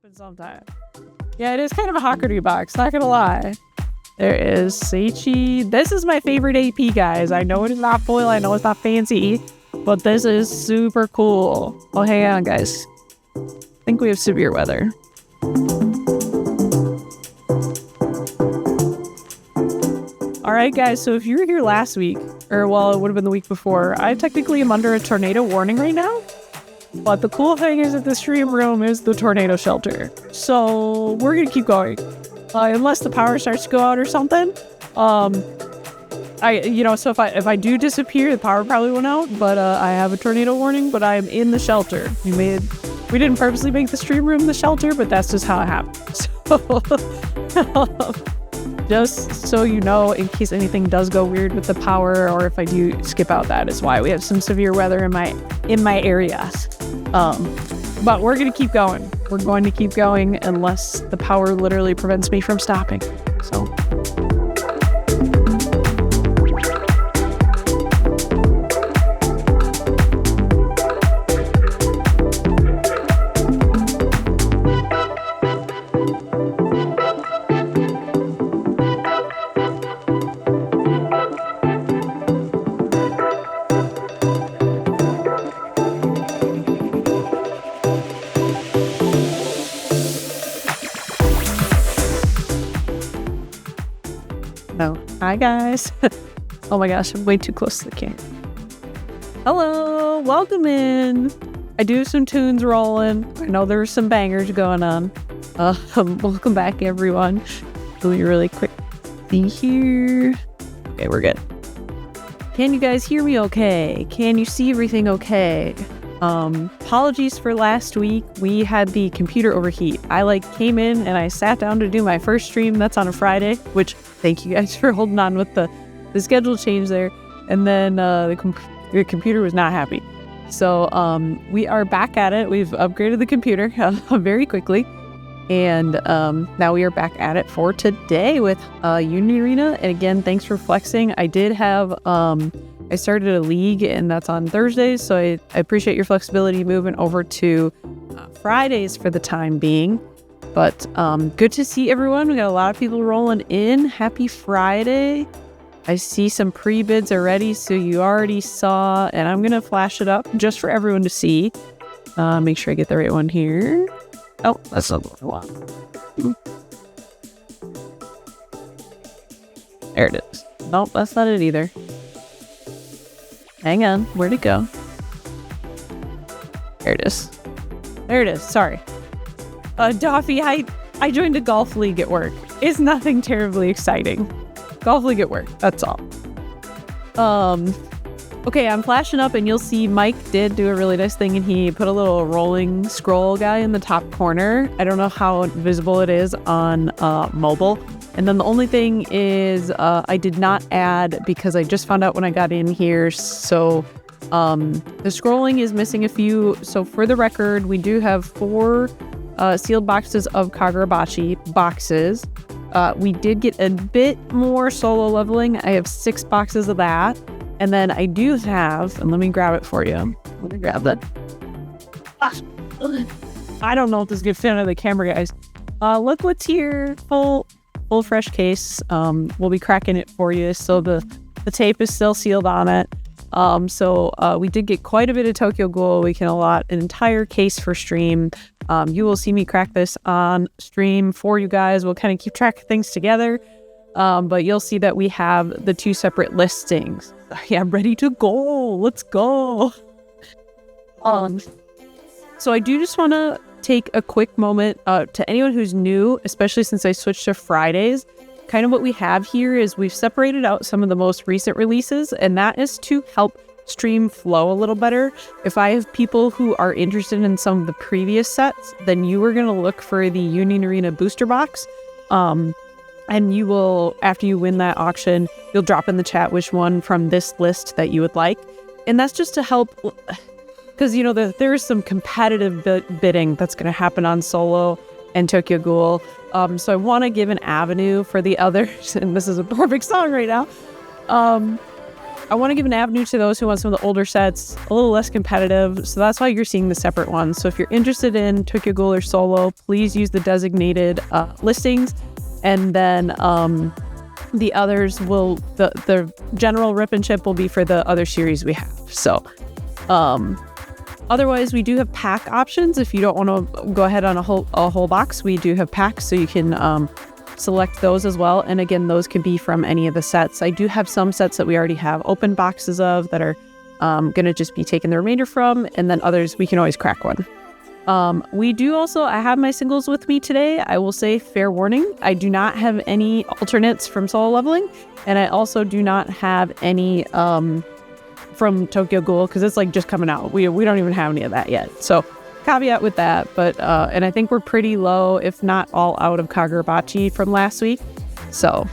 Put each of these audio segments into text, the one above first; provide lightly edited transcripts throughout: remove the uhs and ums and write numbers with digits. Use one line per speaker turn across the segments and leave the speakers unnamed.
happens sometimes. Yeah, it is kind of a Hakuryu box, not gonna lie. There is Seichi. This is my favorite AP, guys. I know it is not foil, I know it's not fancy, but this is super cool. Oh, hang on, guys. I think we have severe weather. Alright, guys, so if you were here last week, or well, it would have been the week before, I technically am under a tornado warning right now. But the cool thing is that the stream room is the tornado shelter. So we're gonna keep going. Unless the power starts to go out or something. So if I do disappear, the power probably went out, but I have a tornado warning, but I'm in the shelter. We didn't purposely make the stream room the shelter, but that's just how it happened. So just so you know, in case anything does go weird with the power, or if I do skip out, that is why we have some severe weather in my area. But we're gonna keep going. We're going to keep going unless the power literally prevents me from stopping. So. Hi guys. Oh my gosh, I'm way too close to the camera. Hello, welcome in. I do some tunes rolling. I know there's some bangers going on. Welcome back everyone. Let me really quick see here. Okay, we're good. Can you guys hear me okay? Can you see everything okay? Apologies for last week. We had the computer overheat. I came in and I sat down to do my first stream. That's on a Friday, which thank you guys for holding on with the schedule change there. And then the computer was not happy. So we are back at it. We've upgraded the computer very quickly. And now we are back at it for today with Union Arena. And again, thanks for flexing. I did have... I started a league and that's on Thursdays, so I appreciate your flexibility moving over to Fridays for the time being. But good to see everyone. We got a lot of people rolling in. Happy Friday. I see some pre-bids already, so you already saw, and I'm going to flash it up just for everyone to see. Make sure I get the right one here. Oh, that's not the one. There it is. Nope, that's not it either. Hang on, where'd it go? There it is. There it is, sorry. Doffy, I joined a golf league at work. It's nothing terribly exciting. Golf league at work, that's all. Okay, I'm flashing up and you'll see Mike did do a really nice thing and he put a little rolling scroll guy in the top corner. I don't know how visible it is on mobile. And then the only thing is I did not add because I just found out when I got in here. So the scrolling is missing a few. So for the record, we do have 4 sealed boxes of Kagurabachi boxes. We did get a bit more solo leveling. I have 6 boxes of that. And then I do have, and let me grab it for you. Let me grab that. I don't know if this is going to fit under the camera, guys. Look what's here. Full fresh case. We'll be cracking it for you. So the tape is still sealed on it. So we did get quite a bit of Tokyo Ghoul. We can allot an entire case for stream. You will see me crack this on stream for you guys. We'll kind of keep track of things together. But you'll see that we have the 2 separate listings. Yeah, ready to go. Let's go. So I do just want to take a quick moment to anyone who's new, especially since I switched to Fridays. Kind of what we have here is we've separated out some of the most recent releases, and that is to help stream flow a little better. If I have people who are interested in some of the previous sets, then you are going to look for the Union Arena booster box. And you will, after you win that auction, you'll drop in the chat which one from this list that you would like. And that's just to help, because, you know, there's some competitive bidding that's going to happen on Solo and Tokyo Ghoul. So I want to give an avenue for the others, and this is a perfect song right now, I want to give an avenue to those who want some of the older sets, a little less competitive. So that's why you're seeing the separate ones. So if you're interested in Tokyo Ghoul or Solo, please use the designated listings. And then the others will, the general rip and chip will be for the other series we have. So otherwise, we do have pack options. If you don't want to go ahead on a whole box, we do have packs, so you can select those as well. And again, those can be from any of the sets. I do have some sets that we already have open boxes of that are going to just be taking the remainder from, and then others we can always crack one. We do also, I have my singles with me today. I will say, fair warning, I do not have any alternates from solo leveling, and I also do not have any from Tokyo Ghoul, because it's like just coming out. We don't even have any of that yet. So caveat with that, but and I think we're pretty low, if not all out of Kagurabachi from last week. So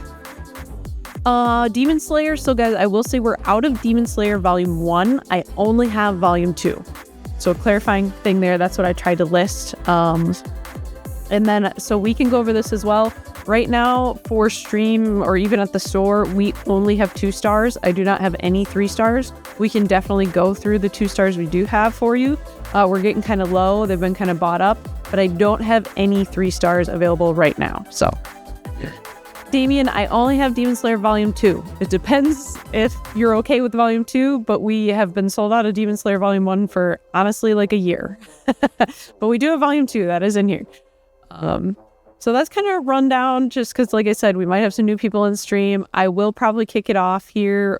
Demon Slayer. So guys, I will say we're out of Demon Slayer Volume 1. I only have Volume 2. So a clarifying thing there, that's what I tried to list. And then, so we can go over this as well. Right now, for stream or even at the store, we only have 2 stars. I do not have any 3 stars. We can definitely go through the 2 stars we do have for you. We're getting kind of low. They've been kind of bought up, but I don't have any 3 stars available right now. So, Damien, I only have Demon Slayer Volume 2. It depends if you're okay with Volume 2, but we have been sold out of Demon Slayer Volume 1 for honestly like a year. But we do have Volume 2 that is in here. So that's kind of a rundown, just because, like I said, we might have some new people in stream. I will probably kick it off here.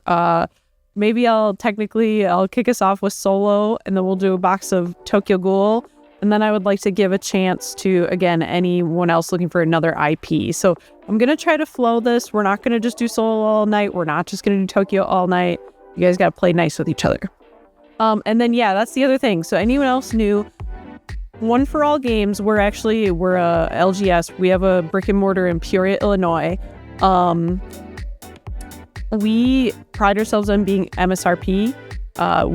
Maybe I'll kick us off with Solo, and then we'll do a box of Tokyo Ghoul. And then I would like to give a chance to, again, anyone else looking for another IP. So I'm going to try to flow this. We're not going to just do Solo all night. We're not just going to do Tokyo all night. You guys got to play nice with each other. And then, yeah, that's the other thing. So anyone else new, One for All Games, we're LGS. We have a brick and mortar in Peoria, Illinois. We pride ourselves on being MSRP.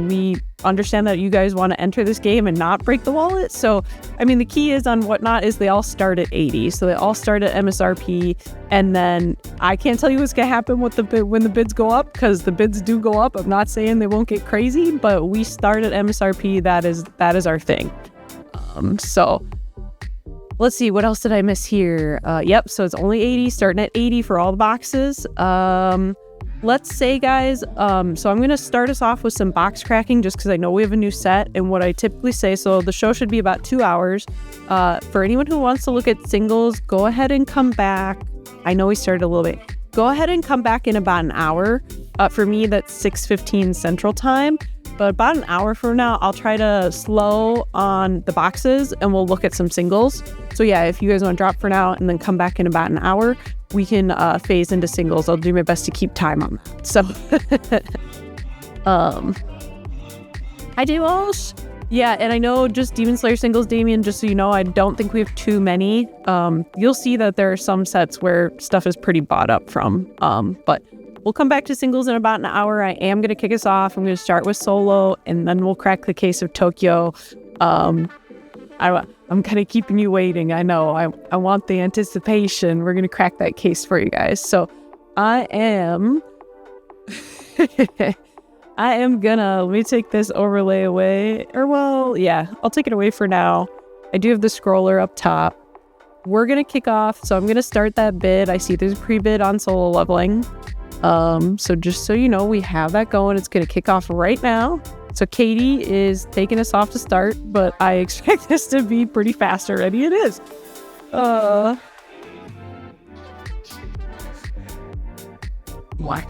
We understand that you guys want to enter this game and not break the wallet. So, I mean, the key is on Whatnot is they all start at 80. So they all start at MSRP. And then I can't tell you what's going to happen with when the bids go up, because the bids do go up. I'm not saying they won't get crazy, but we start at MSRP. That is our thing. So let's see, what else did I miss here? Yep, so it's only 80, starting at 80 for all the boxes. Let's say, guys, so I'm going to start us off with some box cracking, just because I know we have a new set, and what I typically say, so the show should be about 2 hours. For anyone who wants to look at singles, go ahead and come back. I know we started a little bit. Go ahead and come back in about an hour. For me, that's 6:15 Central Time. But about an hour from now, I'll try to slow on the boxes and we'll look at some singles. So yeah, if you guys want to drop for now and then come back in about an hour, we can phase into singles. I'll do my best to keep time on that. So, hi, J-Walsh. Yeah, and I know just Demon Slayer singles, Damien, just so you know, I don't think we have too many. You'll see that there are some sets where stuff is pretty bought up from, but we'll come back to singles in about an hour. I am going to kick us off. I'm going to start with Solo, and then we'll crack the case of Tokyo. I'm kind of keeping you waiting. I know. I want the anticipation. We're going to crack that case for you guys. So I am... let me take this overlay away. Or, well, yeah, I'll take it away for now. I do have the scroller up top. We're going to kick off. So I'm going to start that bid. I see there's a pre-bid on solo leveling. So just so you know, we have that going. It's going to kick off right now. So Katie is taking us off to start, but I expect this to be pretty fast already. It is. What?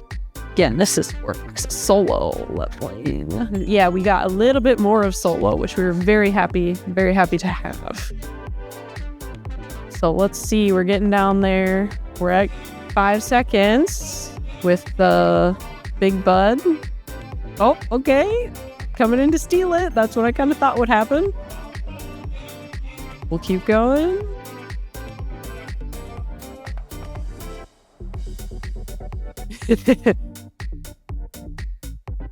Again, this is for solo leveling. Yeah, we got a little bit more of solo, which we were very happy to have. So let's see, we're getting down there. We're at 5 seconds with the big bud. Oh, okay. Coming in to steal it. That's what I kind of thought would happen. We'll keep going.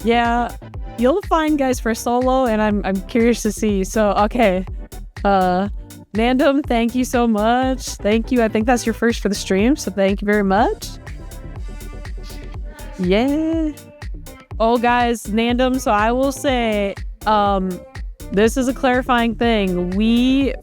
Yeah, you'll find, guys, for solo, and I'm curious to see. So, okay. Nandom, thank you so much. Thank you. I think that's your first for the stream, so thank you very much. Yeah. Oh, guys, Nandom. So I will say, this is a clarifying thing.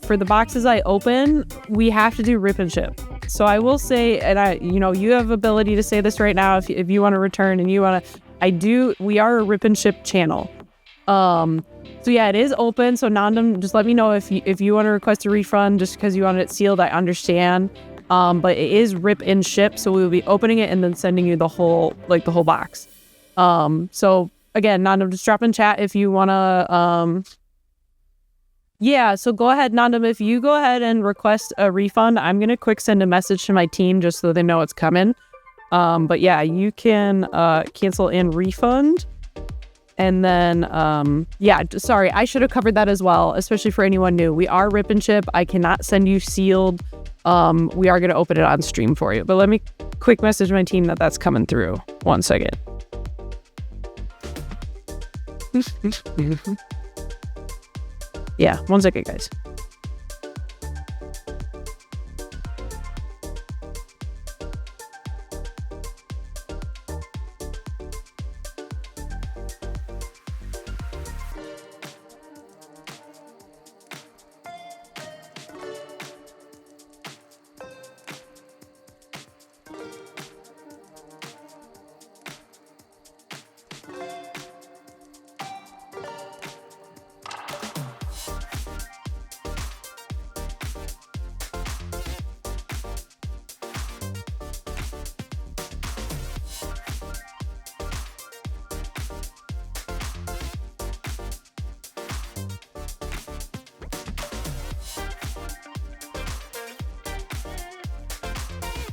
For the boxes I open, we have to do rip and ship. So I will say, and you have ability to say this right now if you want to return and you want to, we are a rip and ship channel. So yeah, it is open. So Nandam, just let me know if you want to request a refund just because you want it sealed. I understand. But it is rip and ship. So we will be opening it and then sending you the whole box. So again, Nandam, just drop in chat if you want to, yeah, so go ahead, Nandam, if you go ahead and request a refund, I'm going to quick send a message to my team just so they know it's coming. But yeah, you can cancel and refund. And then, sorry, I should have covered that as well, especially for anyone new. We are rip and ship. I cannot send you sealed. We are going to open it on stream for you. But let me quick message my team that's coming through. 1 second. Yeah, 1 second, guys.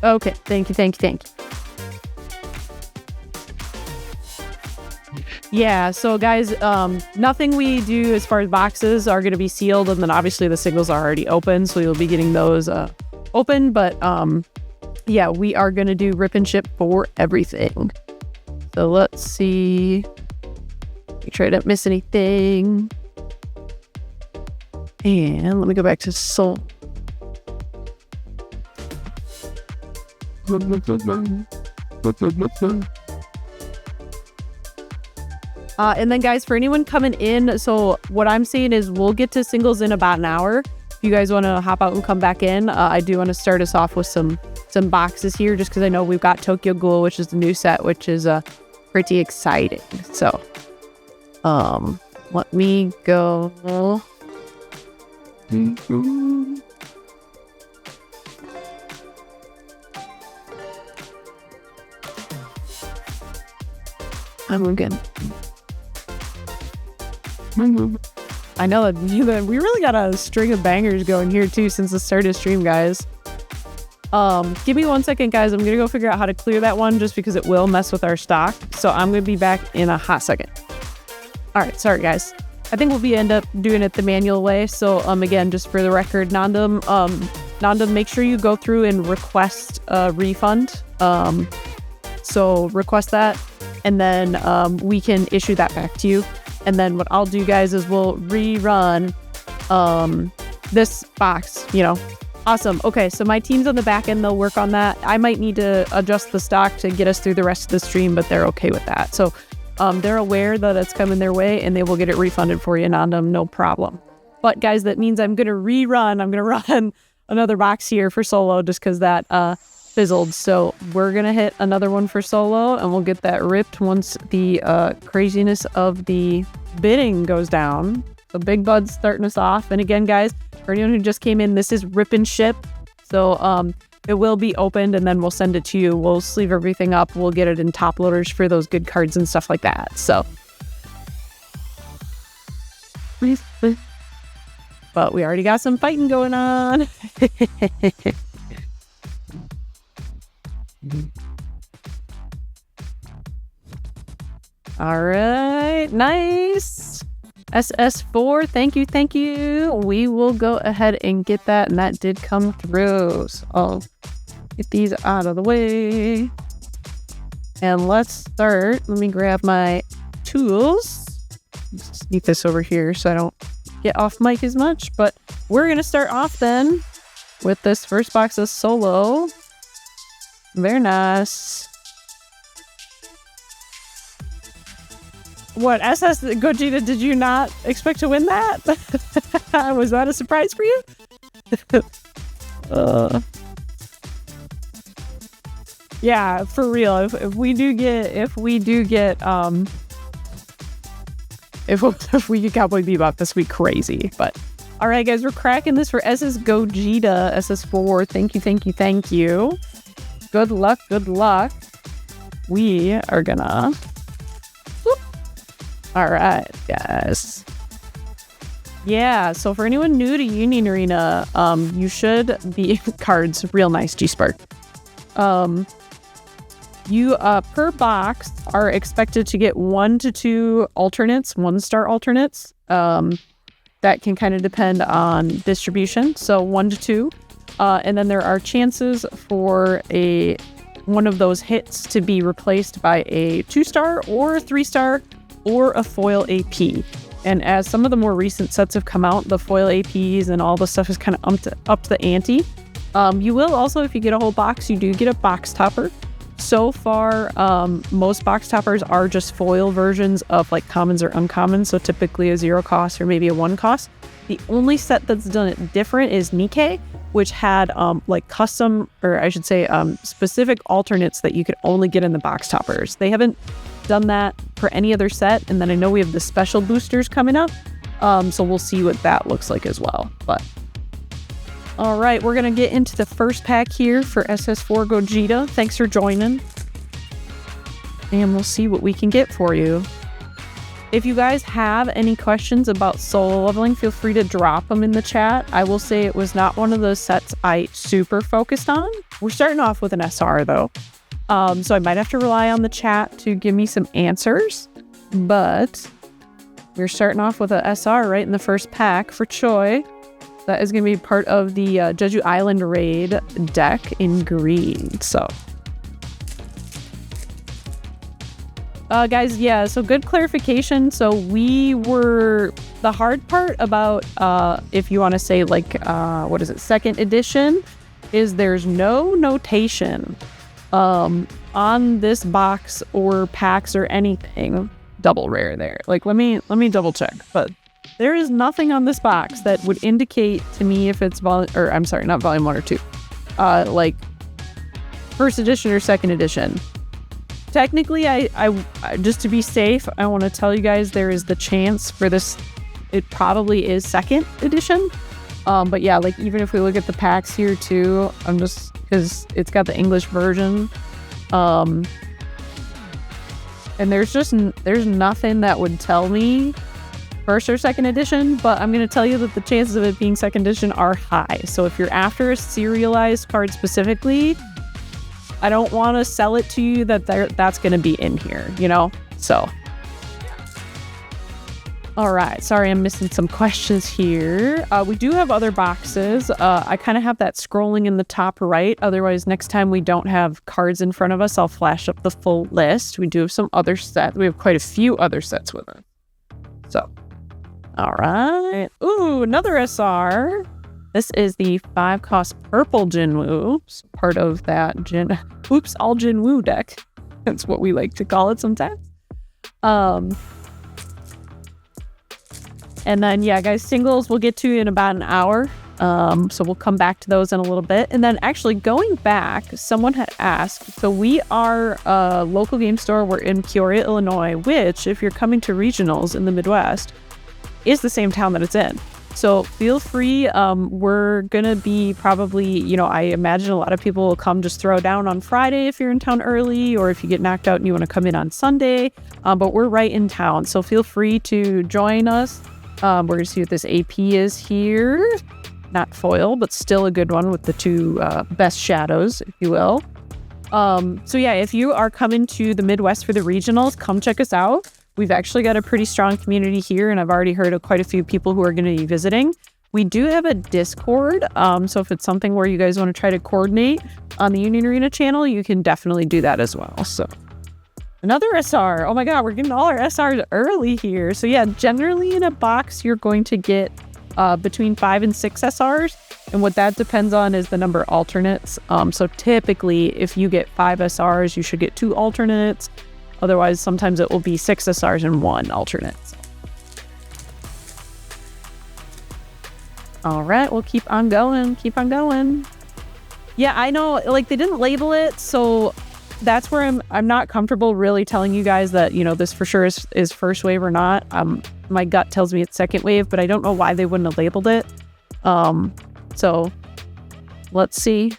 Okay, thank you. Yeah, so guys, nothing we do as far as boxes are going to be sealed, and then obviously the singles are already open, so you'll be getting those open, but yeah, we are going to do rip and ship for everything. So let's see, make sure I don't miss anything, and let me go back to Soul. And then guys, for anyone coming in, so what I'm saying is we'll get to singles in about an hour. If you guys want to hop out and come back in, I do want to start us off with some boxes here, just because I know we've got Tokyo Ghoul, which is the new set, which is pretty exciting. So let me go. I'm good. I know that we really got a string of bangers going here too since the start of stream, guys. Give me 1 second, guys. I'm gonna go figure out how to clear that one just because it will mess with our stock. So I'm gonna be back in a hot second. All right, sorry guys. I think we'll end up doing it the manual way. So again, just for the record, Nandam, make sure you go through and request a refund. So request that, and then we can issue that back to you. And then what I'll do, guys, is we'll rerun this box, Awesome. Okay, so my team's on the back end. They'll work on that. I might need to adjust the stock to get us through the rest of the stream, but they're okay with that. So they're aware that it's coming their way, and they will get it refunded for you, Nandam, no problem. But, guys, that means I'm going to run another box here for solo just because that fizzled. So we're going to hit another one for solo, and we'll get that ripped once the craziness of the bidding goes down. So Big Bud's starting us off. And again, guys, for anyone who just came in, this is rip and ship. So it will be opened, and then we'll send it to you. We'll sleeve everything up. We'll get it in top loaders for those good cards and stuff like that. So, but we already got some fighting going on. All right, nice. SS4, thank you. We will go ahead and get that, and that did come through. So I'll get these out of the way. And let's start. Let me grab my tools. Sneak this over here so I don't get off mic as much. But we're going to start off then with this first box of solo. Very nice. What, SS Gogeta, did you not expect to win that? Was that a surprise for you? Yeah, for real. If we get Cowboy Bebop, this would be crazy. But all right, guys, we're cracking this for SS Gogeta, SS4. Thank you. Good luck. We are gonna. Whoop. All right, guys. Yeah, so for anyone new to Union Arena, you should be cards. Real nice, G-Spark. You per box are expected to get 1 to 2 alternates, 1-star alternates. That can kind of depend on distribution, so 1 to 2. And then there are chances for one of those hits to be replaced by a 2-star or 3-star or a foil AP. And as some of the more recent sets have come out, the foil APs and all the stuff is kind of up the ante. You will also, if you get a whole box, you do get a box topper. So far, most box toppers are just foil versions of like commons or uncommons, so typically a 0 cost or maybe a 1 cost. The only set that's done it different is Nikkei, which had like custom, or I should say specific alternates that you could only get in the box toppers. They haven't done that for any other set, and then I know we have the special boosters coming up, so we'll see what that looks like as well. But all right, we're gonna get into the first pack here for SS4 Gogeta. Thanks for joining, and we'll see what we can get for you. If you guys have any questions about solo leveling, feel free to drop them in the chat. I will say it was not one of those sets I super focused on. We're starting off with an SR though, so I might have to rely on the chat to give me some answers, but we're starting off with a SR right in the first pack for Choi. That is going to be part of the Jeju Island raid deck in green. So, guys, yeah, so good clarification. So the hard part about, if you want to say like, what is it, second edition, is there's no notation on this box or packs or anything double rare there. Like, let me double check, but there is nothing on this box that would indicate to me if it's not volume 1 or 2. Like first edition or second edition. Technically, I just to be safe, I want to tell you guys there is the chance for this. It probably is second edition. But yeah, like even if we look at the packs here too, I'm just, because it's got the English version. And there's nothing that would tell me first or second edition, but I'm going to tell you that the chances of it being second edition are high. So if you're after a serialized card specifically, I don't want to sell it to you that that's going to be in here, you know? So, all right. Sorry, I'm missing some questions here. We do have other boxes. I kind of have that scrolling in the top right. Otherwise, next time we don't have cards in front of us, I'll flash up the full list. We do have some other sets. We have quite a few other sets with it. So, all right. Ooh, another SR. This is the 5-cost purple Jinwoo. It's part of that all Jinwoo deck. That's what we like to call it sometimes. And then, yeah, guys, singles we'll get to in about an hour. So we'll come back to those in a little bit. And then actually going back, someone had asked, so we are a local game store. We're in Peoria, Illinois, which if you're coming to regionals in the Midwest, is the same town that it's in. So feel free. We're going to be probably, I imagine a lot of people will come just throw down on Friday if you're in town early, or if you get knocked out and you want to come in on Sunday. But we're right in town. So feel free to join us. We're going to see what this AP is here. Not foil, but still a good one with the two best shadows, if you will. So yeah, if you are coming to the Midwest for the regionals, come check us out. We've actually got a pretty strong community here, and I've already heard of quite a few people who are going to be visiting. We do have a Discord, so if it's something where you guys want to try to coordinate on the Union Arena channel, you can definitely do that as well. So another SR. Oh my god, we're getting all our SRs early here. So yeah, generally in a box, you're going to get between 5 and 6 SRs, and what that depends on is the number of alternates. So typically, if you get 5 SRs, you should get 2 alternates. Otherwise, sometimes it will be 6 SRs and 1 alternate. All right, we'll keep on going. Yeah, I know, like, they didn't label it, so that's where I'm not comfortable really telling you guys that, you know, this for sure is first wave or not. My gut tells me it's second wave, but I don't know why they wouldn't have labeled it. So let's see.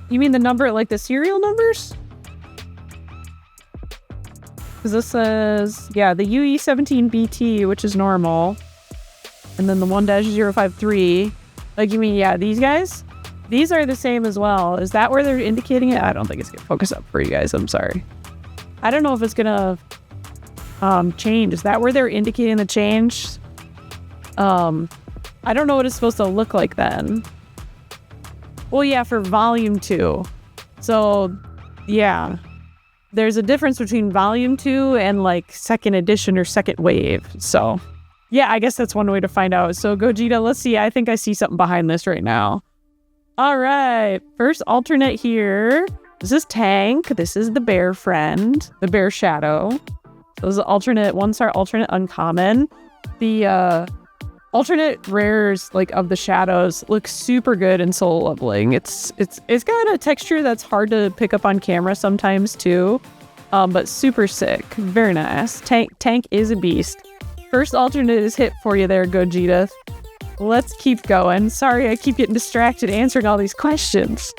You mean the number, like the serial numbers? Because this says, yeah, the UE17BT, which is normal. And then the 1-053. Like, you mean, yeah, these guys? These are the same as well. Is that where they're indicating it? I don't think it's going to focus up for you guys. I'm sorry. I don't know if it's going to change. Is that where they're indicating the change? I don't know what it's supposed to look like then. Well, yeah, for volume 2. So, yeah. There's a difference between volume 2 and like second edition or second wave. So, yeah, I guess that's one way to find out. So, Gogeta, let's see. I think I see something behind this right now. All right. First alternate here. This is Tank. This is the Bear Friend, the Bear Shadow. So this is alternate, 1-star alternate uncommon. The alternate rares, like, of the shadows look super good in Soul Leveling. It's got a texture that's hard to pick up on camera sometimes too, but super sick. Very nice. Tank is a beast. First alternate is hit for you there, Gogeta. Let's keep going. Sorry, I keep getting distracted answering all these questions.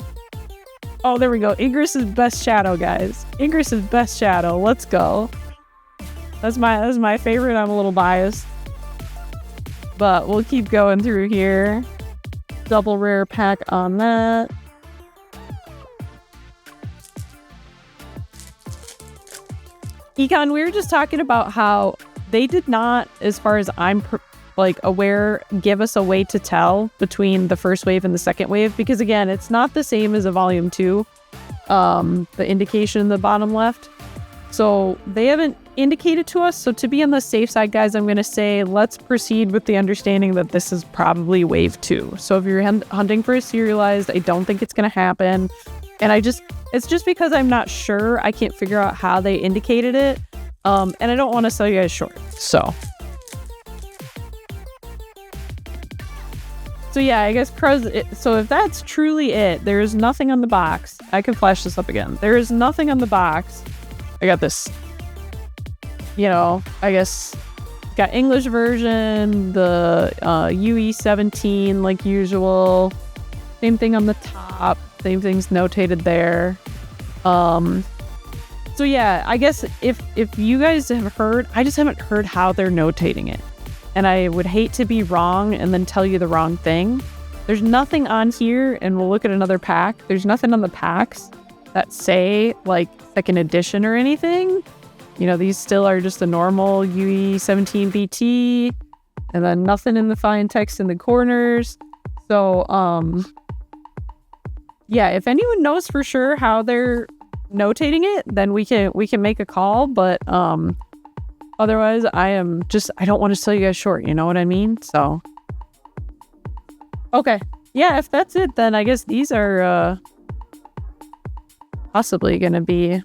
Oh, there we go. Igris is best shadow, guys. Igris is best shadow. Let's go. That's my favorite. I'm a little biased, but we'll keep going through here. Double rare pack on that. Econ, we were just talking about how they did not, as far as I'm aware, give us a way to tell between the first wave and the second wave, because again, it's not the same as a volume 2, the indication in the bottom left. So they haven't indicated to us. So to be on the safe side, guys, I'm going to say let's proceed with the understanding that this is probably wave 2. So if you're hunting for a serialized, I don't think it's going to happen. And it's just because I'm not sure. I can't figure out how they indicated it. And I don't want to sell you guys short. So yeah, I guess so if that's truly it, there's nothing on the box. I can flash this up again. There is nothing on the box. I got this, you know, I guess got English version, the UE17 like usual. Same thing on the top. Same thing's notated there. So yeah, I guess if you guys have heard, I just haven't heard how they're notating it. And I would hate to be wrong and then tell you the wrong thing. There's nothing on here, and we'll look at another pack. There's nothing on the packs that say, like, second edition or anything. You know, these still are just the normal UE17BT, and then nothing in the fine text in the corners. So, yeah, if anyone knows for sure how they're notating it, then we can make a call, but, otherwise, I don't want to sell you guys short, you know what I mean? So, okay. Yeah, if that's it, then I guess these are possibly going to be...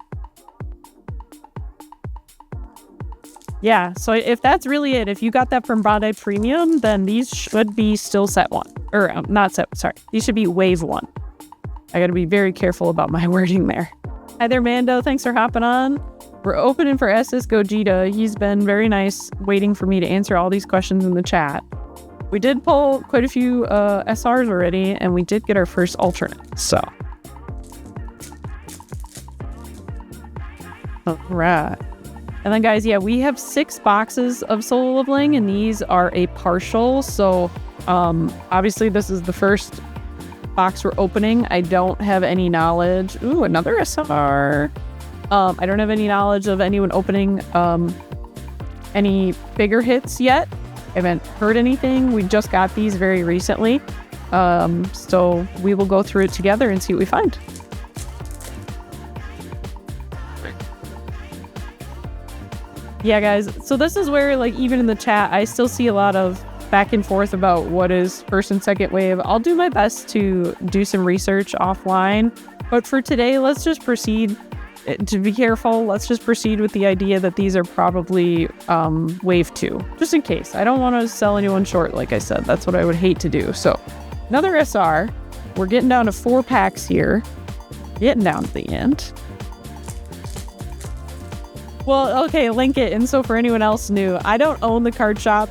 Yeah, so if that's really it, if you got that from Bandai Premium, then these should be still set 1. Or, not set, sorry. These should be wave 1. I got to be very careful about my wording there. Hi there, Mando. Thanks for hopping on. We're opening for SS Gogeta. He's been very nice waiting for me to answer all these questions in the chat. We did pull quite a few SRs already, and we did get our first alternate. So, all right. And then, guys, yeah, we have 6 boxes of Soul Leveling, and these are a partial. So, obviously, this is the first box we're opening. I don't have any knowledge. Ooh, another SR. I don't have any knowledge of anyone opening any bigger hits yet. I haven't heard anything. We just got these very recently. So we will go through it together and see what we find. Yeah, guys. So this is where, like, even in the chat, I still see a lot of back and forth about what is first and second wave. I'll do my best to do some research offline. But for today, let's just proceed to be careful, let's just proceed with the idea that these are probably wave 2, just in case. I don't want to sell anyone short, like I said. That's what I would hate to do. So another SR. We're getting down to 4 packs here. Getting down to the end. Well, okay, link it. And so for anyone else new, I don't own the card shop.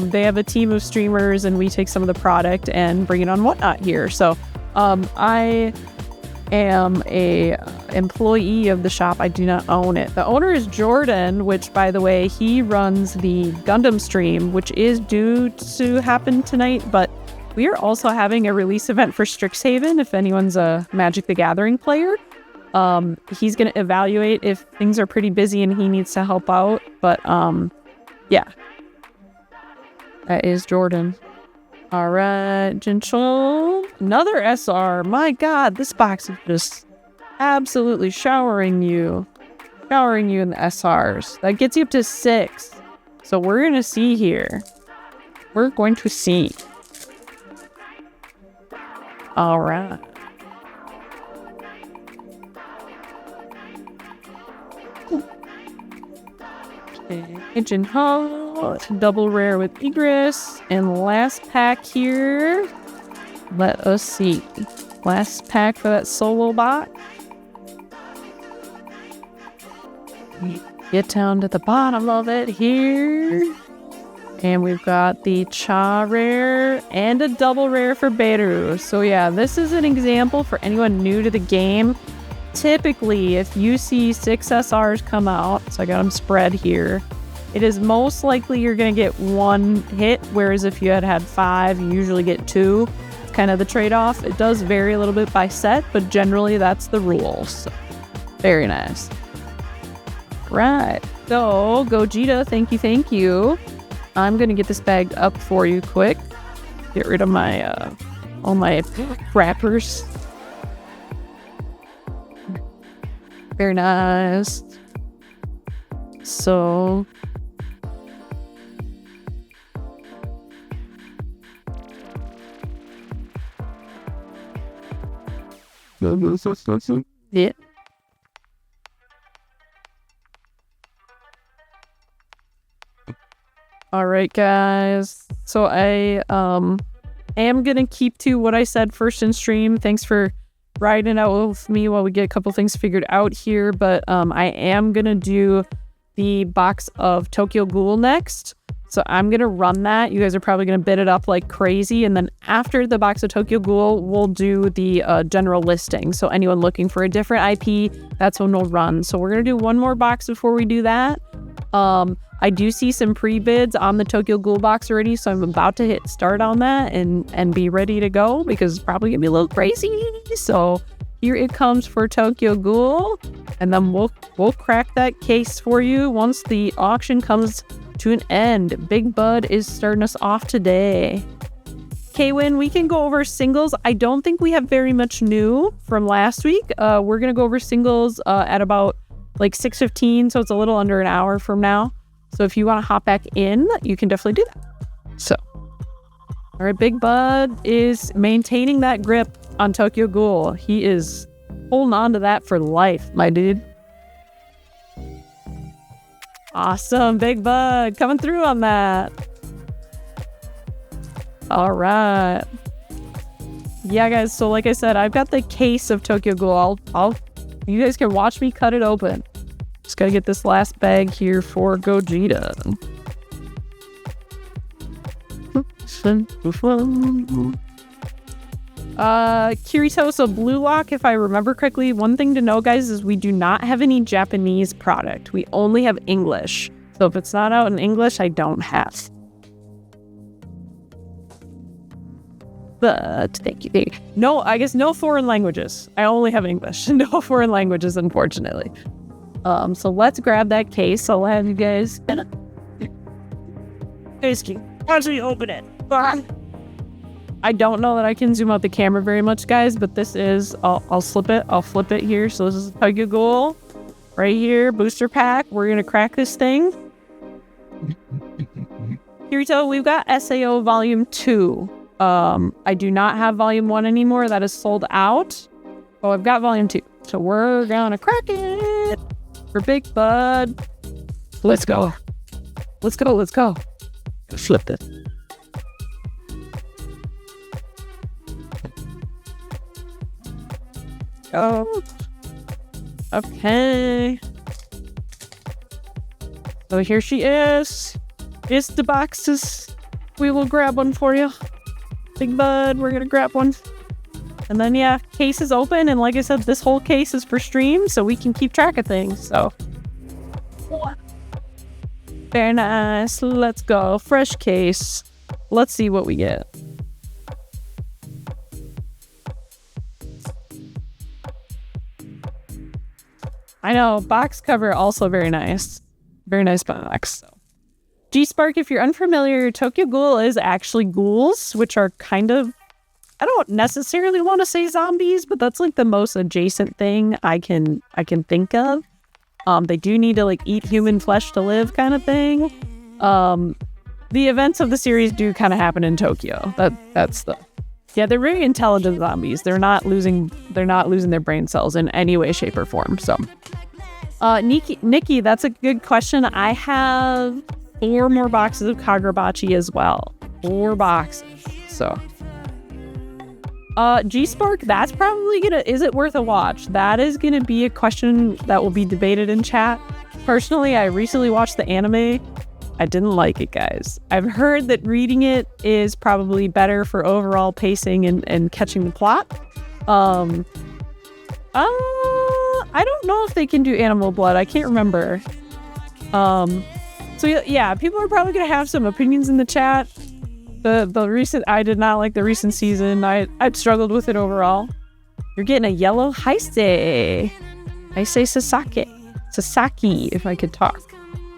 They have a team of streamers and we take some of the product and bring it on Whatnot here. So I am a employee of the shop. I do not own it. The owner is Jordan, which, by the way, he runs the Gundam stream, which is due to happen tonight, but we are also having a release event for Strixhaven if anyone's a Magic the Gathering player. He's going to evaluate if things are pretty busy and he needs to help out, but yeah. That is Jordan. All right, Gentle. Another SR. My God, this box is just absolutely showering you in the SRs. That gets you up to 6. So we're going to see here. We're going to see. All right. Pigeon Hall, double rare with Igris, and last pack here. Let us see. Last pack for that solo box. Get down to the bottom of it here. And we've got the Cha rare and a double rare for Beru. So yeah, this is an example for anyone new to the game. Typically, if you see 6 SRs come out, so I got them spread here, it is most likely you're going to get 1 hit, whereas if you had 5, you usually get 2. It's kind of the trade-off. It does vary a little bit by set, but generally that's the rules. So, very nice. Right. So, Gogeta, thank you. I'm going to get this bagged up for you quick. Get rid of my, all my wrappers. Very nice. So yeah. All right, guys. So I am gonna keep to what I said first in stream. Thanks for riding out with me while we get a couple things figured out here, but I am gonna do the box of Tokyo Ghoul next, so I'm gonna run that. You guys are probably gonna bid it up like crazy, and then after the box of Tokyo Ghoul, we'll do the general listing. So anyone looking for a different IP, that's when we'll run. So we're gonna do one more box before we do that. I do see some pre-bids on the Tokyo Ghoul box already, so I'm about to hit start on that and be ready to go because it's probably gonna be a little crazy. So here it comes for Tokyo Ghoul, and then we'll crack that case for you once the auction comes to an end. Big Bud is starting us off today. Kwin, we can go over singles. I don't think we have very much new from last week. We're gonna go over singles at about like 6:15, so it's a little under an hour from now. So if you want to hop back in, you can definitely do that. So, all right, Big Bud is maintaining that grip on Tokyo Ghoul. He is holding on to that for life, my dude. Awesome, Big Bud, coming through on that. All right. Yeah, guys, so like I said, I've got the case of Tokyo Ghoul. You guys can watch me cut it open. Just gotta get this last bag here for Gogeta. Kirito, so Blue Lock, if I remember correctly, one thing to know, guys, is we do not have any Japanese product. We only have English. So if it's not out in English, I don't have. But thank you. No, I guess no foreign languages. I only have English. No foreign languages, unfortunately. So let's grab that case. I'll have you guys. Actually, open it. I don't know that I can zoom out the camera very much, guys, but this is. I'll slip it. I'll flip it here. So this is Tokyo Ghoul, right here, booster pack. We're gonna crack this thing. Kirito, we've got SAO Volume 2. I do not have Volume 1 anymore. That is sold out. Oh, I've got Volume 2. So we're gonna crack it. for Big Bud. Let's go. Let's go. Let's go. Flip this. Oh. Okay. So here she is. It's the boxes. We will grab one for you. Big Bud, we're gonna grab one. And then, yeah, case is open. And like I said, this whole case is for stream, so we can keep track of things. So, very nice. Let's go. Fresh case. Let's see what we get. I know, box cover also very nice. Very nice box. So. G-Spark, if you're unfamiliar, Tokyo Ghoul is actually ghouls, which are kind of, I don't necessarily want to say zombies, but that's like the most adjacent thing I can think of. They do need to like eat human flesh to live kind of thing. The events of the series do kind of happen in Tokyo. Yeah, they're very intelligent zombies. They're not losing their brain cells in any way, shape, or form. So, Nikki, that's a good question. I have 4 more boxes of Kagurabachi as well. 4 boxes. So, G-Spark, that's probably is it worth a watch? That is gonna be a question that will be debated in chat. Personally, I recently watched the anime. I didn't like it, guys. I've heard that reading it is probably better for overall pacing and catching the plot. I don't know if they can do animal blood. I can't remember. So yeah, people are probably gonna have some opinions in the chat. I did not like the recent season. I'd struggled with it overall. You're getting a yellow Heisei Sasaki, if I could talk.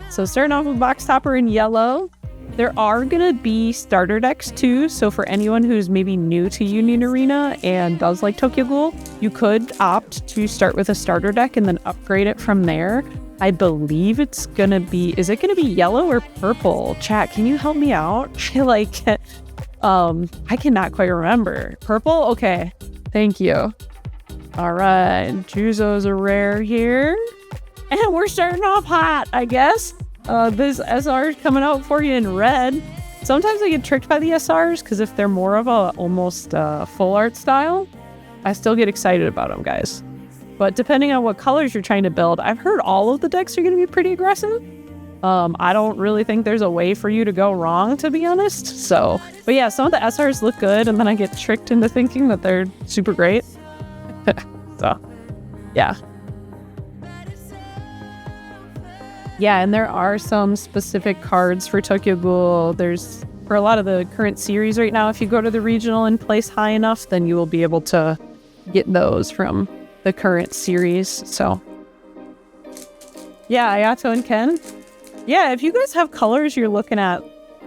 So starting off with box topper in yellow. There are gonna be starter decks too. So for anyone who's maybe new to Union Arena and does like Tokyo Ghoul, you could opt to start with a starter deck and then upgrade it from there. I believe it's gonna be, is it gonna be yellow or purple? Chat, can you help me out? I cannot quite remember. Purple? Okay, thank you. All right, Juzo's a rare here. And we're starting off hot, I guess. This SR is coming out for you in red. Sometimes I get tricked by the SRs because if they're more of a almost full art style, I still get excited about them, guys. But depending on what colors you're trying to build, I've heard all of the decks are going to be pretty aggressive. I don't really think there's a way for you to go wrong, to be honest. So, but yeah, some of the SRs look good, and then I get tricked into thinking that they're super great. So, yeah. Yeah, and there are some specific cards for Tokyo Ghoul. There's, for a lot of the current series right now, if you go to the regional and place high enough, then you will be able to get those from the current series. So, yeah, Ayato and Ken. Yeah, if you guys have colors you're looking at,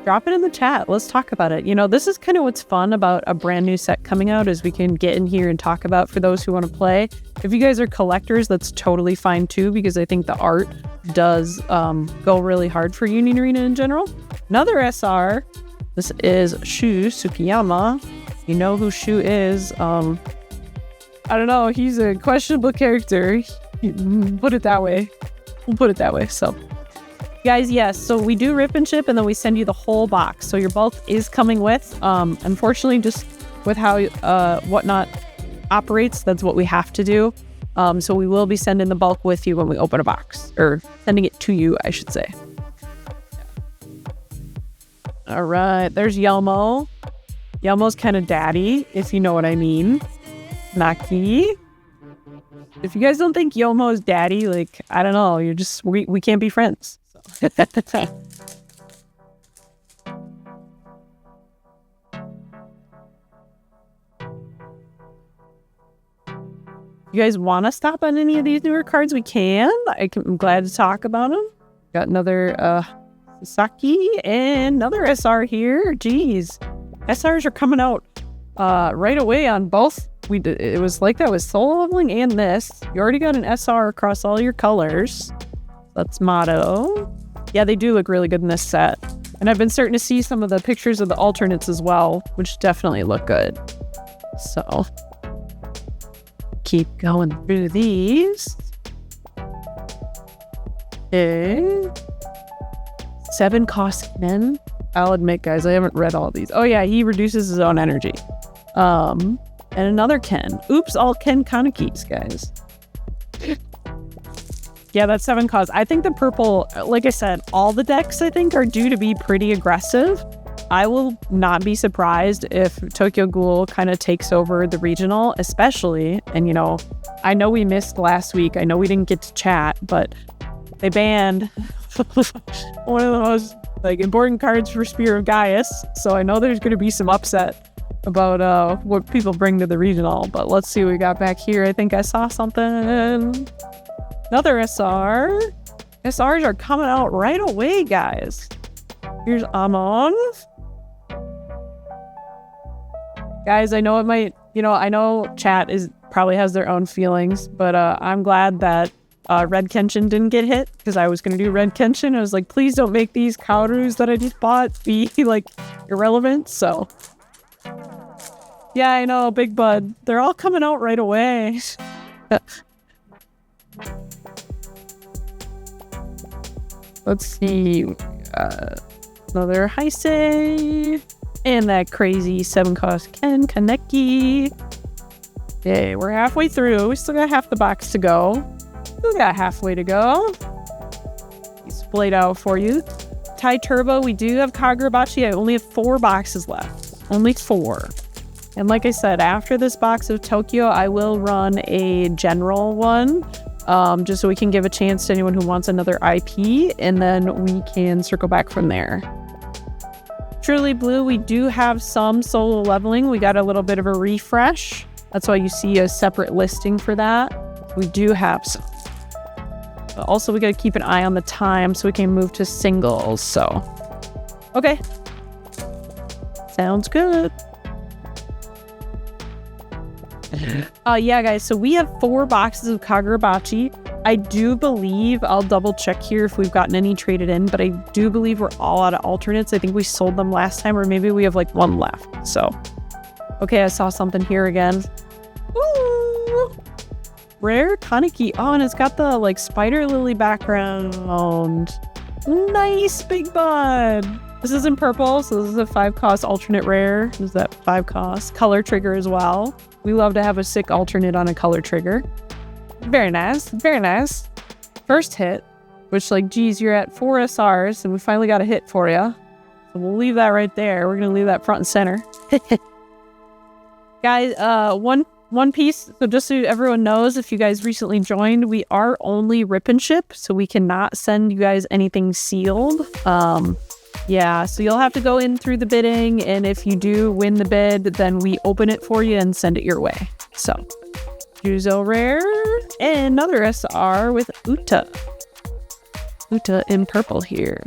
drop it in the chat. Let's talk about it. You know, this is kind of what's fun about a brand new set coming out is we can get in here and talk about for those who want to play. If you guys are collectors, that's totally fine too, because I think the art does go really hard for Union Arena in general. Another SR. This is Shu Tsukiyama. You know who Shu is. I don't know. He's a questionable character. Put it that way. We'll put it that way. So, guys, yes. So we do rip and ship, and then we send you the whole box. So your bulk is coming with. Unfortunately, just with how Whatnot operates, that's what we have to do. So we will be sending the bulk with you when we open a box, or sending it to you, I should say. All right, there's Yelmo. Yelmo's kind of daddy, if you know what I mean. Naki. If you guys don't think Yelmo is daddy, like, I don't know, you're just, we can't be friends. So. You guys want to stop on any of these newer cards? We can. I'm glad to talk about them. Got another Sasaki and another SR here. Jeez. SRs are coming out right away on both. It was like that with solo leveling and this. You already got an SR across all your colors. That's Motto. Yeah, they do look really good in this set. And I've been starting to see some of the pictures of the alternates as well, which definitely look good. So, keep going through these. Okay. 7 cost Ken. I'll admit, guys, I haven't read all these. Oh yeah, he reduces his own energy. And another Ken. Oops, all Ken Kanekis, guys. Yeah, that's 7 cost. I think the purple, like I said, all the decks I think are due to be pretty aggressive. I will not be surprised if Tokyo Ghoul kind of takes over the regional, especially, and you know, I know we missed last week. I know we didn't get to chat, but they banned one of the most like important cards for Spear of Gaius. So I know there's going to be some upset about what people bring to the regional, but let's see what we got back here. I think I saw something. Another SR. SRs are coming out right away, guys. Here's Amon. Guys, I know it might, you know, I know chat probably has their own feelings, but I'm glad that Red Kenshin didn't get hit, because I was going to do Red Kenshin. I was like, please don't make these counters that I just bought be, like, irrelevant, so. Yeah, I know, Big Bud. They're all coming out right away. Let's see. Another Heisei. And that crazy 7 cost Ken Kaneki. Okay, we're halfway through. We still got half the box to go. Still got halfway to go. Splayed out for you. Tai Turbo, we do have Kagurabachi. I only have 4 boxes left. Only 4. And like I said, after this box of Tokyo, I will run a general one. Just so we can give a chance to anyone who wants another IP, and then we can circle back from there. Truly Blue, we do have some solo leveling. We got a little bit of a refresh. That's why you see a separate listing for that. We do have some. But also, we got to keep an eye on the time so we can move to singles. So, okay. Sounds good. Yeah, guys, so we have 4 boxes of Kagurabachi. I do believe, I'll double check here if we've gotten any traded in, but I do believe we're all out of alternates. I think we sold them last time, or maybe we have like 1 left. So, okay, I saw something here again. Ooh! Rare Kaneki. Oh, and it's got the like spider lily background. Nice, Big Bud. This is in purple, so this is a 5 cost alternate rare. This is that 5 cost color trigger as well. We love to have a sick alternate on a color trigger. Very nice, very nice. First hit, which like, geez, you're at 4 SRs, and we finally got a hit for you. So we'll leave that right there. We're gonna leave that front and center. Guys, one piece, so just so everyone knows, if you guys recently joined, we are only rip and ship, so we cannot send you guys anything sealed. Yeah, so you'll have to go in through the bidding, and if you do win the bid, then we open it for you and send it your way. So, Juzo Rare, and another SR with Uta. Uta in purple here.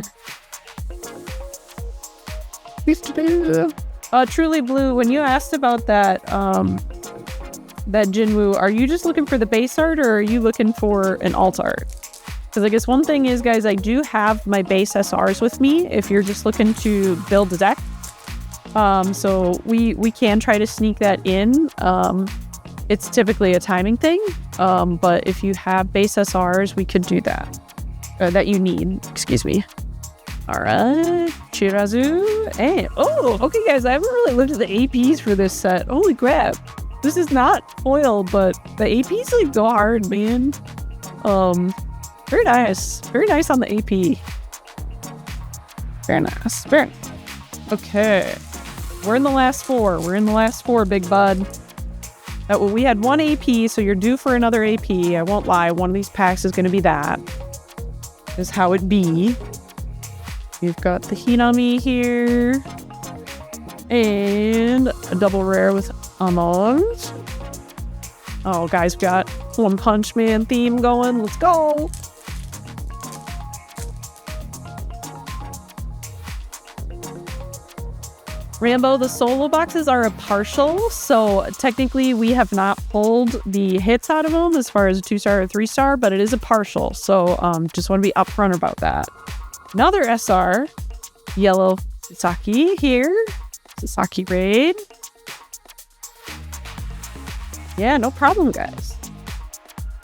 Truly Blue, when you asked about that, that Jinwoo, are you just looking for the base art, or are you looking for an alt art? Because I guess one thing is, guys, I do have my base SRs with me if you're just looking to build a deck. So we can try to sneak that in. It's typically a timing thing, but if you have base SRs, we could do that. That you need, excuse me. All right, Chirazu. And, oh, okay, guys, I haven't really looked at the APs for this set. Holy crap. This is not foil, but the APs like go hard, man. Very nice. Very nice on the AP. Very nice. Very nice. Okay. We're in the last 4. We're in the last 4, Big Bud. We had 1 AP, so you're due for another AP. I won't lie. One of these packs is going to be that. Is how it be. You've got the Hinami here. And a double rare with Amons. Oh, guys, we got One Punch Man theme going. Let's go. Rambo, the solo boxes are a partial, so technically we have not pulled the hits out of them as far as a 2-star or 3-star, but it is a partial, so just want to be upfront about that. Another SR, yellow Sasaki here, Sasaki Raid. Yeah, no problem, guys.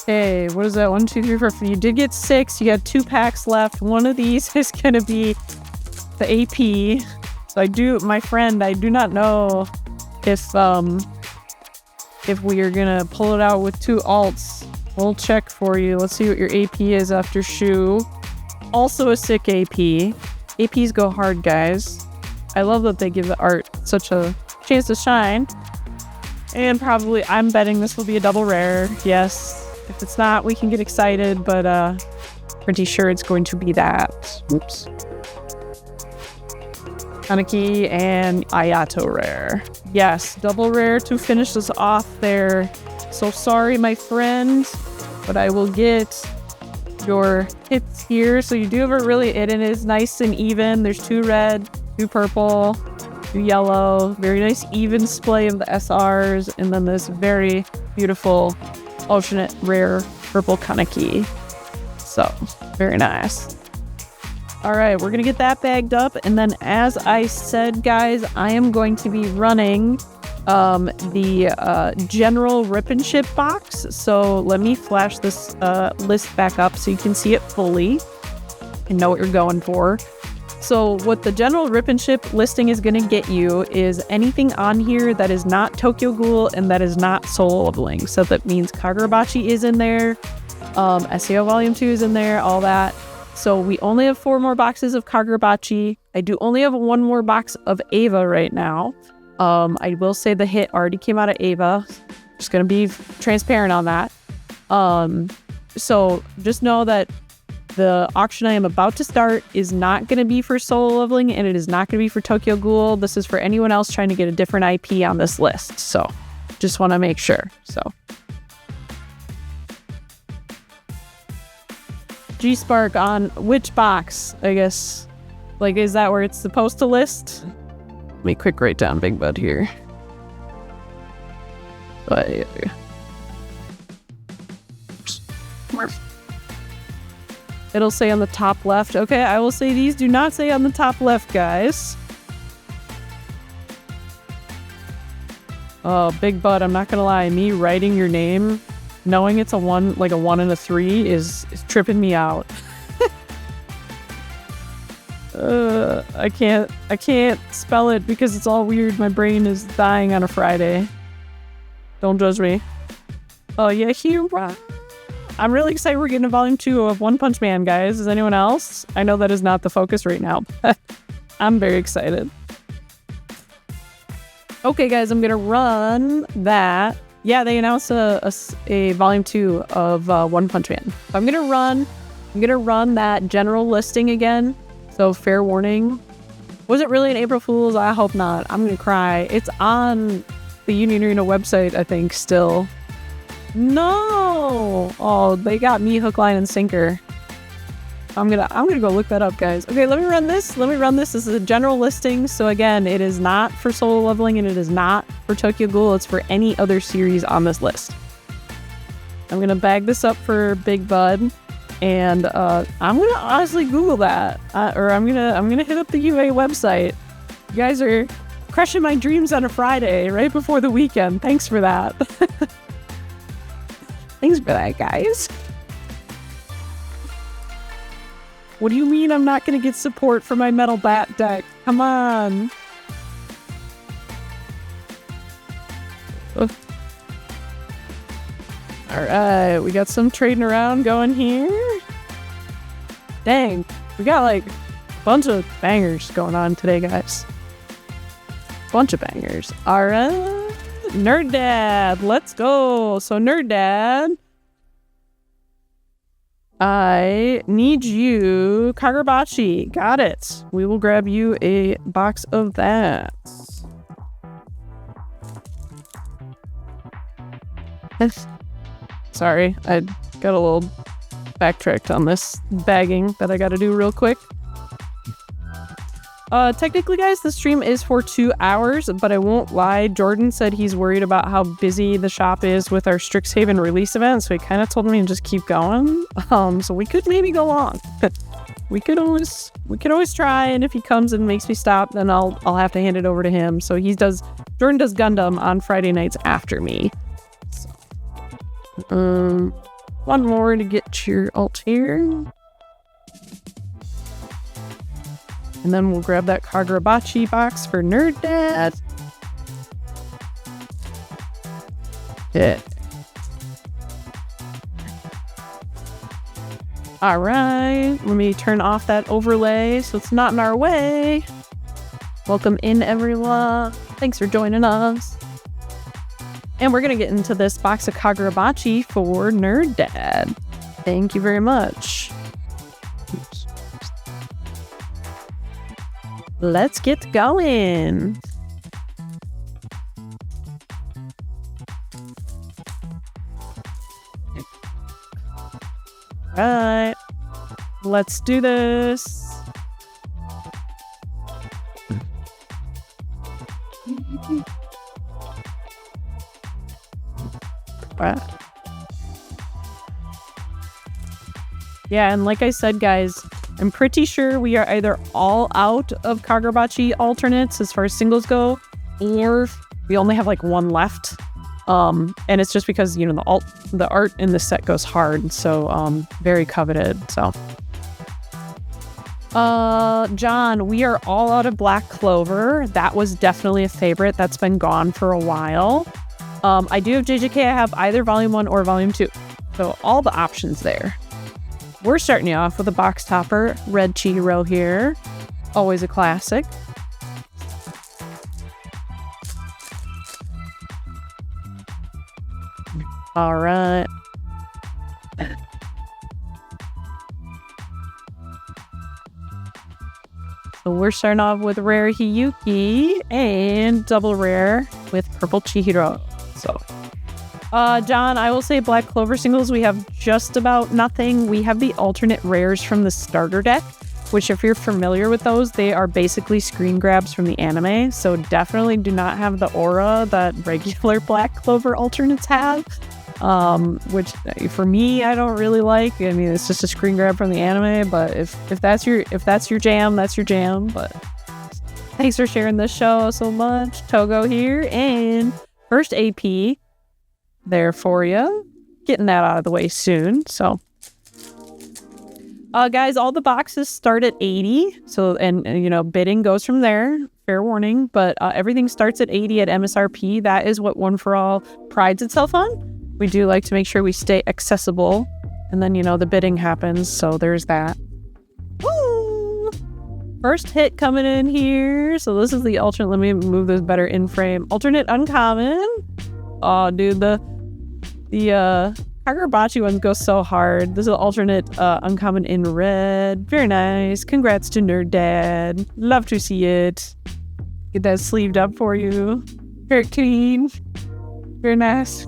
Okay, what is that? 1, 2, 3, 4. You did get 6. You got 2 packs left. One of these is gonna be the AP. So my friend, I do not know if we are gonna pull it out with 2 alts. We'll check for you. Let's see what your AP is after shoe. Also a sick AP. APs go hard, guys. I love that they give the art such a chance to shine. And probably, I'm betting this will be a double rare. Yes. If it's not, we can get excited, but pretty sure it's going to be that. Oops. Kaneki and Ayato rare. Yes, double rare to finish us off there. So sorry, my friend, but I will get your hits here. So you do have it is nice and even. There's 2 red, 2 purple, 2 yellow. Very nice even display of the SRs, and then this very beautiful alternate rare purple Kaneki. So very nice. All right, we're gonna get that bagged up, and then as I said, guys, I am going to be running the general rip and ship box. So let me flash this list back up so you can see it fully and know what you're going for. So what the general rip and ship listing is going to get you is anything on here that is not Tokyo Ghoul and that is not Soul Leveling. So that means Kagurabachi is in there, SAO Volume 2 is in there, all that. So we only have 4 more boxes of Kagurabachi. I do only have 1 more box of Ava right now. I will say the hit already came out of Ava. Just going to be transparent on that. So just know that the auction I am about to start is not going to be for Soul Leveling, and it is not going to be for Tokyo Ghoul. This is for anyone else trying to get a different IP on this list. So just want to make sure. So G-Spark on which box, I guess? Like, is that where it's supposed to list? Let me quick write down Big Bud here. But it'll say on the top left. Okay, I will say these do not say on the top left, guys. Oh, Big Bud, I'm not gonna lie. Me writing your name, knowing it's a 1, like a 1 and a 3 is tripping me out. I can't spell it because it's all weird. My brain is dying on a Friday. Don't judge me. Oh yeah, Hira. I'm really excited we're getting a volume 2 of One Punch Man, guys. Is anyone else? I know that is not the focus right now, but I'm very excited. Okay, guys, I'm gonna run that. Yeah, they announced a volume 2 of One Punch Man. So I'm gonna run that general listing again. So fair warning. Was it really an April Fool's? I hope not. I'm gonna cry. It's on the Union Arena website, I think, still. No! Oh, they got me hook, line, and sinker. I'm gonna go look that up, guys. Okay, let me run this. This is a general listing. So again, it is not for Soul Leveling and it is not for Tokyo Ghoul. It's for any other series on this list. I'm gonna bag this up for Big Bud, and I'm gonna honestly Google that, or I'm gonna hit up the UA website. You guys are crushing my dreams on a Friday right before the weekend. Thanks for that. Thanks for that, guys. What do you mean I'm not going to get support for my Metal Bat deck? Come on. Alright, we got some trading around going here. Dang, we got like a bunch of bangers going on today, guys. Bunch of bangers. Alright. Nerd Dad, let's go. So Nerd Dad, I need you. Kagurabachi, got it. We will grab you a box of that. Sorry, I got a little backtracked on this bagging that I got to do real quick. Technically, guys, the stream is for 2 hours, but I won't lie. Jordan said he's worried about how busy the shop is with our Strixhaven release event, so he kind of told me to just keep going. So we could maybe go long. we could always try, and if he comes and makes me stop, then I'll have to hand it over to him. So Jordan does Gundam on Friday nights after me. So, One more to get your ult here. And then we'll grab that Kagurabachi box for Nerd Dad. Yeah. All right, let me turn off that overlay so it's not in our way. Welcome in, everyone. Thanks for joining us. And we're going to get into this box of Kagurabachi for Nerd Dad. Thank you very much. Oops. Let's get going. All right, let's do this. Right. Yeah, and like I said, guys, I'm pretty sure we are either all out of Kagurabachi alternates as far as singles go, or we only have like one left. And it's just because, you know, the art in this set goes hard, so very coveted. So John, we are all out of Black Clover. That was definitely a favorite. That's been gone for a while. I do have JJK. I have either Volume 1 or Volume 2. So all the options there. We're starting you off with a box topper, Red Chihiro here. Always a classic. All right. So we're starting off with rare Hiyuki and double rare with purple Chihiro. So, John, I will say Black Clover singles, we have just about nothing. We have the alternate rares from the starter deck, which if you're familiar with those, they are basically screen grabs from the anime. So definitely do not have the aura that regular Black Clover alternates have. Which for me, I don't really like. I mean, it's just a screen grab from the anime, but if that's your jam, that's your jam. But thanks for sharing this show so much. Togo here, and first AP there for you. Getting that out of the way soon. So guys, all the boxes start at 80. So, and you know, bidding goes from there. Fair warning, but everything starts at 80 at MSRP. That is what One For All prides itself on. We do like to make sure we stay accessible, and then, you know, the bidding happens, so there's that. Woo! First hit coming in here. So this is the alternate. Let me move this better in frame. Alternate uncommon. Oh, dude, the Kagurabachi ones go so hard. This is an alternate uncommon in red. Very nice. Congrats to Nerd Dad. Love to see it. Get that sleeved up for you. Very clean. Very nice.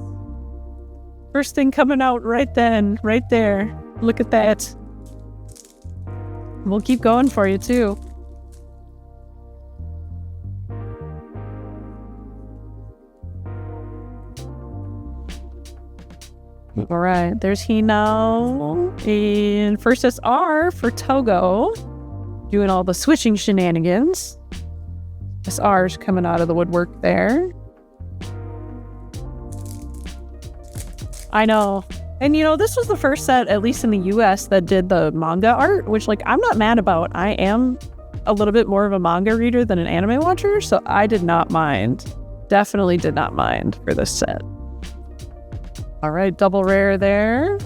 First thing coming out right then, right there. Look at that. We'll keep going for you too. All right, there's Hino. And first SR for Togo. Doing all the switching shenanigans. SR's coming out of the woodwork there. I know. And, you know, this was the first set, at least in the US, that did the manga art, which, like, I'm not mad about. I am a little bit more of a manga reader than an anime watcher, so I did not mind. Definitely did not mind for this set. All right, double rare there.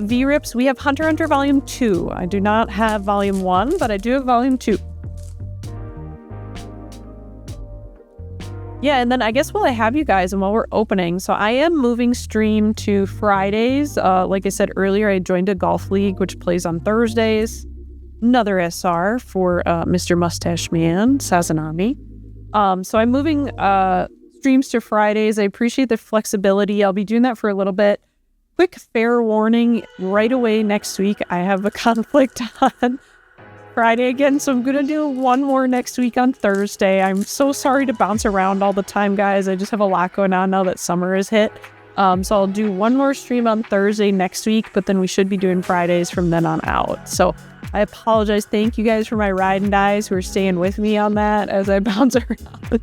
V-Rips, we have Hunter x Hunter Volume 2. I do not have Volume 1, but I do have Volume 2. Yeah, and then I guess while I have you guys and while we're opening, so I am moving stream to Fridays. Like I said earlier, I joined a golf league, which plays on Thursdays. Another SR for Mr. Mustache Man, Sazanami. So I'm moving streams to Fridays. I appreciate the flexibility. I'll be doing that for a little bit. Quick fair warning, right away next week, I have a conflict on Friday again, so I'm gonna do one more next week on Thursday. I'm so sorry to bounce around all the time, guys. I just have a lot going on now that summer has hit. So I'll do one more stream on Thursday next week, but then we should be doing Fridays from then on out. So I apologize. Thank you guys for my ride and dies who are staying with me on that as I bounce around.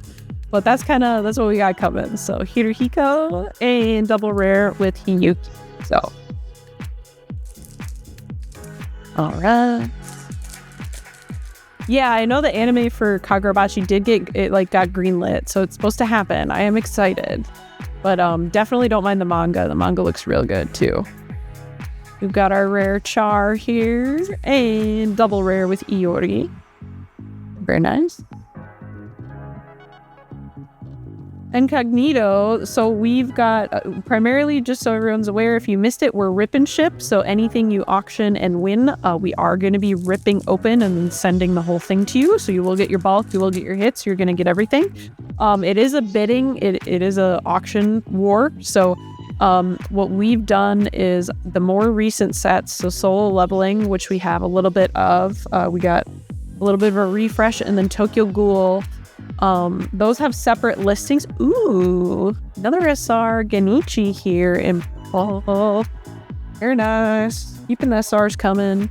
But that's what we got coming. So Hirohiko and double rare with Hiyuki. So, all right. Yeah, I know the anime for Kagurabachi did got greenlit, so it's supposed to happen. I am excited, but definitely don't mind the manga. The manga looks real good too. We've got our rare Char here and double rare with Iori. Very nice. Incognito, so we've got primarily, just so everyone's aware, if you missed it, we're rip and ship. So anything you auction and win, we are going to be ripping open and then sending the whole thing to you. So you will get your bulk, you will get your hits, you're going to get everything. It is a bidding, it is a auction war. So what we've done is the more recent sets, so solo leveling, which we have a little bit of, we got a little bit of a refresh, and then Tokyo Ghoul. Those have separate listings. Ooh, another SR Genichi here in very nice. Keeping the SRs coming.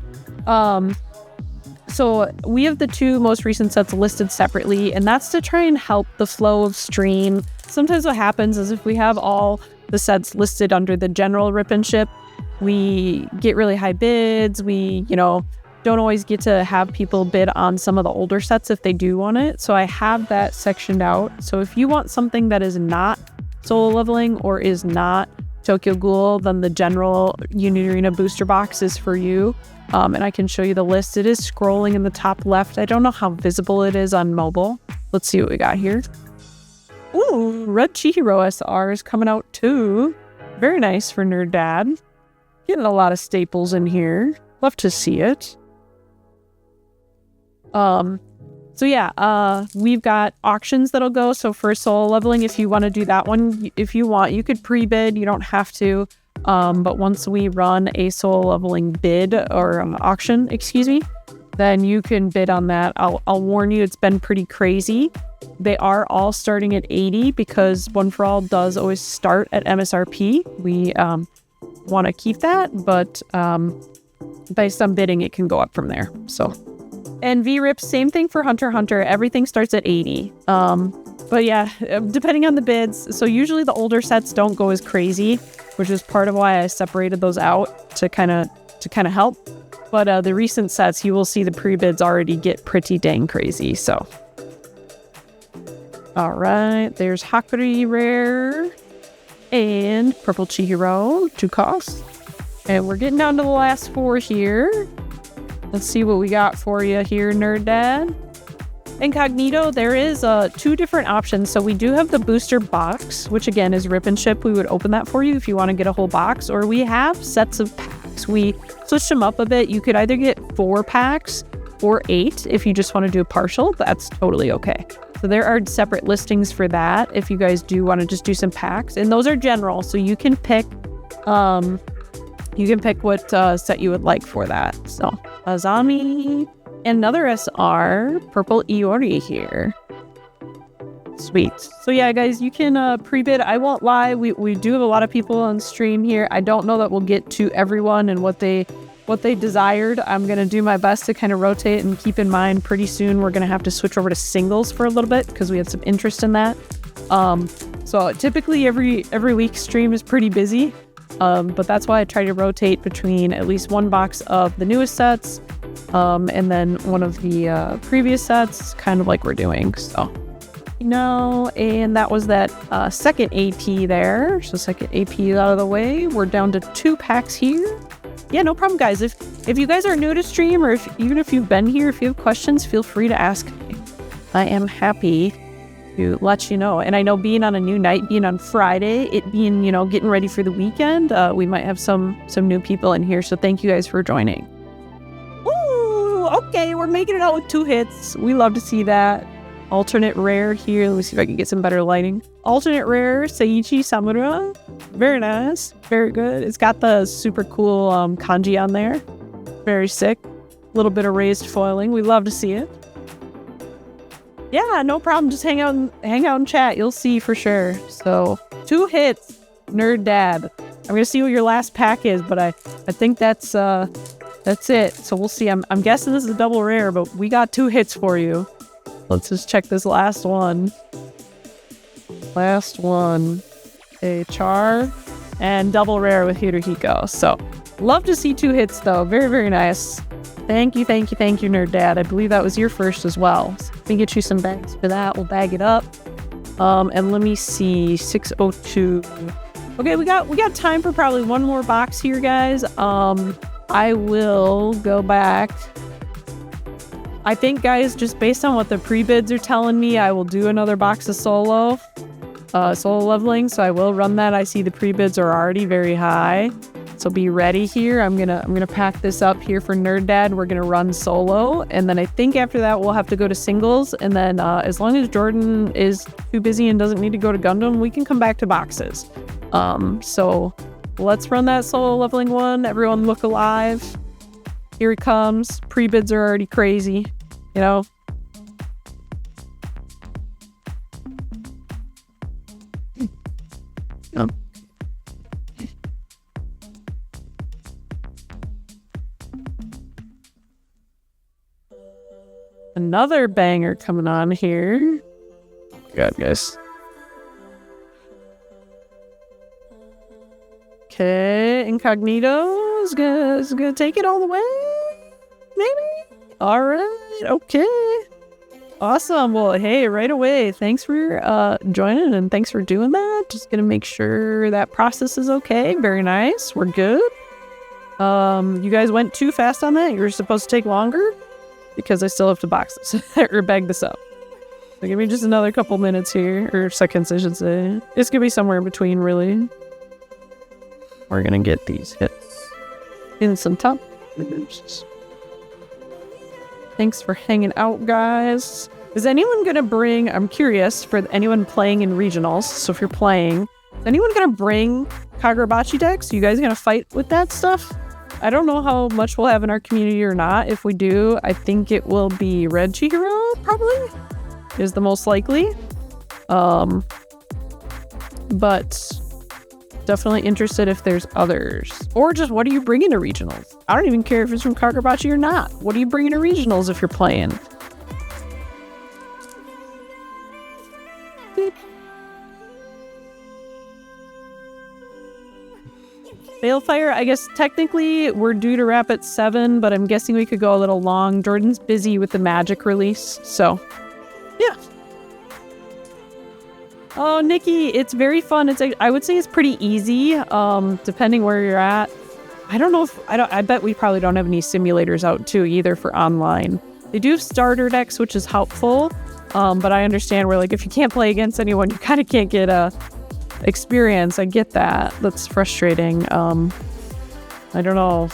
So we have the two most recent sets listed separately, and that's to try and help the flow of stream. Sometimes what happens is if we have all the sets listed under the general rip and ship, we get really high bids. We, don't always get to have people bid on some of the older sets if they do want it. So I have that sectioned out. So if you want something that is not solo leveling or is not Tokyo Ghoul, then the general Unity Arena booster box is for you. And I can show you the list. It is scrolling in the top left. I don't know how visible it is on mobile. Let's see what we got here. Ooh, Red Chihiro SR is coming out too. Very nice for Nerd Dad. Getting a lot of staples in here. Love to see it. So yeah, we've got auctions that'll go. So for solo leveling, if you want to do that one, if you want, you could pre-bid, you don't have to. But once we run a solo leveling bid or auction, then you can bid on that. I'll warn you, it's been pretty crazy. They are all starting at 80 because One for All does always start at MSRP. We, want to keep that, but, based on bidding, it can go up from there. So. And V-Rip, same thing for Hunter x Hunter. Everything starts at 80. But yeah, depending on the bids. So usually the older sets don't go as crazy, which is part of why I separated those out to kind of help. But the recent sets, you will see the pre-bids already get pretty dang crazy. So, all right, there's Hakuri Rare and Purple Chihiro, 2 costs. And we're getting down to the last 4 here. Let's see what we got for you here, Nerd Dad. Incognito, there is 2 different options. So we do have the booster box, which again is rip and ship. We would open that for you if you want to get a whole box, or we have sets of packs. We switched them up a bit. You could either get 4 packs or 8 if you just want to do a partial. That's totally okay. So there are separate listings for that if you guys do want to just do some packs, and those are general. So you can pick what set you would like for that. So Azami, another SR, Purple Iori here. Sweet. So yeah, guys, you can pre-bid. I won't lie, we do have a lot of people on stream here. I don't know that we'll get to everyone and what they desired. I'm going to do my best to kind of rotate, and keep in mind pretty soon we're going to have to switch over to singles for a little bit because we had some interest in that. So typically every week stream is pretty busy. But that's why I try to rotate between at least 1 box of the newest sets, and then one of the previous sets, kind of like we're doing. So, and that was that second AP there. So second AP out of the way. We're down to 2 packs here. Yeah, no problem, guys. If you guys are new to stream, or even if you've been here, if you have questions, feel free to ask me. I am happy to let you know. And I know being on a new night, being on Friday, it being, getting ready for the weekend, we might have some new people in here. So thank you guys for joining. Ooh, okay, we're making it out with 2 hits. We love to see that. Alternate rare here. Let me see if I can get some better lighting. Alternate rare, Seiichi Samura. Very nice. Very good. It's got the super cool kanji on there. Very sick. A little bit of raised foiling. We love to see it. Yeah, no problem. Just hang out and chat. You'll see for sure. So 2 hits, Nerd Dad. I'm gonna see what your last pack is, but I think that's it. So we'll see. I'm guessing this is a double rare, but we got 2 hits for you. Let's just check this last one. A Char and double rare with Hirohiko. So love to see 2 hits though. Very, very nice. Thank you, Nerd Dad. I believe that was your first as well. So let me get you some bags for that. We'll bag it up. And let me see, 602. Okay, we got time for probably one more box here, guys. I will go back. I think, guys, just based on what the pre-bids are telling me, I will do another box of solo leveling. So I will run that. I see the pre-bids are already very high. So be ready here. I'm gonna pack this up here for Nerd Dad. We're gonna run solo, and then I think after that we'll have to go to singles. And then as long as Jordan is too busy and doesn't need to go to Gundam, we can come back to boxes. So let's run that solo leveling one. Everyone look alive. Here it comes. Pre-bids are already crazy, you know. Another banger coming on here. God, guys. Okay, Incognito is gonna take it all the way. Maybe. All right. Okay. Awesome. Well, hey, right away. Thanks for joining and thanks for doing that. Just gonna make sure that process is okay. Very nice. We're good. You guys went too fast on that. You were supposed to take longer. Because I still have to box this or bag this up. So give me just another couple minutes here, or seconds, I should say. It's gonna be somewhere in between, really. We're gonna get these hits in some top. Thanks for hanging out, guys. Is anyone gonna bring? I'm curious for anyone playing in regionals. So if you're playing, is anyone gonna bring Kagurabachi decks? You guys gonna fight with that stuff? I don't know how much we'll have in our community or not. If we do, I think it will be Red Chihiro, probably, is the most likely. But definitely interested if there's others. Or just, what are you bringing to regionals? I don't even care if it's from Kagurabachi or not. What are you bringing to regionals if you're playing? Balefire, I guess technically we're due to wrap at 7, but I'm guessing we could go a little long. Jordan's busy with the Magic release, so yeah. Oh, Nikki, it's very fun. I would say it's pretty easy, depending where you're at. I don't know if I bet we probably don't have any simulators out too either for online. They do have starter decks, which is helpful, but I understand where, like, if you can't play against anyone, you kind of can't get a experience. I get that. That's frustrating. I don't know.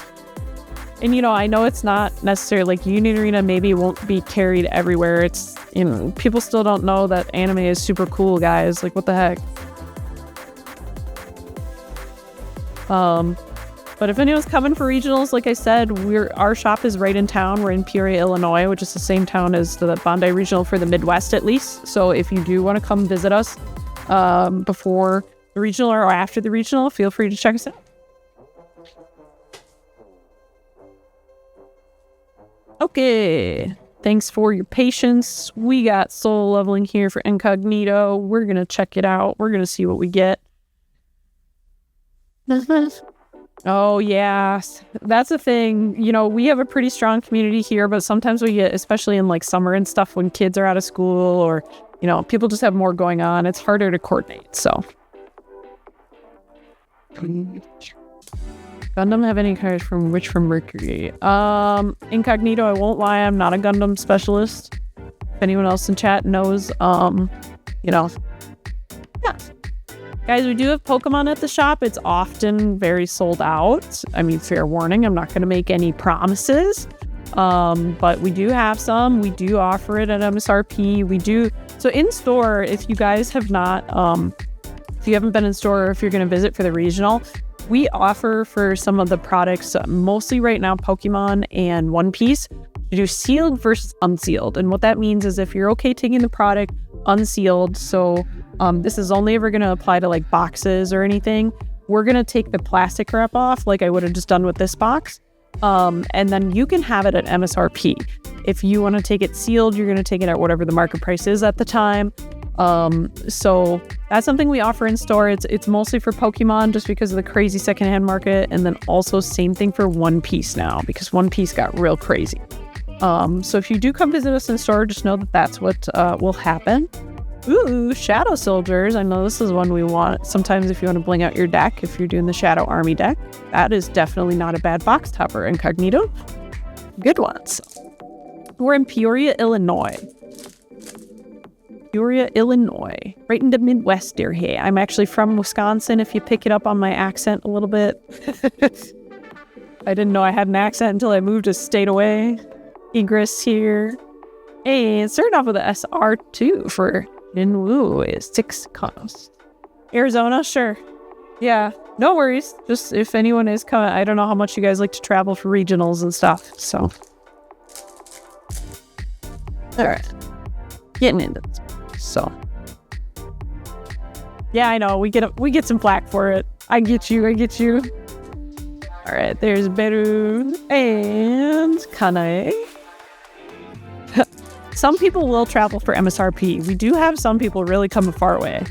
And, you know, I know it's not necessarily like Union Arena maybe won't be carried everywhere. It's, you know, people still don't know that anime is super cool, guys. Like, what the heck? But if anyone's coming for regionals, like I said, our shop is right in town. We're in Peoria, Illinois, which is the same town as the Bondi Regional for the Midwest, at least. So if you do want to come visit us, before the regional or after the regional, feel free to check us out. Okay, thanks for your patience. We got soul leveling here for Incognito. We're gonna check it out. We're gonna see what we get. Oh yeah, that's a thing. You know, we have a pretty strong community here, but sometimes we get, especially in like summer and stuff, when kids are out of school or, you know, people just have more going on. It's harder to coordinate, so. Gundam have any cards from Mercury? Incognito, I won't lie, I'm not a Gundam specialist. If anyone else in chat knows, you know. Yeah. Guys, we do have Pokemon at the shop. It's often very sold out. I mean, fair warning, I'm not going to make any promises. But we do have some. We do offer it at MSRP. We do. So in store, if you guys have not, if you haven't been in store or if you're going to visit for the regional, we offer for some of the products, mostly right now, Pokemon and One Piece, to do sealed versus unsealed. And what that means is if you're okay taking the product unsealed, so this is only ever going to apply to like boxes or anything, we're going to take the plastic wrap off like I would have just done with this box. And then you can have it at MSRP. If you want to take it sealed, you're going to take it at whatever the market price is at the time. So that's something we offer in store. It's mostly for Pokemon just because of the crazy secondhand market, and then also same thing for One Piece now because One Piece got real crazy. So if you do come visit us in store, just know that that's what will happen. Ooh, Shadow Soldiers. I know this is one we want. Sometimes if you want to bling out your deck, if you're doing the Shadow Army deck, that is definitely not a bad box topper. Incognito. Good ones. We're in Peoria, Illinois. Peoria, Illinois. Right in the Midwest there. Hey, I'm actually from Wisconsin, if you pick it up on my accent a little bit. I didn't know I had an accent until I moved a state away. Igris here. And starting off with the SR2 for Jinwoo is 6 cost. Arizona, sure. Yeah, no worries. Just if anyone is coming, I don't know how much you guys like to travel for regionals and stuff, so. Alright. Getting into this. So. Yeah, I know. We get some flack for it. I get you. Alright, there's Beru and Kanae. Some people will travel for MSRP. We do have some people really coming far away.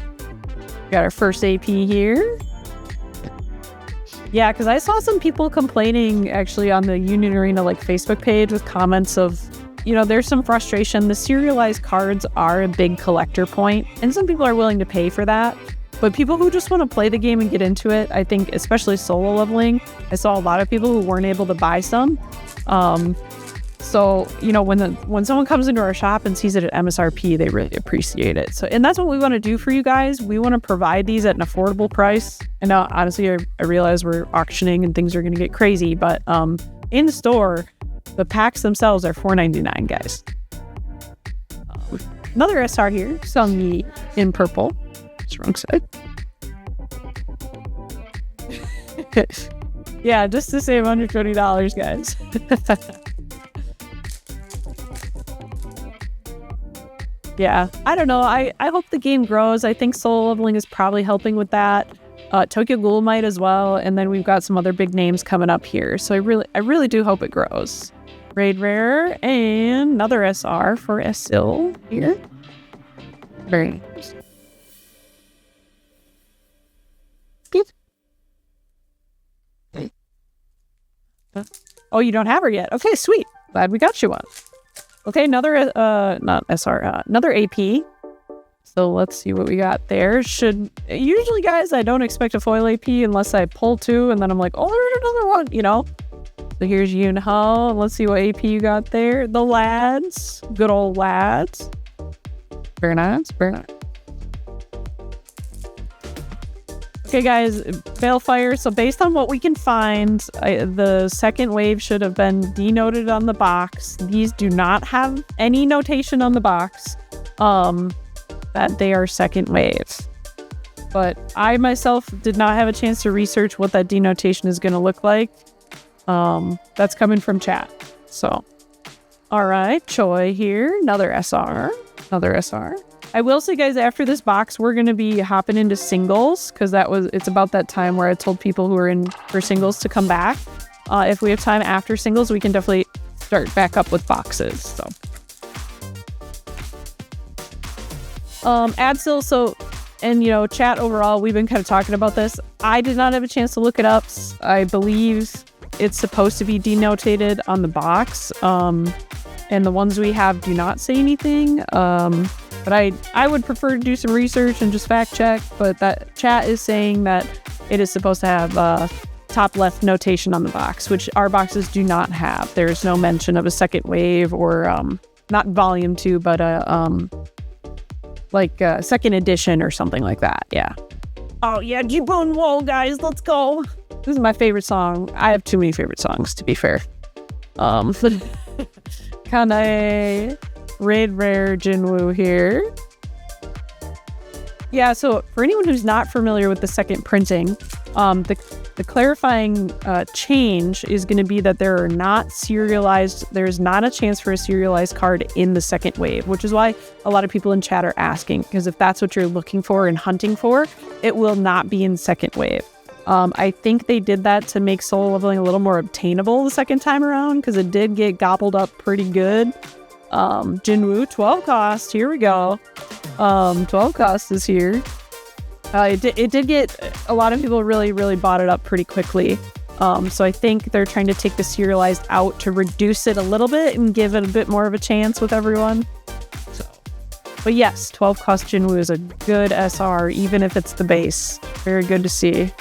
Got our first AP here. Yeah, because I saw some people complaining actually on the Union Arena Facebook page with comments of, there's some frustration. The serialized cards are a big collector point, and some people are willing to pay for that. But people who just want to play the game and get into it, I think, especially solo leveling, I saw a lot of people who weren't able to buy some. So, when someone comes into our shop and sees it at MSRP, they really appreciate it. So, and that's what we want to do for you guys. We want to provide these at an affordable price. And now, honestly, I realize we're auctioning and things are going to get crazy, but in the store, the packs themselves are $4.99, guys. Another SR here, Sungyi in purple. It's wrong side. Yeah, just to save under $20, guys. Yeah, I don't know. I hope the game grows. I think solo leveling is probably helping with that. Tokyo Ghoul might as well, and then we've got some other big names coming up here. So I really do hope it grows. Raid Rare and another SR for Esil here. Very nice. Oh, you don't have her yet. Okay, sweet. Glad we got you one. Okay, another, not SR, another AP. So let's see what we got there. Usually, guys, I don't expect a foil AP unless I pull 2, and then I'm like, oh, there's another one, So here's Yunho. Let's see what AP you got there. The lads. Good old lads. Very nice, very nice. Okay, guys, Balefire. So based on what we can find, the second wave should have been denoted on the box. These do not have any notation on the box that they are second wave. But I myself did not have a chance to research what that denotation is going to look like. That's coming from chat. So, all right, Choi here. Another SR. I will say, guys, after this box, we're going to be hopping into singles because it's about that time where I told people who are in for singles to come back. If we have time after singles, we can definitely start back up with boxes. So, Adsil. And chat overall, we've been kind of talking about this. I did not have a chance to look it up. I believe it's supposed to be denotated on the box, and the ones we have do not say anything. But I would prefer to do some research and just fact check, but that chat is saying that it is supposed to have top left notation on the box, which our boxes do not have. There's no mention of a second wave or not volume 2, but second edition or something like that. Yeah. Oh yeah, Jibun Wall, guys, let's go. This is my favorite song. I have too many favorite songs, to be fair. Kanae, Raid Rare, Jinwoo here. Yeah, so for anyone who's not familiar with the second printing, the clarifying change is going to be that there's not a chance for a serialized card in the second wave, which is why a lot of people in chat are asking, because if that's what you're looking for and hunting for, it will not be in second wave. I think they did that to make solo leveling a little more obtainable the second time around, because it did get gobbled up pretty good. Jinwoo, 12 cost, here we go. 12 cost is here. It did get a lot of people really bought it up pretty quickly. So I think they're trying to take the serialized out to reduce it a little bit and give it a bit more of a chance with everyone. So, but yes, 12 cost Jinwoo is a good SR, even if it's the base. Very good to see.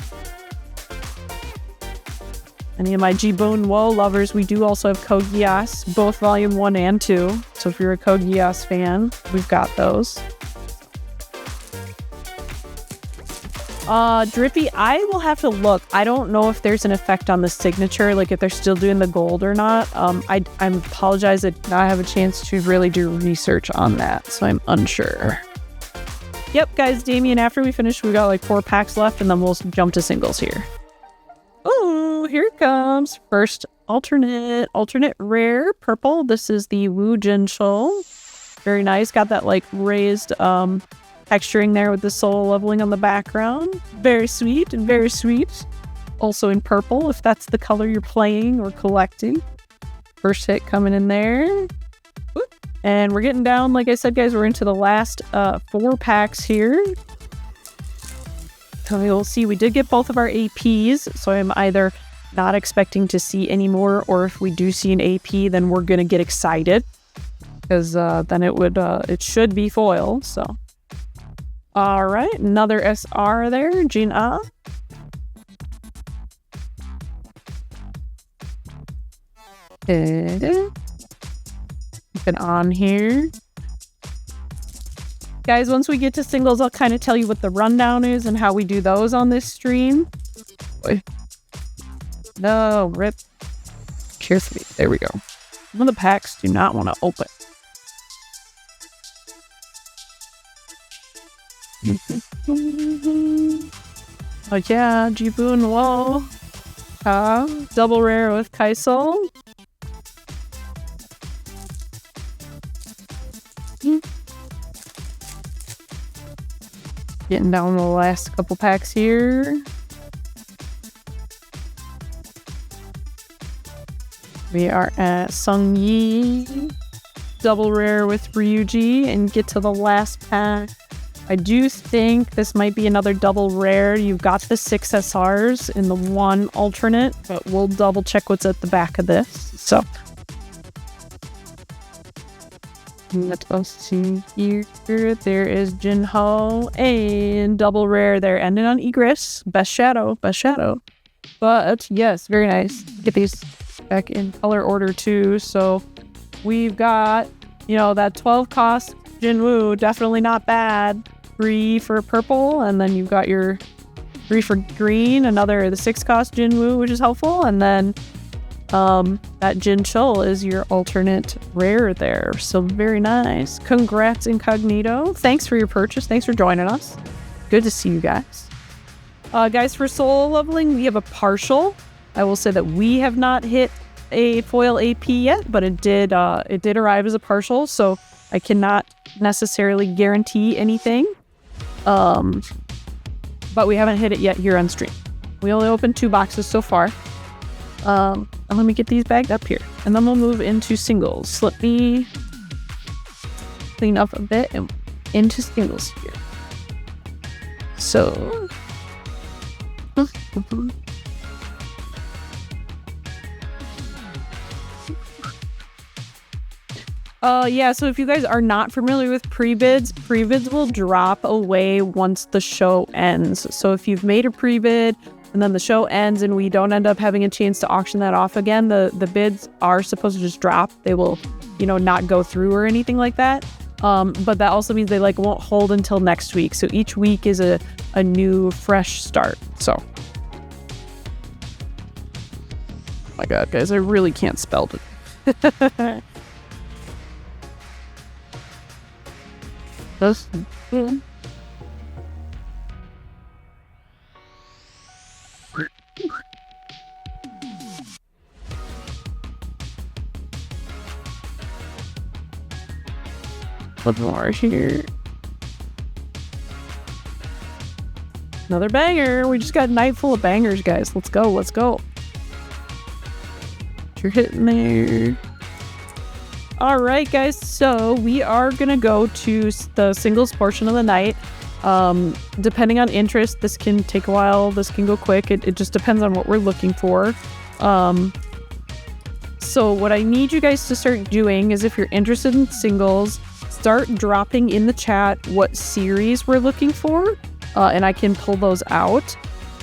Any of my Jibun Wo lovers, we do also have Code Geass, both Volume 1 and 2. So if you're a Code Geass fan, we've got those. Drippy, I will have to look. I don't know if there's an effect on the signature, like if they're still doing the gold or not. I apologize that I have a chance to really do research on that, so I'm unsure. Yep, guys, Damien, after we finish, we got like 4 packs left, and then we'll jump to singles here. Oh, here it comes. First alternate rare purple. This is the Wu Jinchul. Very nice. Got that like raised texturing there with the soul leveling on the background. Very sweet and very sweet. Also in purple, if that's the color you're playing or collecting. First hit coming in there. Whoop. And we're getting down, like I said, guys, we're into the last 4 packs here. So you'll see we did get both of our APs, so I'm either not expecting to see any more, or if we do see an AP, then we're gonna get excited, because then it should be foil. So all right, another SR there, Jin-A. Keep it on here. Guys, once we get to singles, I'll kind of tell you what the rundown is and how we do those on this stream. Boy. No, rip. Carefully. There we go. Some of the packs do not want to open. Oh yeah, Jibun Wo. Double rare with Kaisel. Getting down the last couple packs here. We are at Sung Yi. Double rare with Ryuji, and get to the last pack. I do think this might be another double rare. You've got the 6 SRs in the 1 alternate, but we'll double check what's at the back of this. So let us see here. There is Jinho and double rare there, ending on Igris. Best shadow. But yes, very nice. Get these back in color order too. So we've got, that 12 cost Jinwoo, definitely not bad. 3 for purple, and then you've got your 3 for green, the 6 cost Jinwoo, which is helpful, and then that Jinchul is your alternate rare there. So very nice. Congrats, Incognito. Thanks for your purchase. Thanks for joining us. Good to see you guys. Guys, for soul leveling, we have a partial. I will say that we have not hit a foil AP yet, but it did arrive as a partial, so I cannot necessarily guarantee anything. But we haven't hit it yet here on stream. We only opened 2 boxes so far. And let me get these bagged up here, and then we'll move into singles. Let me clean up a bit and into singles here. So yeah, so if you guys are not familiar with pre-bids will drop away once the show ends. So if you've made a pre-bid and then the show ends and we don't end up having a chance to auction that off again, the bids are supposed to just drop. They will, not go through or anything like that. But that also means they won't hold until next week. So each week is a new, fresh start. So, oh my God, guys, I really can't spell it. That's one more here. Another banger. We just got a night full of bangers, guys. Let's go. You're hitting there. All right, guys. So we are going to go to the singles portion of the night. Depending on interest, this can take a while. This can go quick. It just depends on what we're looking for. So what I need you guys to start doing is, if you're interested in singles, start dropping in the chat what series we're looking for, and I can pull those out.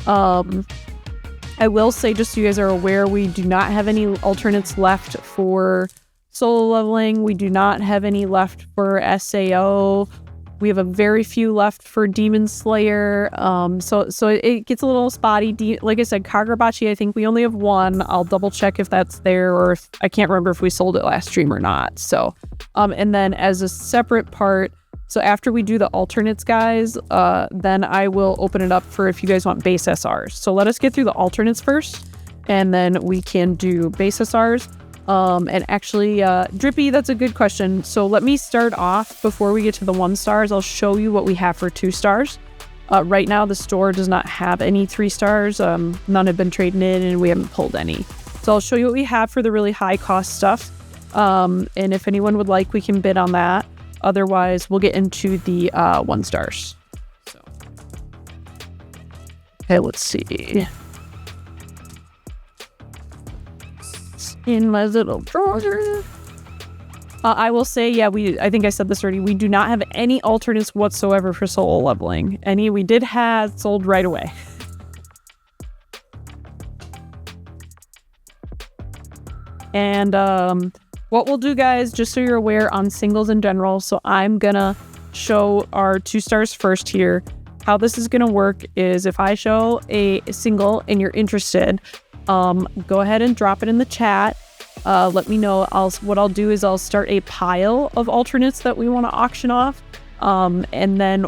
I will say, just so you guys are aware, we do not have any alternates left for solo leveling. We do not have any left for SAO. We have a very few left for Demon Slayer. So it gets a little spotty. Like I said, Kagurabachi, I think we only have one. I'll double check if that's there, or if I can't remember if we sold it last stream or not. So, and then as a separate part, so after we do the alternates, guys, then I will open it up for if you guys want base SRs. So let us get through the alternates first, and then we can do base SRs. And actually, Drippy, that's a good question. So let me start off before we get to the 1 stars. I'll show you what we have for 2 stars. Right now, the store does not have any 3 stars. None have been traded in, and we haven't pulled any. So I'll show you what we have for the really high cost stuff. And if anyone would like, we can bid on that. Otherwise, we'll get into the 1 stars. So, okay, let's see. In my little browser. I will say, yeah, I think I said this already. We do not have any alternates whatsoever for solo leveling. Any we did have sold right away. And what we'll do, guys, just so you're aware, on singles in general, so I'm gonna show our 2 stars first here. How this is gonna work is, if I show a single and you're interested, go ahead and drop it in the chat. Let me know. What I'll do is I'll start a pile of alternates that we want to auction off, and then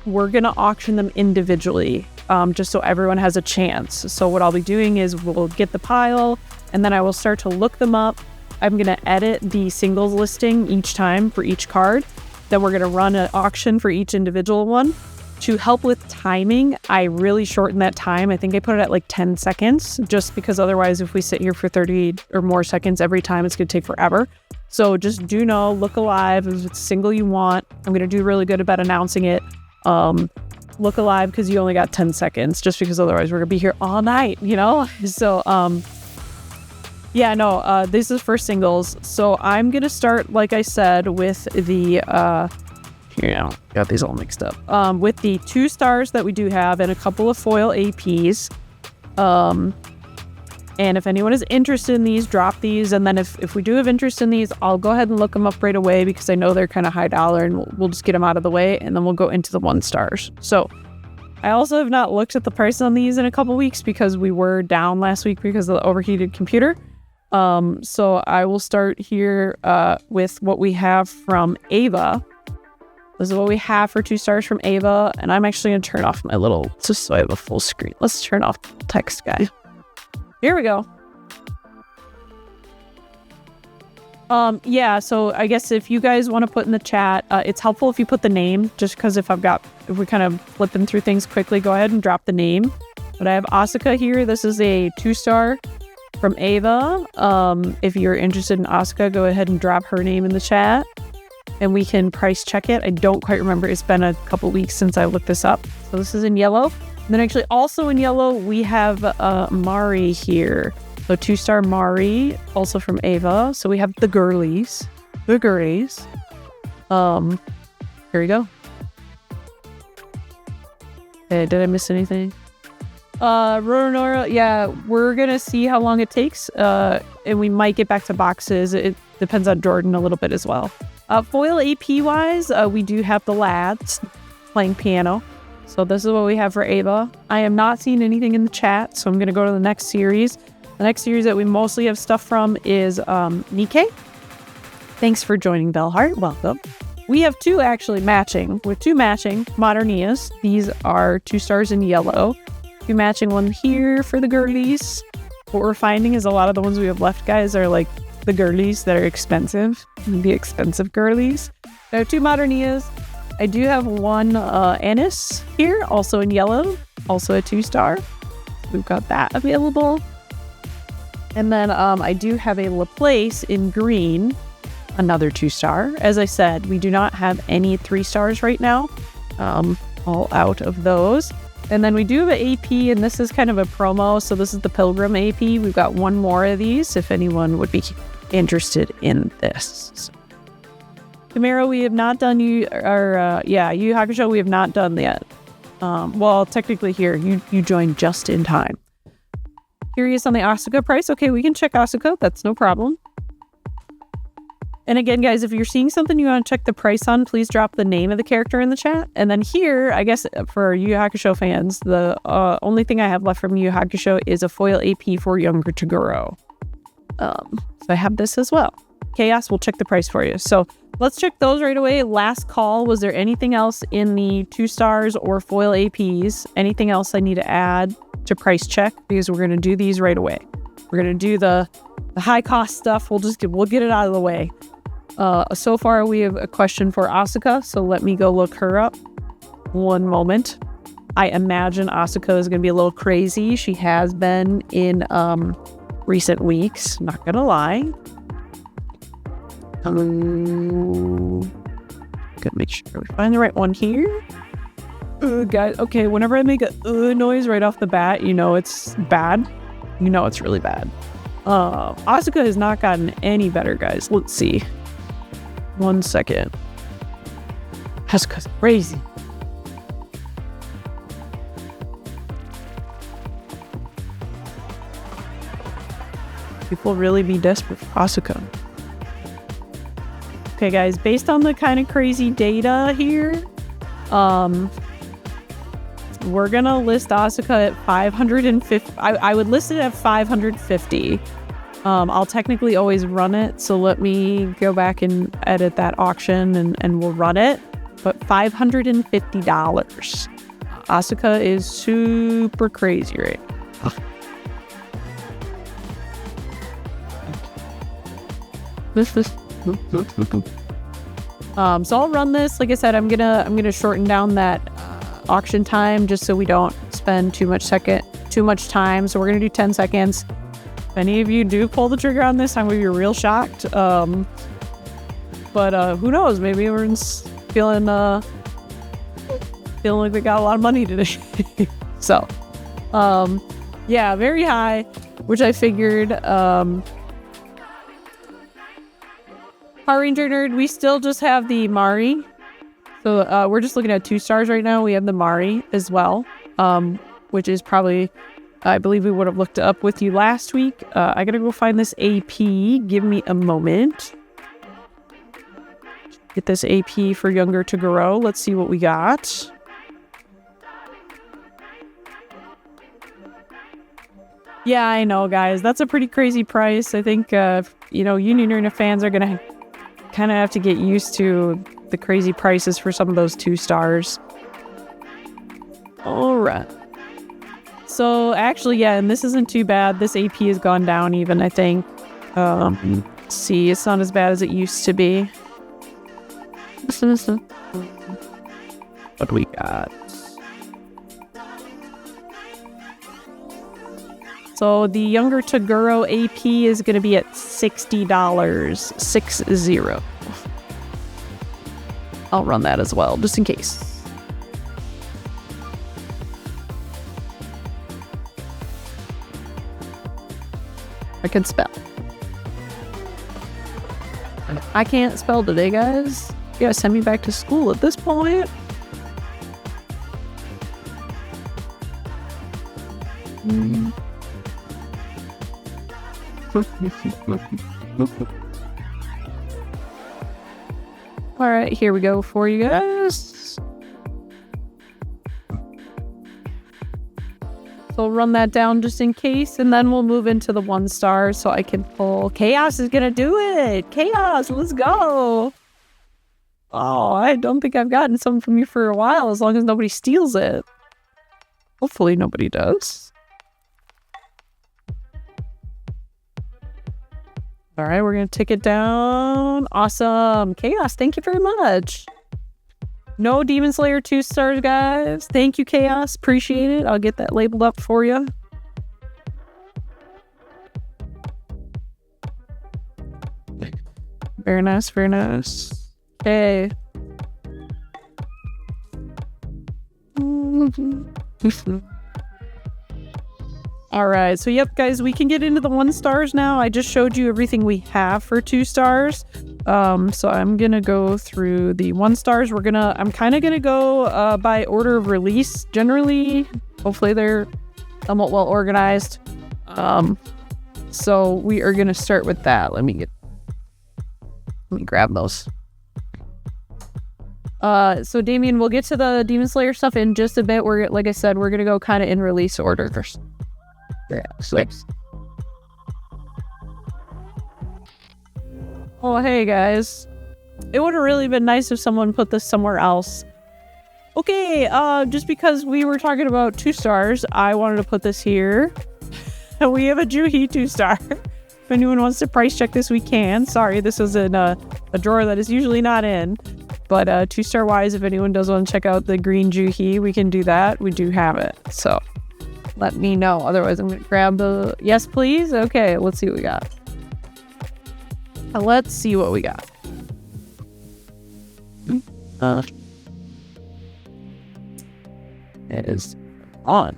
we're gonna auction them individually, just so everyone has a chance. So what I'll be doing is we'll get the pile, and then I will start to look them up. I'm gonna edit the singles listing each time for each card. Then we're gonna run an auction for each individual one. To help with timing, I really shortened that time. I think I put it at like 10 seconds, just because otherwise if we sit here for 30 or more seconds every time, it's gonna take forever. So just do know, look alive. If it's a single you want, I'm gonna do really good about announcing it. Look alive, because you only got 10 seconds, just because otherwise we're gonna be here all night, you know? So, yeah, no, this is for singles. So I'm gonna start, like I said, with the, here, got these all mixed up. With the 2 stars that we do have, and a couple of foil APs. And if anyone is interested in these, drop these. And then if we do have interest in these, I'll go ahead and look them up right away, because I know they're kind of high dollar, and we'll just get them out of the way, and then we'll go into the 1 stars. So I also have not looked at the price on these in a couple weeks, because we were down last week because of the overheated computer. So I will start here with what we have from Ava. This is what we have for 2 stars from Ava, and I'm actually going to turn off my little, just so I have a full screen. Let's turn off the text guy. Here we go. Yeah, so I guess if you guys want to put in the chat, it's helpful if you put the name, just because if we're kind of flipping through things quickly, go ahead and drop the name. But I have Asuka here. This is a 2 star from Ava. If you're interested in Asuka, go ahead and drop her name in the chat, and we can price check it. I don't quite remember. It's been a couple weeks since I looked this up. So this is in yellow. And then actually also in yellow, we have Mari here. So 2 star Mari, also from Ava. So we have the girlies. The girlies. Here we go. Okay, did I miss anything? Roronora, yeah, we're gonna see how long it takes. And we might get back to boxes. It depends on Jordan a little bit as well. Foil AP wise, we do have the lads playing piano. So this is what we have for Ava. I am not seeing anything in the chat, so I'm going to go to the next series. The next series that we mostly have stuff from is Nikkei. Thanks for joining, Bellheart. Welcome. We have 2 actually matching. With 2 matching Modernias. These are 2 stars in yellow. 2 matching one here for the girlies. What we're finding is a lot of the ones we have left, guys, are like the girlies that are expensive. The expensive girlies. There are 2 Modernias. I do have 1 Anis here, also in yellow, also a 2 star. We've got that available. And then I do have a Laplace in green. another 2-star. As I said, we do not have any 3 stars right now. All out of those. And then we do have an AP, and this is kind of a promo. So this is the Pilgrim AP. We've got one more of these if anyone would be interested in this. Camaro, we have not done Yu Yu Hakusho, we have not done yet. Well, technically here, you joined just in time. Curious on the Asuka price? Okay, we can check Asuka. That's no problem. And again, guys, if you're seeing something you want to check the price on, please drop the name of the character in the chat. And then here, I guess for Yu Yu Hakusho fans, the only thing I have left from Yu Yu Hakusho is a foil AP for Younger Toguro. So I have this as well. Chaos will check the price for you. So let's check those right away. Last call. Was there anything else in the 2 stars or foil APs? Anything else I need to add to price check? Because we're going to do these right away. We're going to do the high cost stuff. We'll get it out of the way. So far we have a question for Asuka, so let me go look her up. One moment. I imagine Asuka is going to be a little crazy. She has been in recent weeks, not gonna lie. Gotta make sure we find the right one here. Guys, okay, whenever I make a noise right off the bat, you know it's bad. You know it's really bad. Asuka has not gotten any better, guys. Let's see. 1 second. Asuka's crazy. People really be desperate for Asuka. Okay, guys, based on the kind of crazy data here, we're gonna list Asuka at 550. I would list it at 550. I'll technically always run it, so let me go back and edit that auction and we'll run it. But $550. Asuka is super crazy right now. So I'll run this. Like I said, I'm gonna shorten down that auction time just so we don't spend too much time. So we're gonna do 10 seconds. If any of you do pull the trigger on this, I'm gonna be real shocked. But who knows? Maybe everyone's feeling like they got a lot of money today. So, yeah, very high, which I figured. Power Ranger Nerd, we still just have the Mari. So we're just looking at 2 stars right now. We have the Mari as well, which is probably, I believe we would have looked up with you last week. I gotta go find this AP. Give me a moment. Get this AP for Younger Toguro. Let's see what we got. Yeah, I know, guys. That's a pretty crazy price. I think, Union Arena fans are gonna kind of have to get used to the crazy prices for some of those 2 stars. All right. So actually, yeah, and this isn't too bad. This AP has gone down even, I think. Let's see, it's not as bad as it used to be. What do we got? So the Younger Toguro AP is going to be at $60. 60. I'll run that as well, just in case. I can spell. I can't spell today, guys. You gotta send me back to school at this point. All right, here we go for you guys. So I'll run that down just in case, and then we'll move into the 1 star so I can pull. Chaos is gonna do it. Chaos, let's go. Oh, I don't think I've gotten something from you for a while, as long as nobody steals it. Hopefully nobody does. All right, we're gonna tick it down. Awesome. Chaos, thank you very much. No Demon Slayer 2 stars, guys. Thank you, Chaos. Appreciate it. I'll get that labeled up for you. Very nice, very nice. Okay. All right, so yep, guys, we can get into the 1 stars now. I just showed you everything we have for 2 stars. So I'm gonna go through the 1 stars. I'm kind of gonna go by order of release. Generally, hopefully they're somewhat well organized. So we are gonna start with that. Let me grab those. So Damien, we'll get to the Demon Slayer stuff in just a bit. Like I said, we're gonna go kind of in release order first. Yeah, slips. Oh, hey guys. It would have really been nice if someone put this somewhere else. Okay, just because we were talking about 2 stars, I wanted to put this here. We have a Juhi 2 star. If anyone wants to price check this, we can. Sorry, this was in a drawer that is usually not in. But 2-star wise, if anyone does want to check out the green Juhi, we can do that. We do have it, so let me know. Otherwise, I'm gonna grab the... Yes, please? Okay, let's see what we got. Let's see what we got. It is on.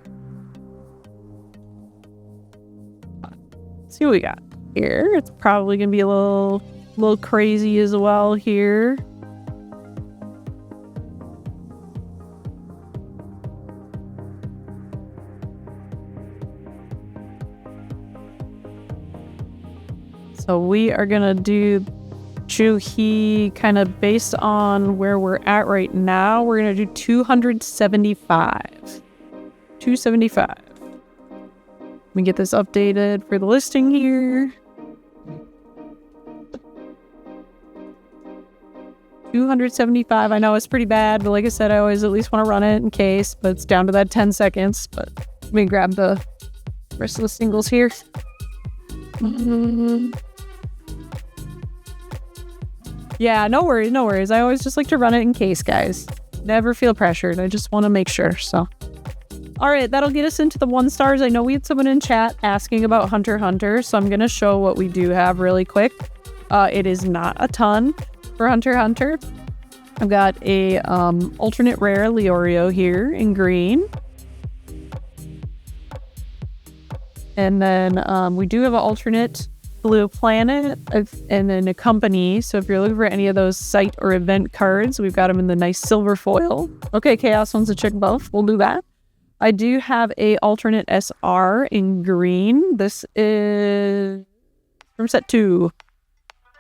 Let's see what we got here. It's probably gonna be a little crazy as well here. So we are gonna do Juhi kind of based on where we're at right now. We're gonna do 275. 275. Let me get this updated for the listing here. 275. I know it's pretty bad, but like I said, I always at least want to run it in case. But it's down to that 10 seconds. But let me grab the rest of the singles here. Yeah, no worries, no worries. I always just like to run it in case, guys. Never feel pressured. I just want to make sure, so. All right, that'll get us into the 1 stars. I know we had someone in chat asking about Hunter x Hunter, so I'm going to show what we do have really quick. It is not a ton for Hunter x Hunter. I've got a alternate rare Leorio here in green. And then we do have an alternate blue planet and then a company. So if you're looking for any of those site or event cards, we've got them in the nice silver foil. Okay, Chaos wants to check both. We'll do that. I do have a alternate SR in green. This is from set 2.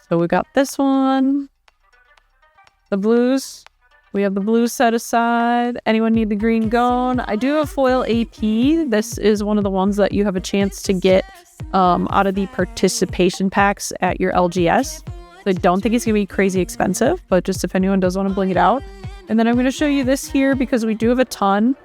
So we got this one. The blues. We have the blues set aside. Anyone need the green gone? I do have foil AP. This is one of the ones that you have a chance to get out of the participation packs at your LGS. So I don't think it's going to be crazy expensive, but just if anyone does want to bling it out. And then I'm going to show you this here because we do have a ton.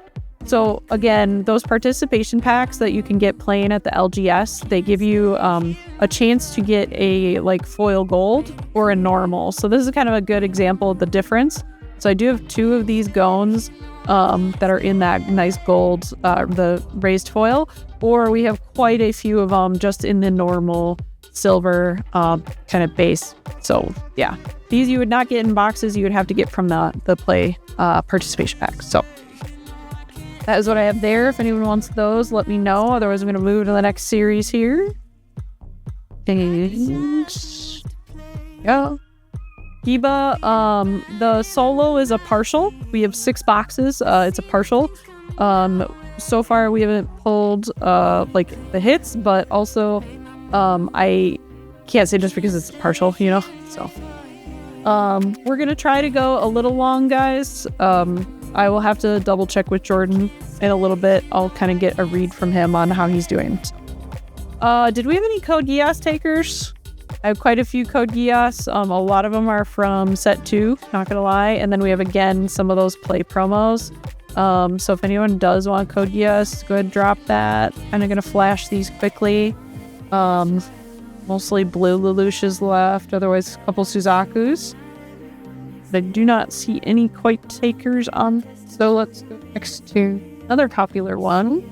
So again, those participation packs that you can get playing at the LGS, they give you a chance to get a like foil gold or a normal. So this is kind of a good example of the difference. So I do have 2 of these gones that are in that nice gold, the raised foil, or we have quite a few of them just in the normal silver kind of base. So yeah, these you would not get in boxes. You would have to get from the play participation pack. So that is what I have there. If anyone wants those, let me know. Otherwise, I'm going to move to the next series here. And yeah. Giba, the solo is a partial. We have 6 boxes. It's a partial. So far we haven't pulled like the hits, but also I can't say just because it's partial, you know. So we're gonna try to go a little long, guys. I will have to double check with Jordan in a little bit. I'll kind of get a read from him on how he's doing. Did we have any Code Geass takers? I have quite a few Code Geass. A lot of them are from set 2, not gonna lie. And then we have, again, some of those play promos. So if anyone does want Code Geass, go ahead and drop that. I'm gonna flash these quickly. Mostly blue Lelouch's left, otherwise a couple Suzakus. But I do not see any quite takers on, so let's go next to another popular one.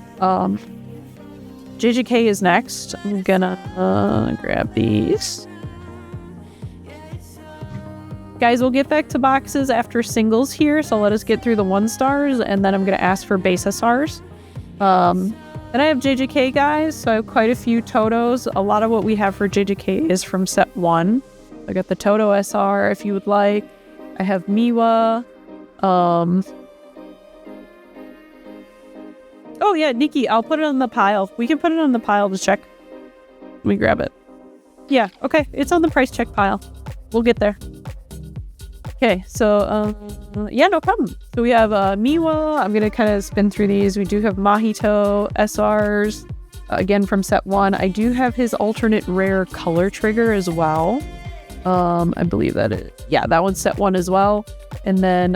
JJK is next. I'm gonna grab these. Guys, we'll get back to boxes after singles here, so let us get through the 1-stars, and then I'm going to ask for base SRs. Then I have JJK, guys, so I have quite a few Totos. A lot of what we have for JJK is from set 1. I got the Toto SR, if you would like. I have Miwa. Oh, yeah, Nikki, I'll put it on the pile. We can put it on the pile to check. Let me grab it. Yeah, okay, it's on the price check pile. We'll get there. Okay, so, yeah, no problem. So we have Miwa. I'm going to kind of spin through these. We do have Mahito, SRs, again from set 1. I do have his alternate rare color trigger as well. I believe that that one's set 1 as well. And then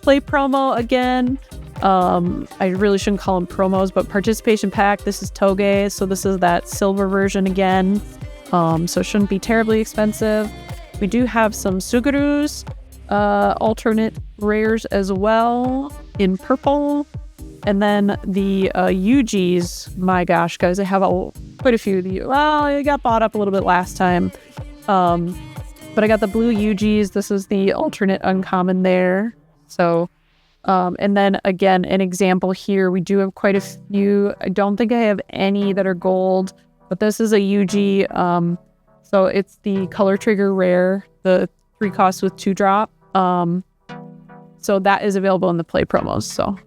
play promo again. I really shouldn't call them promos, but participation pack. This is Toge, so this is that silver version again. So it shouldn't be terribly expensive. We do have some Sugurus. Alternate rares as well in purple, and then the Yugis. My gosh, guys, I have quite a few of these. Well, it got bought up a little bit last time, but I got the blue Yugis. This is the alternate uncommon there. So, and then again, an example here. We do have quite a few. I don't think I have any that are gold, but this is a Yugi. So it's the color trigger rare, the 3 costs with 2 drop. So that is available in the play promos. So,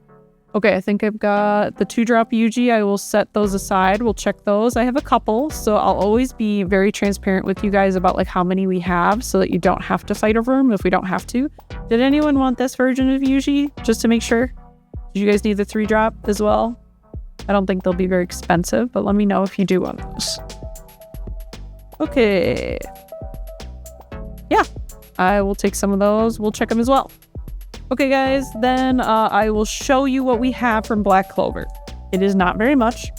okay, I think I've got the 2 drop Yugi. I will set those aside. We'll check those. I have a couple, so I'll always be very transparent with you guys about like how many we have so that you don't have to fight over them if we don't have to. Did anyone want this version of Yugi just to make sure? Do you guys need the 3 drop as well? I don't think they'll be very expensive, but let me know if you do want those. Okay. Yeah. I will take some of those. We'll check them as well. Okay, guys, then I will show you what we have from Black Clover. It is not very much.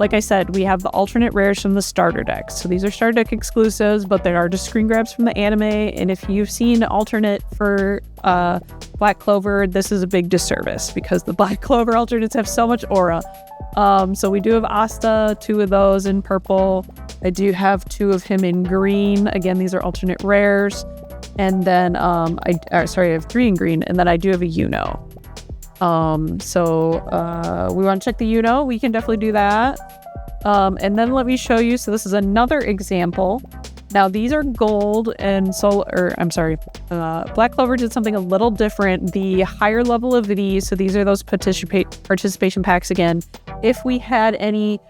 Like I said, we have the alternate rares from the starter deck. So these are starter deck exclusives, but they are just screen grabs from the anime. And if you've seen alternate for Black Clover, this is a big disservice because the Black Clover alternates have so much aura. So we do have Asta, 2 of those in purple. I do have 2 of him in green. Again, these are alternate rares. And then I have 3 in green, and then I do have a Yuno. We want to check the Yuno. We can definitely do that. And then let me show you. So this is another example. Now these are gold and Black Clover did something a little different. The higher level of these, so these are those participation packs again. If we had any,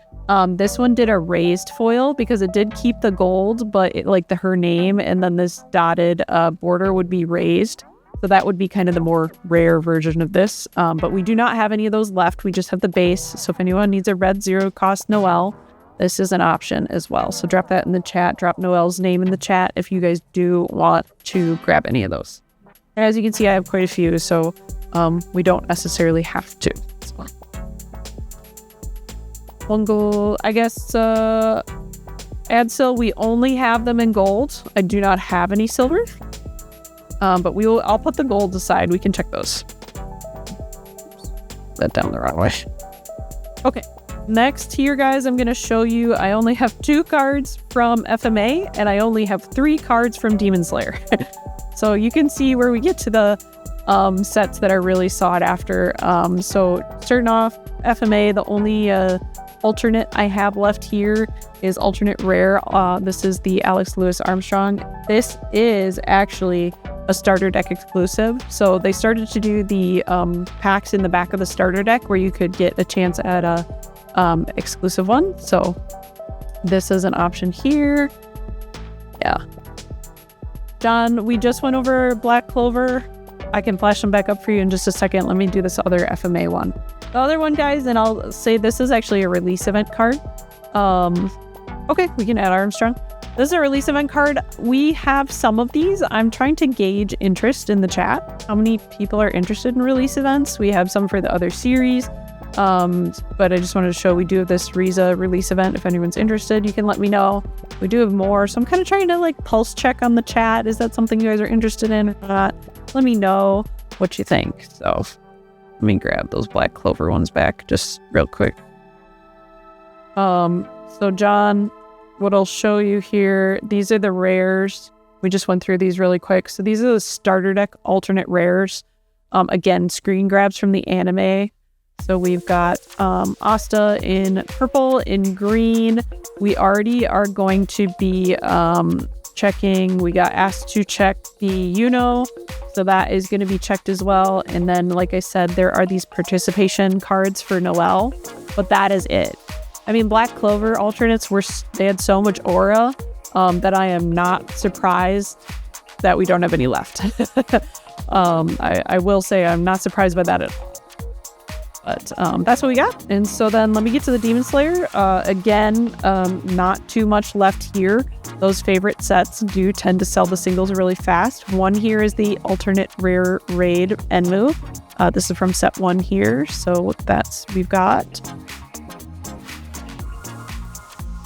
this one did a raised foil because it did keep the gold, but it, like her name and then this dotted border would be raised. So that would be kind of the more rare version of this. But we do not have any of those left. We just have the base. So if anyone needs a red 0 cost Noelle, this is an option as well. So drop that in the chat. Drop Noelle's name in the chat if you guys do want to grab any of those. And as you can see, I have quite a few, so we don't necessarily have to. So. Bungle, I guess, Adsil, we only have them in gold. I do not have any silver. But I'll put the gold aside. We can check those. That down the wrong way. Okay. Next here, guys, I'm going to show you, I only have 2 cards from FMA, and I only have 3 cards from Demon Slayer. So you can see where we get to the sets that are really sought after. So starting off, FMA, the only alternate I have left here is alternate rare. This is the Alex Lewis Armstrong. This is actually a starter deck exclusive. So they started to do the packs in the back of the starter deck where you could get a chance at a exclusive one. So this is an option here. Yeah. John, we just went over Black Clover. I can flash them back up for you in just a second. Let me do this other FMA one. The other one, guys, and I'll say this is actually a release event card. Okay, we can add Armstrong. This is a release event card. We have some of these. I'm trying to gauge interest in the chat. How many people are interested in release events? We have some for the other series. But I just wanted to show we do have this Riza release event. If anyone's interested, you can let me know. We do have more. So I'm kind of trying to like pulse check on the chat. Is that something you guys are interested in or not? Let me know what you think. So let me grab those Black Clover ones back just real quick. So John, what I'll show you here, these are the rares. We just went through these really quick. So these are the starter deck alternate rares. Again, screen grabs from the anime. So we've got Asta in purple, in green. We already are going to be checking. We got asked to check the Uno. So that is going to be checked as well. And then, like I said, there are these participation cards for Noelle. But that is it. I mean, Black Clover alternates, they had so much aura that I am not surprised that we don't have any left. I will say I'm not surprised by that at all. But that's what we got. And so then let me get to the Demon Slayer. Again, not too much left here. Those favorite sets do tend to sell the singles really fast. One here is the alternate rare raid Enmu. This is from set 1 here. So we've got.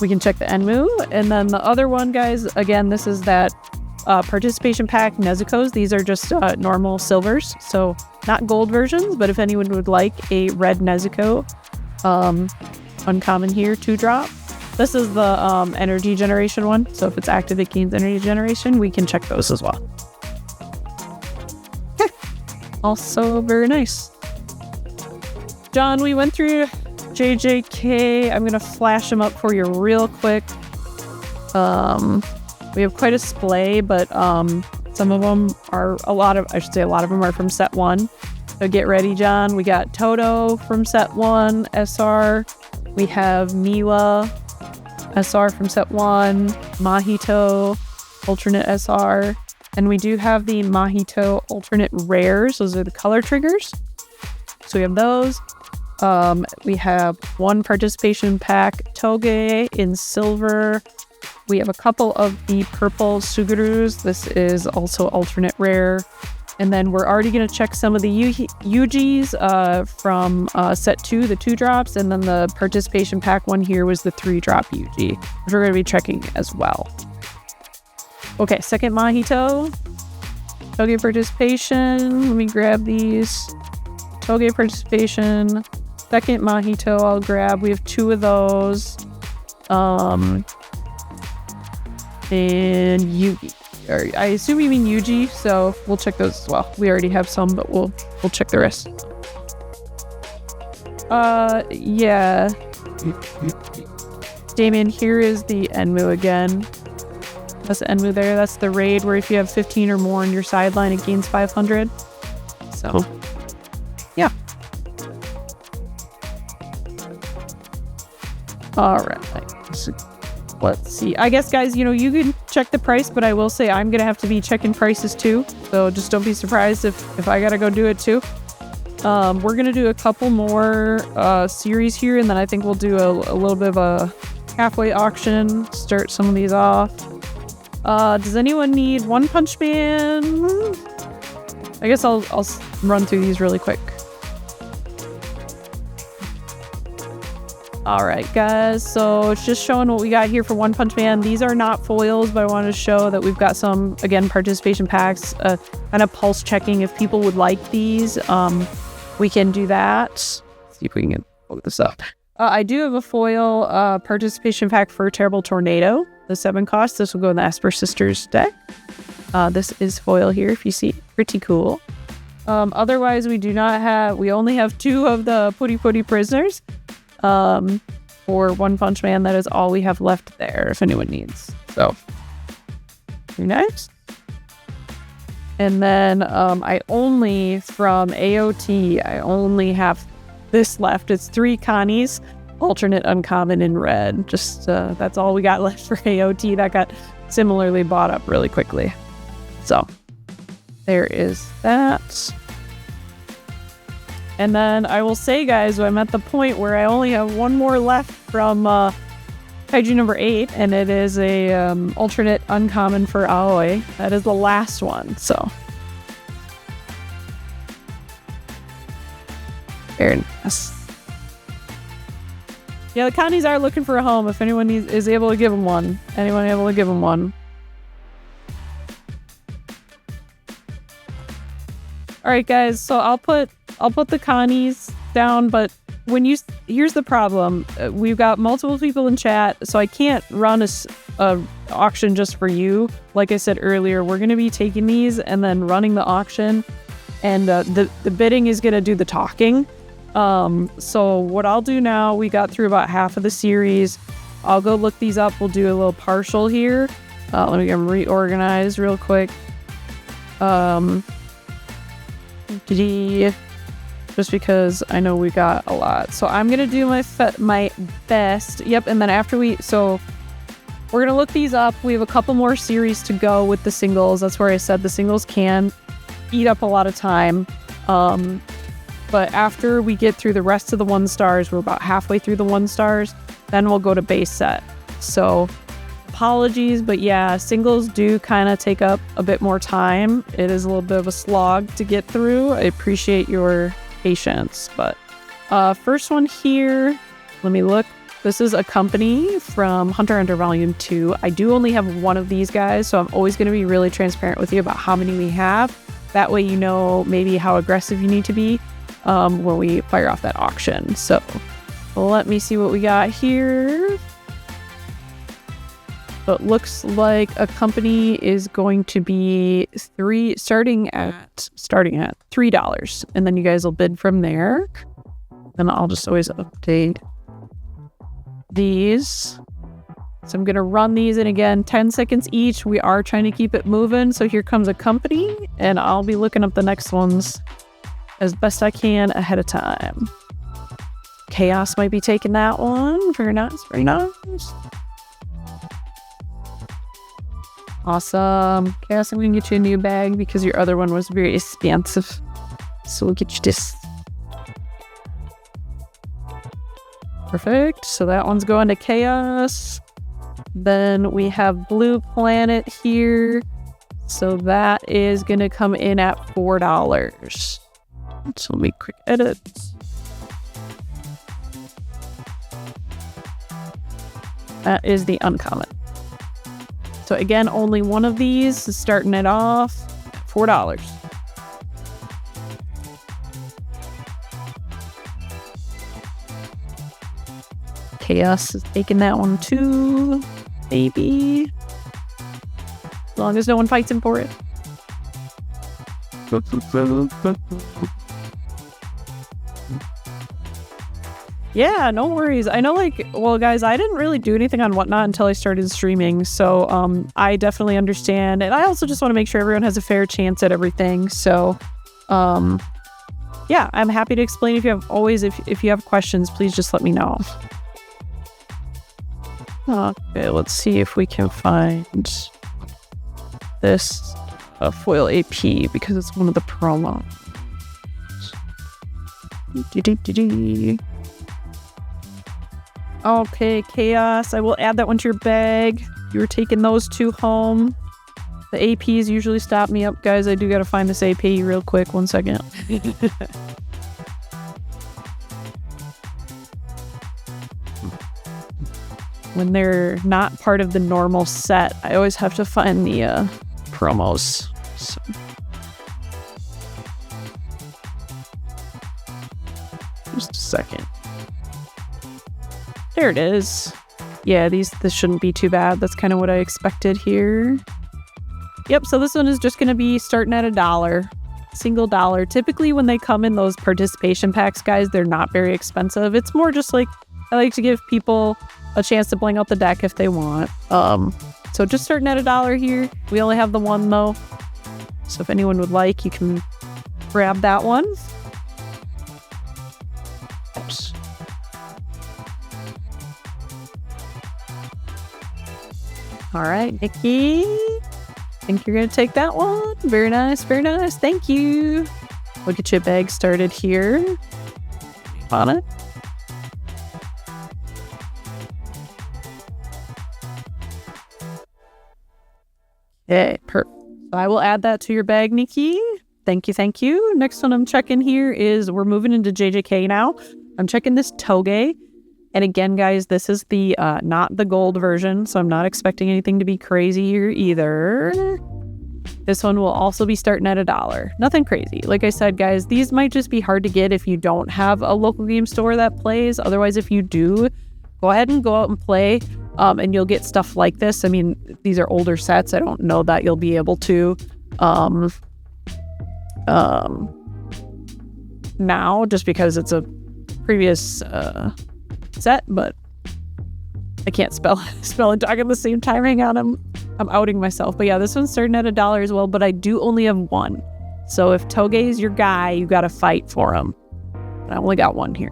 We can check the Enmu. And then the other one, guys, again, this is that participation pack Nezuko's. These are just normal silvers, so not gold versions, but if anyone would like a red Nezuko, uncommon here, 2-drop. This is the energy generation one, so if it's active it gains energy generation. We can check those as well. Okay. Also very nice. John, we went through JJK. I'm gonna flash them up for you real quick. We have quite a splay, but some of them are a lot of them are from set 1. So get ready, John. We got Toto from set 1, SR. We have Miwa, SR from set 1, Mahito, alternate SR. And we do have the Mahito alternate rares. Those are the color triggers. So we have those. We have one participation pack Toge in silver. We have a couple of the purple Sugurus. This is also alternate rare. And then we're already going to check some of the Yujis from set 2, the 2-drops. And then the participation pack one here was the 3-drop Yuji, which we're going to be checking as well. Okay, second Mahito. Toge participation. Let me grab these. Toge participation. Second Mahito I'll grab. We have 2 of those. And Yugi. I assume you mean Yuji, so we'll check those as well. We already have some, but we'll check the rest. Yeah. Damien, here is the Enmu again. That's the Enmu there. That's the raid where if you have 15 or more on your sideline, it gains 500. So, yeah. All right. Let's see. I guess, guys, you can check the price, but I will say I'm going to have to be checking prices too. So just don't be surprised if I got to go do it too. We're going to do a couple more series here, and then I think we'll do a little bit of a halfway auction, start some of these off. Does anyone need One Punch Man? I guess I'll run through these really quick. Alright, guys, so it's just showing what we got here for One Punch Man. These are not foils, but I wanted to show that we've got some, again, participation packs, kind of pulse checking. If people would like these, we can do that. Let's see if we can pull this up. I do have a foil participation pack for Terrible Tornado, the 7 cost. This will go in the Asper Sisters deck. This is foil here, if you see. Pretty cool. Otherwise, we only have 2 of the Putty Putty Prisoners. For One Punch Man, that is all we have left there if anyone needs. So, very nice. And then I only, from AOT, I only have this left. It's 3 Connies, alternate uncommon in red. Just that's all we got left for AOT. That got similarly bought up really quickly. So, there is that. And then I will say, guys, I'm at the point where I only have one more left from Kaiju number 8, and it is a alternate uncommon for Aoi. That is the last one, so. Very nice. Yeah, the Connies are looking for a home if anyone is able to give them one. Anyone able to give them one. Alright, guys, so I'll put the Connies down, but here's the problem. We've got multiple people in chat, so I can't run a auction just for you. Like I said earlier, we're going to be taking these and then running the auction, and the bidding is going to do the talking. So what I'll do now, we got through about half of the series. I'll go look these up. We'll do a little partial here. Let me get them reorganized real quick. Just because I know we got a lot. So I'm going to do my best. Yep, and then after we're going to look these up. We have a couple more series to go with the singles. That's where I said the singles can eat up a lot of time. But after we get through the rest of the 1 stars, we're about halfway through the 1 stars, then we'll go to base set. So apologies, but yeah, singles do kind of take up a bit more time. It is a little bit of a slog to get through. I appreciate your patience. But first one here, let me look. This is a company from Hunter x Hunter Volume 2. I do only have one of these guys, so I'm always going to be really transparent with you about how many we have. That way you know maybe how aggressive you need to be when we fire off that auction. So let me see what we got here. So it looks like a company is going to be starting at $3, and then you guys will bid from there. Then I'll just always update these. So I'm gonna run these in again, 10 seconds each. We are trying to keep it moving. So here comes a company, and I'll be looking up the next ones as best I can ahead of time. Chaos might be taking that one. Very nice, very nice. Awesome. Chaos, I'm going to get you a new bag because your other one was very expensive. So we'll get you this. Perfect. So that one's going to Chaos. Then we have Blue Planet here. So that is going to come in at $4. So let me quick edit. That is the uncommon. So again, only one of these is starting it off at $4. Chaos is taking that one too, maybe. As long as no one fights him for it. Yeah, no worries. I know, guys, I didn't really do anything on Whatnot until I started streaming, so I definitely understand. And I also just want to make sure everyone has a fair chance at everything. So, yeah, I'm happy to explain if you have questions, please just let me know. Okay, let's see if we can find this foil AP because it's one of the promos. Okay, Chaos. I will add that one to your bag. You were taking those 2 home. The APs usually stop me up, guys. I do gotta find this AP real quick. 1 second. When they're not part of the normal set, I always have to find the promos. So. Just a second. There it is. Yeah, this shouldn't be too bad. That's kind of what I expected here. Yep, so this one is just going to be starting at $1. Single dollar. Typically when they come in those participation packs, guys, they're not very expensive. It's more just like, I like to give people a chance to bling out the deck if they want. So just starting at $1 here. We only have the one though. So if anyone would like, you can grab that one. Oops. All right, Nikki. I think you're going to take that one. Very nice, very nice. Thank you. We'll get your bag started here. On it. Okay, perfect. So I will add that to your bag, Nikki. Thank you, thank you. Next one I'm checking here is we're moving into JJK now. I'm checking this Toge. And again, guys, this is the not the gold version, so I'm not expecting anything to be crazy here either. This one will also be starting at $1. Nothing crazy. Like I said, guys, these might just be hard to get if you don't have a local game store that plays. Otherwise, if you do, go ahead and go out and play, and you'll get stuff like this. I mean, these are older sets. I don't know that you'll be able to now, just because it's a previous set, but I can't spell and talk at the same time. Hang on, I'm outing myself. But yeah, this one's starting at $1 as well, but I do only have one. So if Toge is your guy, you got to fight for him. I only got one here.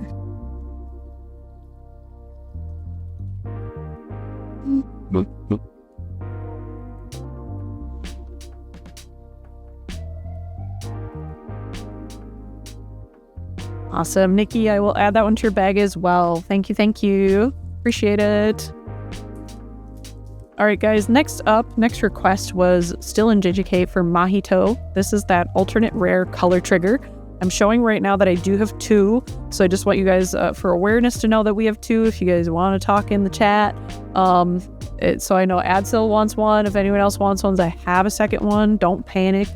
Awesome. Nikki, I will add that one to your bag as well. Thank you. Appreciate it. All right, guys, next request was still in JJK for Mahito. This is that alternate rare color trigger. I'm showing right now that I do have 2, so I just want you guys, for awareness, to know that we have 2 if you guys want to talk in the chat. So I know Adsil wants one. If anyone else wants ones, I have a second one. Don't panic.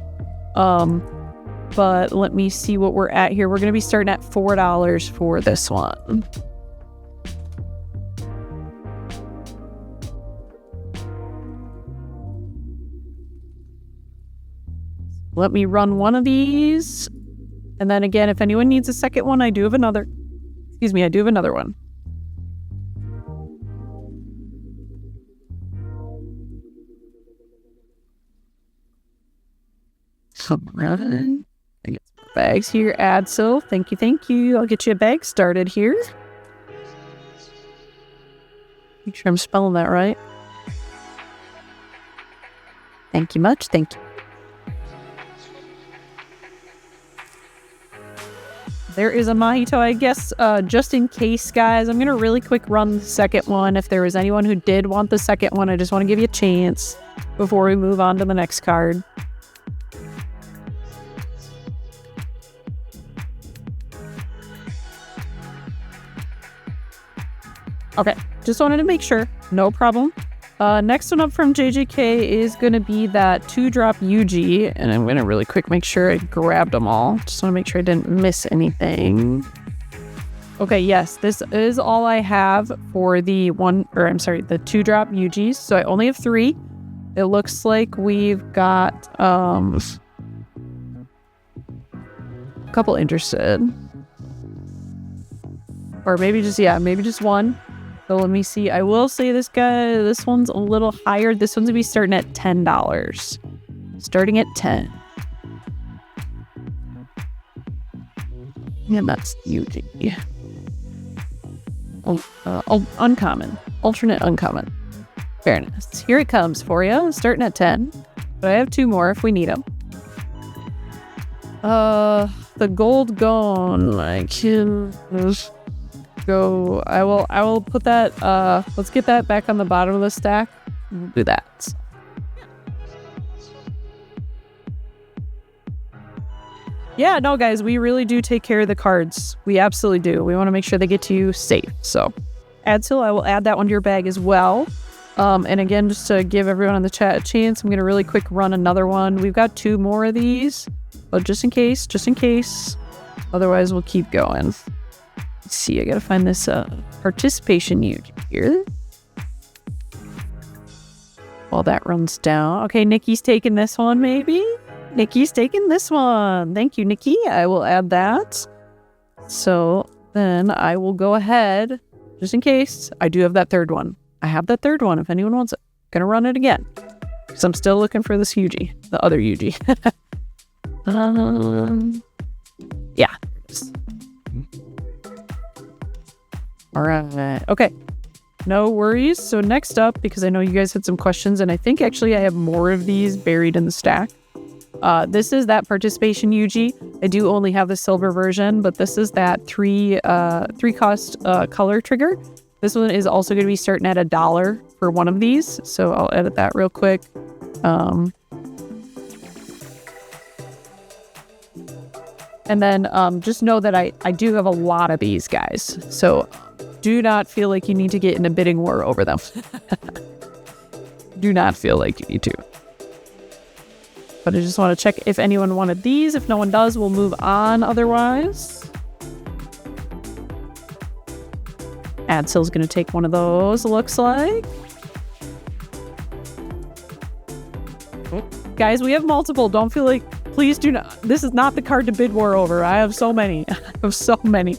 But let me see what we're at here. We're going to be starting at $4 for this one. Let me run one of these. And then again, if anyone needs a second one, I do have another. I do have another one. Right. I get some bags here, Adsil. Thank you. I'll get you a bag started here. Make sure I'm spelling that right. Thank you much. Thank you. There is a Mahito, I guess, just in case, guys. I'm going to really quick run the second one. If there was anyone who did want the second one, I just want to give you a chance before we move on to the next card. Okay, just wanted to make sure. No problem. Next one up from JJK is going to be that 2-drop Yuji, and I'm going to really quick make sure I grabbed them all. Just want to make sure I didn't miss anything. Okay, yes, this is all I have for the 2-drop Yujis. So I only have 3. It looks like we've got a couple interested. Or maybe just one. So let me see. I will say this one's a little higher. This one's gonna be starting at $10. Starting at 10. Yeah, that's Yuji. Uncommon. Alternate uncommon. Fairness. Here it comes for you. Starting at 10. But I have 2 more if we need them. The gold gone. I can go. I will put that. Let's get that back on the bottom of the stack. Do that. Yeah, no, guys, we really do take care of the cards. We absolutely do. We want to make sure they get to you safe. So, Adsil, I will add that one to your bag as well. And again, just to give everyone in the chat a chance, I'm going to really quick run another one. We've got 2 more of these, but just in case. Otherwise, we'll keep going. Let's see, I got to find this participation Yuji here. While that runs down. Okay, Nikki's taking this one, maybe? Nikki's taking this one. Thank you, Nikki. I will add that. So then I will go ahead, just in case. I do have that 3rd one. I have that 3rd one if anyone wants it. Gonna run it again. Because I'm still looking for this Yuji. The other Yuji. Yeah. Alright. Okay. No worries. So next up, because I know you guys had some questions, and I think actually I have more of these buried in the stack. This is that participation Yuji. I do only have the silver version, but this is that 3 cost color trigger. This one is also going to be starting at $1 for one of these. So I'll edit that real quick. And then just know that I do have a lot of these, guys. So do not feel like you need to get in a bidding war over them. Do not feel like you need to. But I just want to check if anyone wanted these. If no one does, we'll move on otherwise. Adsil's going to take one of those, looks like. Guys, we have multiple. Don't feel like... Please do not... This is not the card to bid war over. I have so many. I have so many.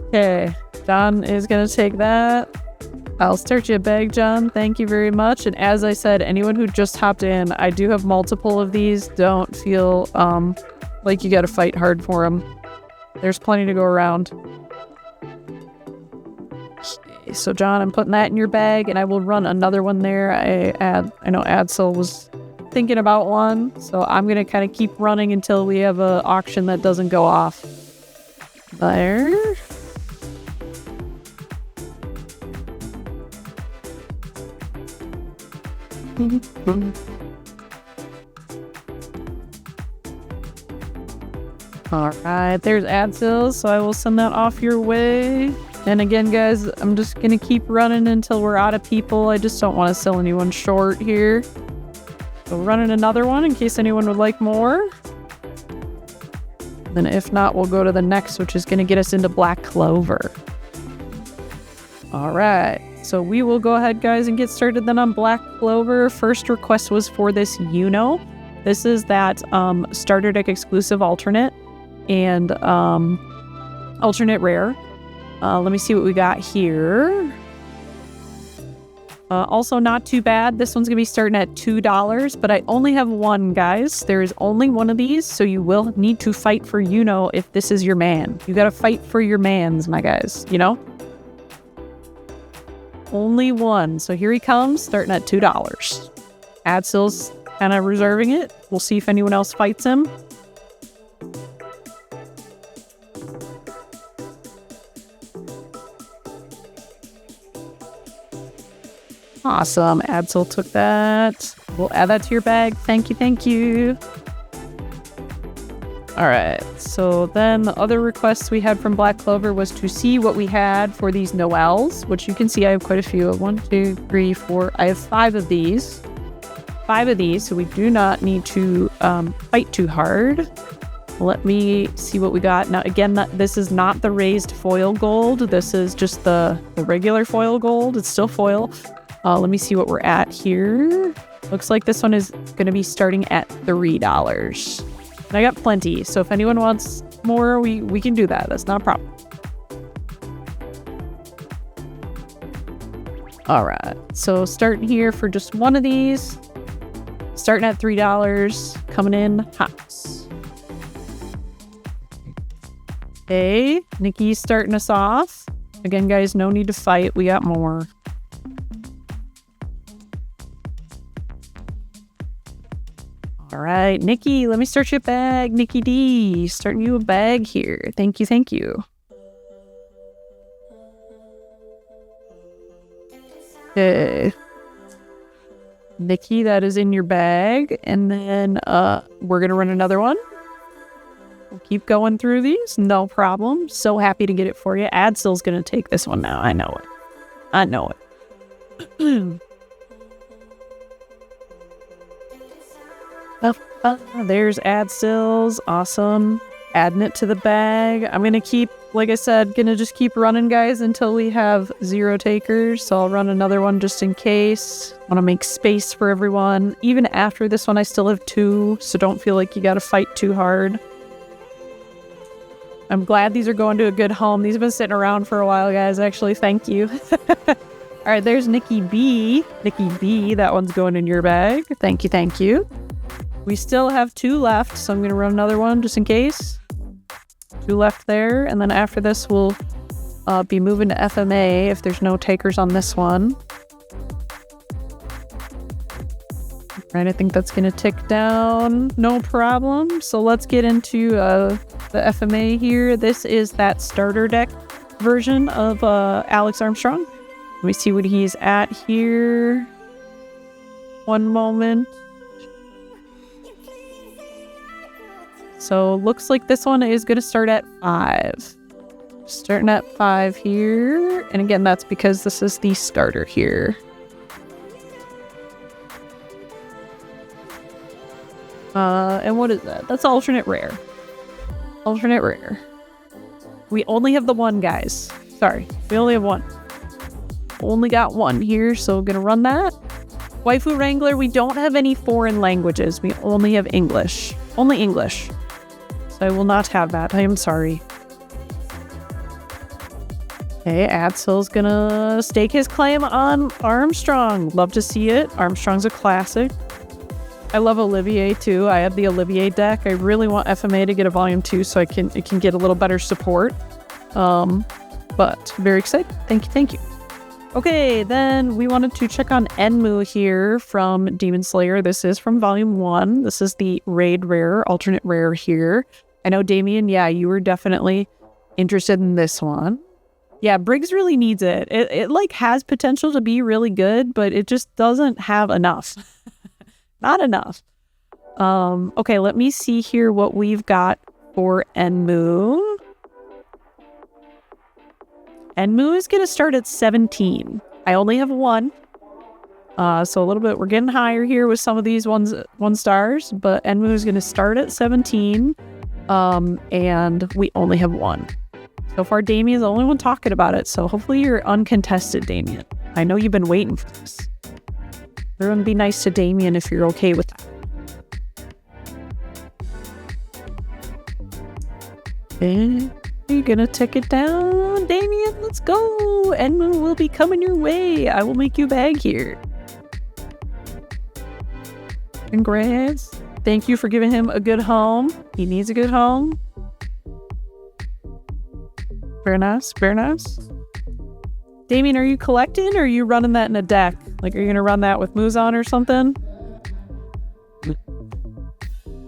Okay. John is going to take that. I'll start you a bag, John. Thank you very much. And as I said, anyone who just hopped in, I do have multiple of these. Don't feel like you got to fight hard for them. There's plenty to go around. Okay, so John, I'm putting that in your bag, and I will run another one there. I know Adsil was thinking about one, so I'm gonna kind of keep running until we have an auction that doesn't go off. There. Alright, there's Adsil, so I will send that off your way. And again, guys, I'm just gonna keep running until we're out of people. I just don't want to sell anyone short here. So running another one in case anyone would like more. Then if not, we'll go to the next, which is gonna get us into Black Clover. Alright. So we will go ahead, guys, and get started then on Black Clover. First request was for this Yuno. This is that starter deck exclusive alternate and alternate rare. Let me see what we got here. Also not too bad. This one's going to be starting at $2, but I only have one, guys. There is only one of these, so you will need to fight for Yuno if this is your man. You got to fight for your mans, my guys, you know? Only one. So here he comes, starting at $2. Adsil's kind of reserving it. We'll see if anyone else fights him. Awesome. Adsil took that. We'll add that to your bag. Thank you, thank you. Alright, so then the other requests we had from Black Clover was to see what we had for these Noels, which you can see I have quite a few of. 1, 2, 3, 4. I have 5 of these. 5 of these, so we do not need to fight too hard. Let me see what we got. Now, again, this is not the raised foil gold. This is just the regular foil gold. It's still foil. Let me see what we're at here. Looks like this one is going to be starting at $3. And I got plenty, so if anyone wants more, we can do that. That's not a problem. Alright, so starting here for just one of these. Starting at $3, coming in hot. Okay, Nikki's starting us off. Again, guys, no need to fight. We got more. All right, Nikki, let me start you a bag. Nikki D, starting you a bag here. Thank you, thank you. Okay. Nikki, that is in your bag. And then we're going to run another one. We'll keep going through these. No problem. So happy to get it for you. Adsil's going to take this one now. I know it. I know it. There's Adsil's. Awesome. Adding it to the bag. I'm going to keep, like I said, going to just keep running, guys, until we have 0 takers. So I'll run another one just in case. Want to make space for everyone. Even after this one, I still have 2. So don't feel like you got to fight too hard. I'm glad these are going to a good home. These have been sitting around for a while, guys. Actually, thank you. All right, there's Nikki B. Nikki B, that one's going in your bag. Thank you, thank you. We still have 2 left, so I'm going to run another one just in case. 2 left there, and then after this, we'll be moving to FMA if there's no takers on this one. Right, I think that's going to tick down, no problem. So let's get into the FMA here. This is that starter deck version of Alex Armstrong. Let me see what he's at here. One moment. So looks like this one is going to start at 5. Starting at 5 here. And again, that's because this is the starter here. And what is that? That's alternate rare. Alternate rare. We only have the one, guys. Sorry, we only have one. Only got one here, so gonna run that. Waifu Wrangler, we don't have any foreign languages. We only have English. Only English. So I will not have that. I am sorry. Okay, Adsil's gonna stake his claim on Armstrong. Love to see it. Armstrong's a classic. I love Olivier too. I have the Olivier deck. I really want FMA to get a volume 2 so it can get a little better support. But very excited. Thank you. Okay, then we wanted to check on Enmu here from Demon Slayer. This is from volume 1. This is the raid rare, alternate rare here. I know, Damien, yeah, you were definitely interested in this one. Yeah, Briggs really needs it. It like has potential to be really good, but it just doesn't have enough. Not enough. Okay, let me see here what we've got for Enmu. Enmu is going to start at 17. I only have one. So a little bit, we're getting higher here with some of these one stars, but Enmu is going to start at 17. And we only have one. So far, Damien's the only one talking about it, so hopefully you're uncontested, Damien. I know you've been waiting for this. Everyone be nice to Damien if you're okay with that. And you're gonna take it down, Damien. Let's go. Enmu will be coming your way. I will make you a bag here. Congrats. Thank you for giving him a good home. He needs a good home. Very nice, very nice. Damien, are you collecting or are you running that in a deck? Like, are you going to run that with Muzan or something?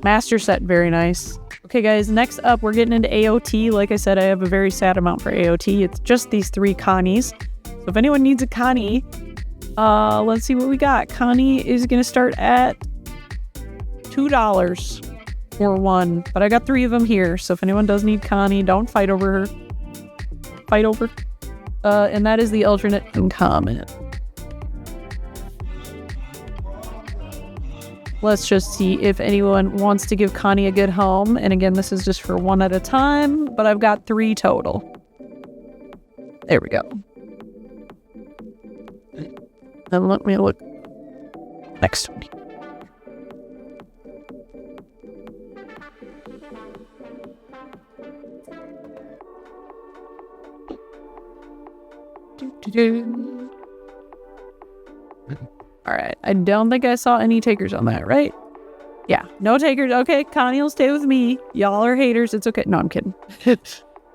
Master set, very nice. Okay, guys, next up, we're getting into AOT. Like I said, I have a very sad amount for AOT. It's just these 3 Connies. So if anyone needs a Connie, let's see what we got. Connie is going to start at $2 for one. But I got 3 of them here. So if anyone does need Connie, don't fight over her. Fight over. And that is the alternate uncommon. Let's just see if anyone wants to give Connie a good home. And again, this is just for 1 at a time, but I've got 3 total. There we go. Then let me look. Next one. All right, I don't think I saw any takers on that, right? Yeah, no takers. Okay, Connie will stay with me. Y'all are haters. It's okay. No, I'm kidding.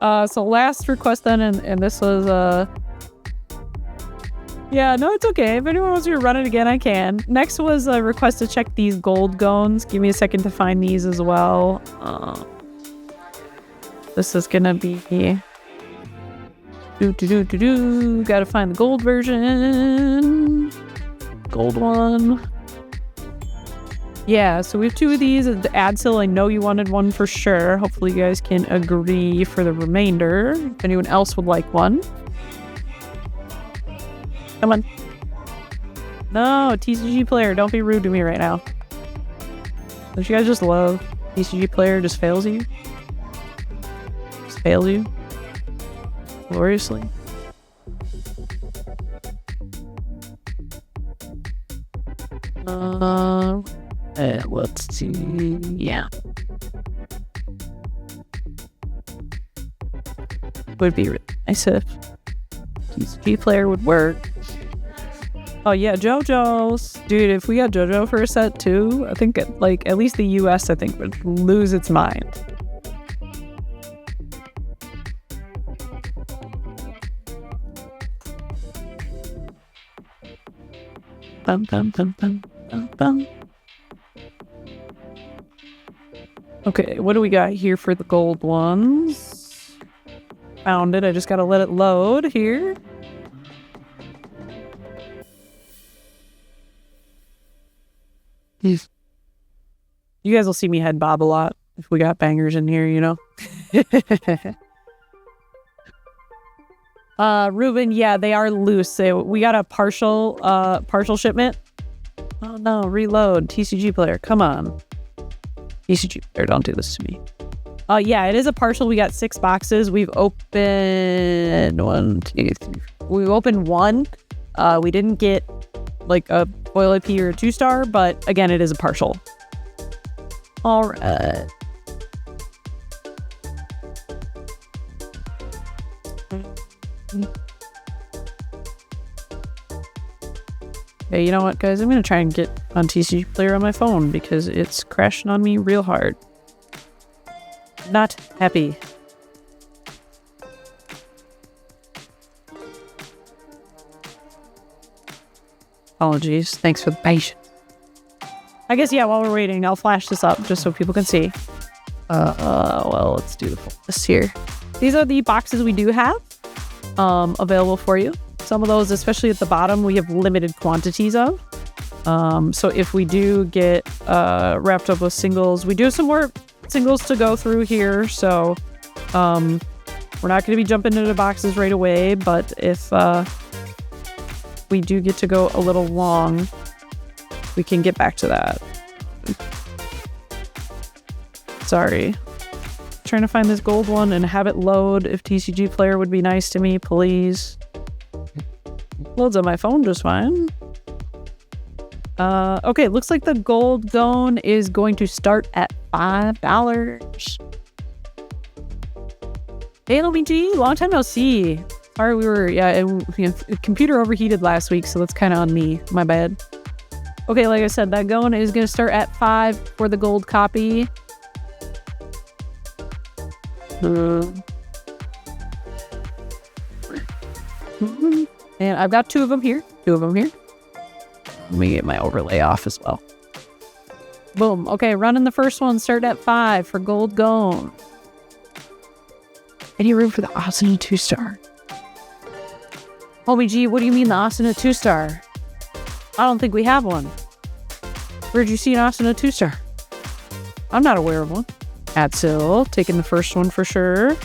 So last request then, and this was yeah, no, it's okay. If anyone wants me to run it again, I can. Next was a request to check these gold gones. Give me a second to find these as well. This is gonna be gotta find the gold version. Gold one. Yeah, so we have 2 of these. The Adsil, I know you wanted one for sure. Hopefully you guys can agree for the remainder. If anyone else would like one. Come on. No, TCG player, don't be rude to me right now. Don't you guys just love TCG player just fails you? Just fails you? Gloriously. Let's see. Yeah. Would be really nice if TCG player would work. Oh yeah, JoJo's. Dude, if we got JoJo for a set too, I think like at least the US I think would lose its mind. Bum, bum, bum, bum, bum, bum. Okay, what do we got here for the gold ones? Found it. I just gotta let it load here. You guys will see me head bob a lot if we got bangers in here, you know? Ruben, yeah, they are loose. We got a partial shipment. Oh no, reload. TCG player, come on. TCG player, don't do this to me. Yeah, it is a partial. We got 6 boxes. We've opened 1, 2, 3. We've opened 1. We didn't get like a foil IP or a 2-star, but again, it is a partial. All right. Okay, you know what, guys? I'm gonna try and get on TCG Player on my phone because it's crashing on me real hard. Not happy. Apologies. Thanks for the patience. I guess, yeah, while we're waiting, I'll flash this up just so people can see. Well, let's do the full list here. These are the boxes we do have available for you. Some of those, especially at the bottom, we have limited quantities of. So if we do get wrapped up with singles, we do have some more singles to go through here. So we're not going to be jumping into the boxes right away, but if we do get to go a little long, we can get back to that. Sorry. Trying to find this gold one and have it load. If TCG Player would be nice to me, please. Loads on my phone just fine. Okay, looks like the gold gone is going to start at $5. Hey, LBG, long time no see. Sorry, computer overheated last week, so that's kind of on me. My bad. Okay, like I said, that going is going to start at $5 for the gold copy. And I've got 2 of them here. Let me get my overlay off as well. Boom. Okay, running the first one. Start at $5 for gold gone. Any room for the Asuna 2-star? Homie G, what do you mean the Asuna 2-star? I don't think we have one. Where'd you see an Asuna 2-star? I'm not aware of one. Atsil, taking the first one for sure.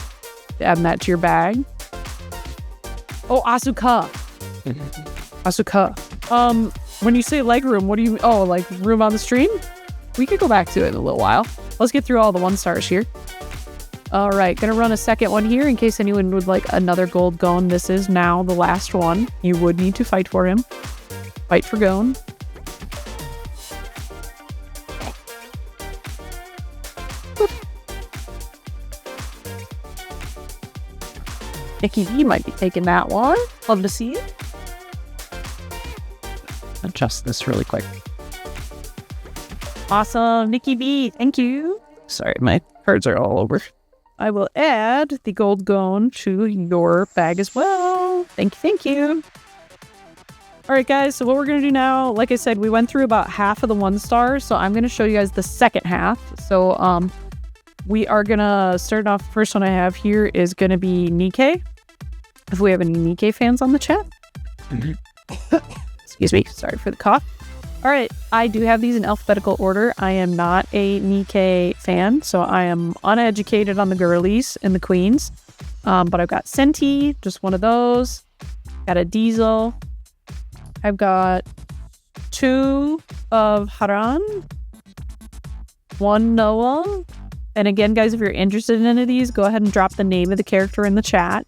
Adding that to your bag. Oh, Asuka. Asuka. When you say leg room, what do you... Oh, like room on the stream? We could go back to it in a little while. Let's get through all the 1-stars here. All right, gonna run a second one here in case anyone would like another gold gone. This is now the last one. You would need to fight for him. Fight for gone. Nikki V might be taking that one. Love to see it. Adjust this really quick. Awesome, Nikki B, thank you. Sorry, my cards are all over. I will add the gold gone to your bag as well. Thank you. All right, guys, so what we're going to do now, like I said, we went through about half of the 1-stars, so I'm going to show you guys the second half. So we are going to start off, the first one I have here is going to be Nikkei. If we have any Nikkei fans on the chat. Excuse me, sorry for the cough. All right, I do have these in alphabetical order. I am not a Nikkei fan, so I am uneducated on the girlies and the queens. But I've got Senti, just one of those. Got a Diesel. I've got 2 of Haran. 1 Noah. And again, guys, if you're interested in any of these, go ahead and drop the name of the character in the chat.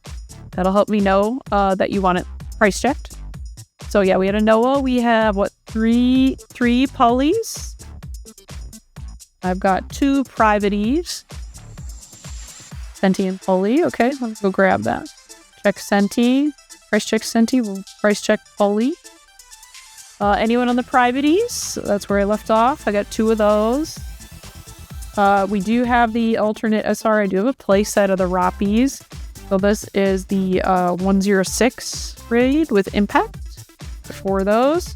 That'll help me know that you want it price checked. So yeah, we had a Noah. We have, what, three Pollies? I've got 2 Privatees. Senti and Polly. Okay, let's go grab that. Check Senti. Price check Senti. We'll price check Polly. Anyone on the Privatees? That's where I left off. I got 2 of those. We do have the alternate SR. I do have a play set of the Rappies. So this is the 106 raid with Impact. 4 of those.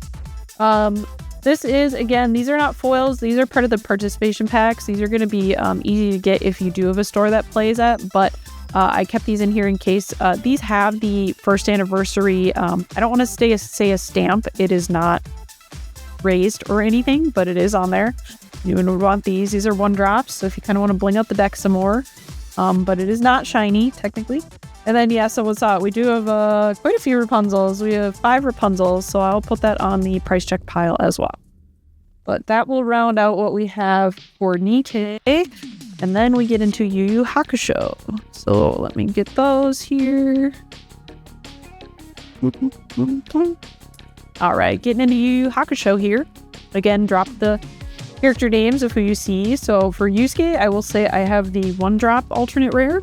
This is, again, these are not foils. These are part of the participation packs. These are going to be easy to get if you do have a store that plays that, but I kept these in here in case. These have the first anniversary. I don't want to say a stamp. It is not raised or anything, but it is on there. You would want these. These are 1-drops, so if you kind of want to bling out the deck some more. But it is not shiny, technically. And then, yeah, so what's up? We do have quite a few Rapunzels. We have 5 Rapunzels, so I'll put that on the price check pile as well. But that will round out what we have for Nite. And then we get into Yu Yu Hakusho. So let me get those here. All right, getting into Yu Yu Hakusho here. Again, drop the character names of who you see. So for Yusuke, I will say I have the 1-drop alternate rare,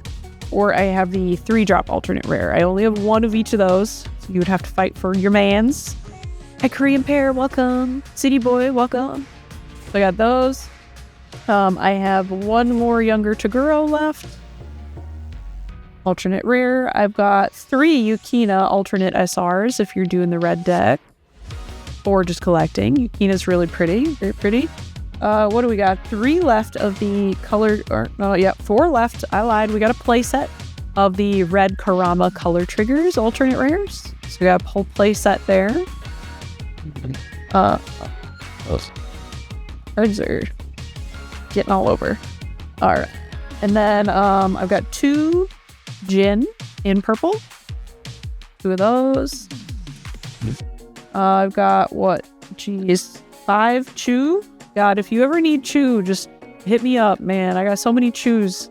or I have the 3-drop alternate rare. I only have one of each of those, so you would have to fight for your mans. Hi, Korean Pair, welcome. City Boy, welcome. So I got those. I have one more younger Toguro left. Alternate rare. I've got 3 Yukina alternate SRs if you're doing the red deck. Or just collecting. Yukina's really pretty. Very pretty. What do we got? 3 left of the color... 4 left. I lied. We got a playset of the red Karama color triggers, alternate rares. So we got a whole playset there. Those cards are getting all over. All right. And then I've got 2 Jin in purple. 2 of those. I've got 5 Chu. God, if you ever need Chu, just hit me up, man. I got so many Chus.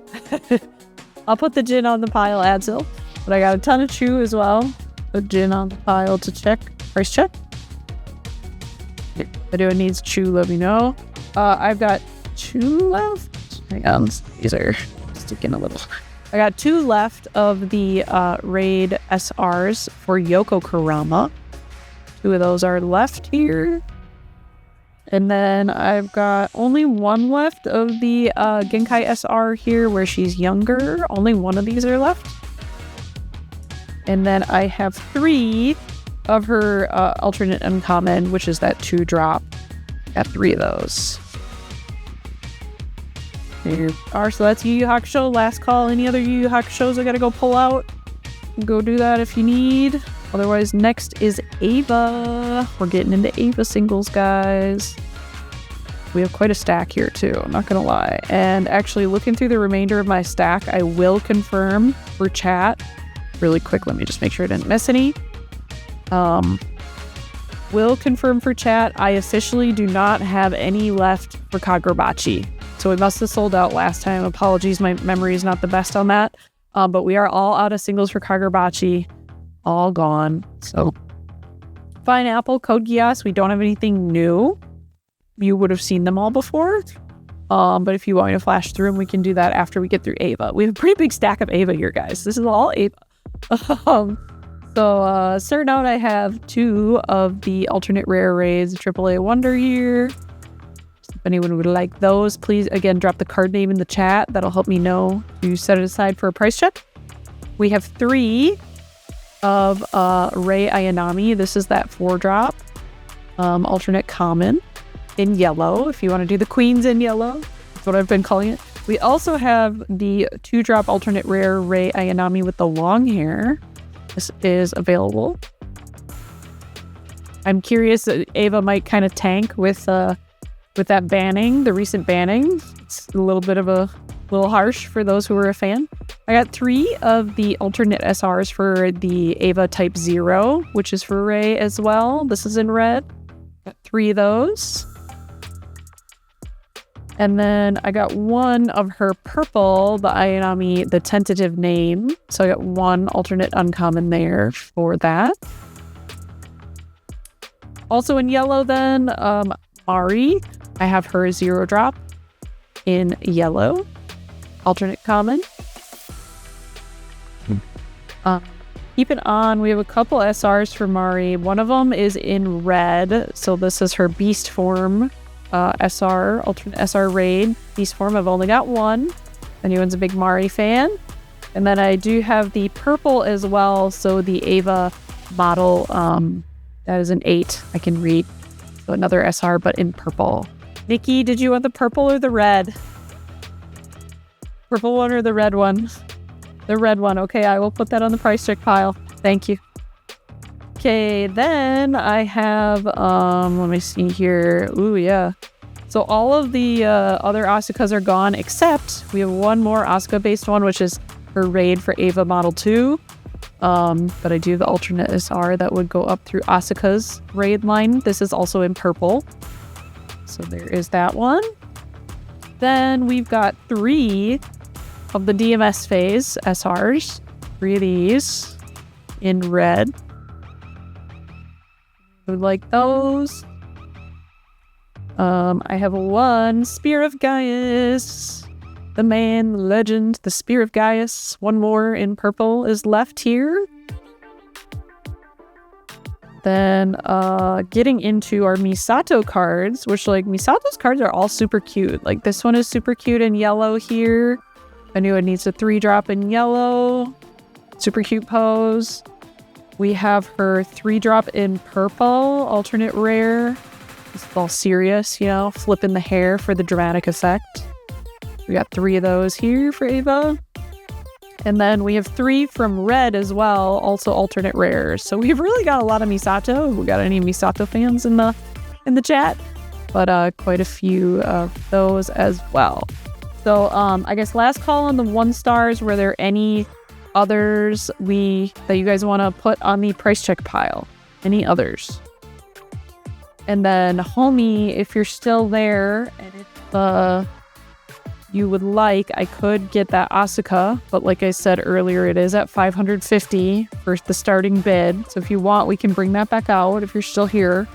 I'll put the Jin on the pile, Adsil. But I got a ton of Chu as well. Put Jin on the pile to check. Price check. If anyone needs Chu, let me know. I've got 2 left. Hang on, these are sticking a little. I got 2 left of the raid SRs for Yoko Kurama. 2 of those are left here. And then I've got only 1 left of the Genkai SR here where she's younger. Only 1 of these are left. And then I have 3 of her alternate uncommon, which is that 2-drop. Got 3 of those. There are. So that's Yu Yu Hakusho. Last call. Any other Yu Yu Hakushos I gotta go pull out? Go do that if you need. Otherwise, next is Ava. We're getting into Ava singles, guys. We have quite a stack here, too. I'm not going to lie. And actually, looking through the remainder of my stack, I will confirm for chat. Really quick, let me just make sure I didn't miss any. Will confirm for chat. I officially do not have any left for Kagurabachi. So we must have sold out last time. Apologies, my memory is not the best on that. But we are all out of singles for Kagurabachi. All gone. So Fine Apple, Code Geass, we don't have anything new. You would have seen them all before. But if you want me to flash through them, we can do that after we get through Ava. We have a pretty big stack of Ava here, guys. This is all Ava. Starting out, I have 2 of the alternate rare raids, AAA Wonder here. If anyone would like those, please, again, drop the card name in the chat. That'll help me know to set it aside for a price check. We have 3 of Rei Ayanami. This is that 4-drop alternate common in yellow. If you want to do the queens in yellow, that's what I've been calling it. We also have the 2-drop alternate rare Rei Ayanami with the long hair. This is available. I'm curious that Ava might kind of tank with that banning, the recent banning. It's a little bit of a little harsh for those who are a fan. I got 3 of the alternate SRs for the Ava Type 0, which is for Rei as well. This is in red. Got 3 of those. And then I got 1 of her purple, the Ayanami, the tentative name. So I got 1 alternate uncommon there for that. Also in yellow then, Mari. I have her 0-drop in yellow. Alternate common. Keep it on. We have a couple SRs for Mari. One of them is in red. So this is her beast form SR, alternate SR raid. Beast form, I've only got 1. Anyone's a big Mari fan. And then I do have the purple as well. So the Ava model, that is an 8. I can read. So another SR, but in purple. Nikki, did you want the purple or the red? Purple one or the red one? The red one. Okay, I will put that on the price check pile. Thank you. Okay, then I have, let me see here. Ooh, yeah. So all of the other Asukas are gone, except we have 1 more Asuka-based one, which is her raid for Ava Model 2. But I do have the alternate SR that would go up through Asuka's raid line. This is also in purple. So there is that one. Then we've got 3 of the DMS phase SRs. 3 of these in red. Would like those. I have 1 Spear of Gaius. The man, the legend, the Spear of Gaius. 1 more in purple is left here. Then getting into our Misato cards, which like Misato's cards are all super cute. Like this one is super cute in yellow here. I knew it needs a 3-drop in yellow. Super cute pose. We have her 3-drop in purple, alternate rare. It's all serious, you know, flipping the hair for the dramatic effect. We got 3 of those here for Ava. And then we have 3 from red as well, also alternate rares. So we've really got a lot of Misato. We got any Misato fans in the chat? But quite a few of those as well. So I guess last call on the 1 stars. Were there any others that you guys want to put on the price check pile? Any others? And then homie, if you're still there and if you would like, I could get that Asuka, but like I said earlier, it is at 550 for the starting bid. So if you want, we can bring that back out if you're still here.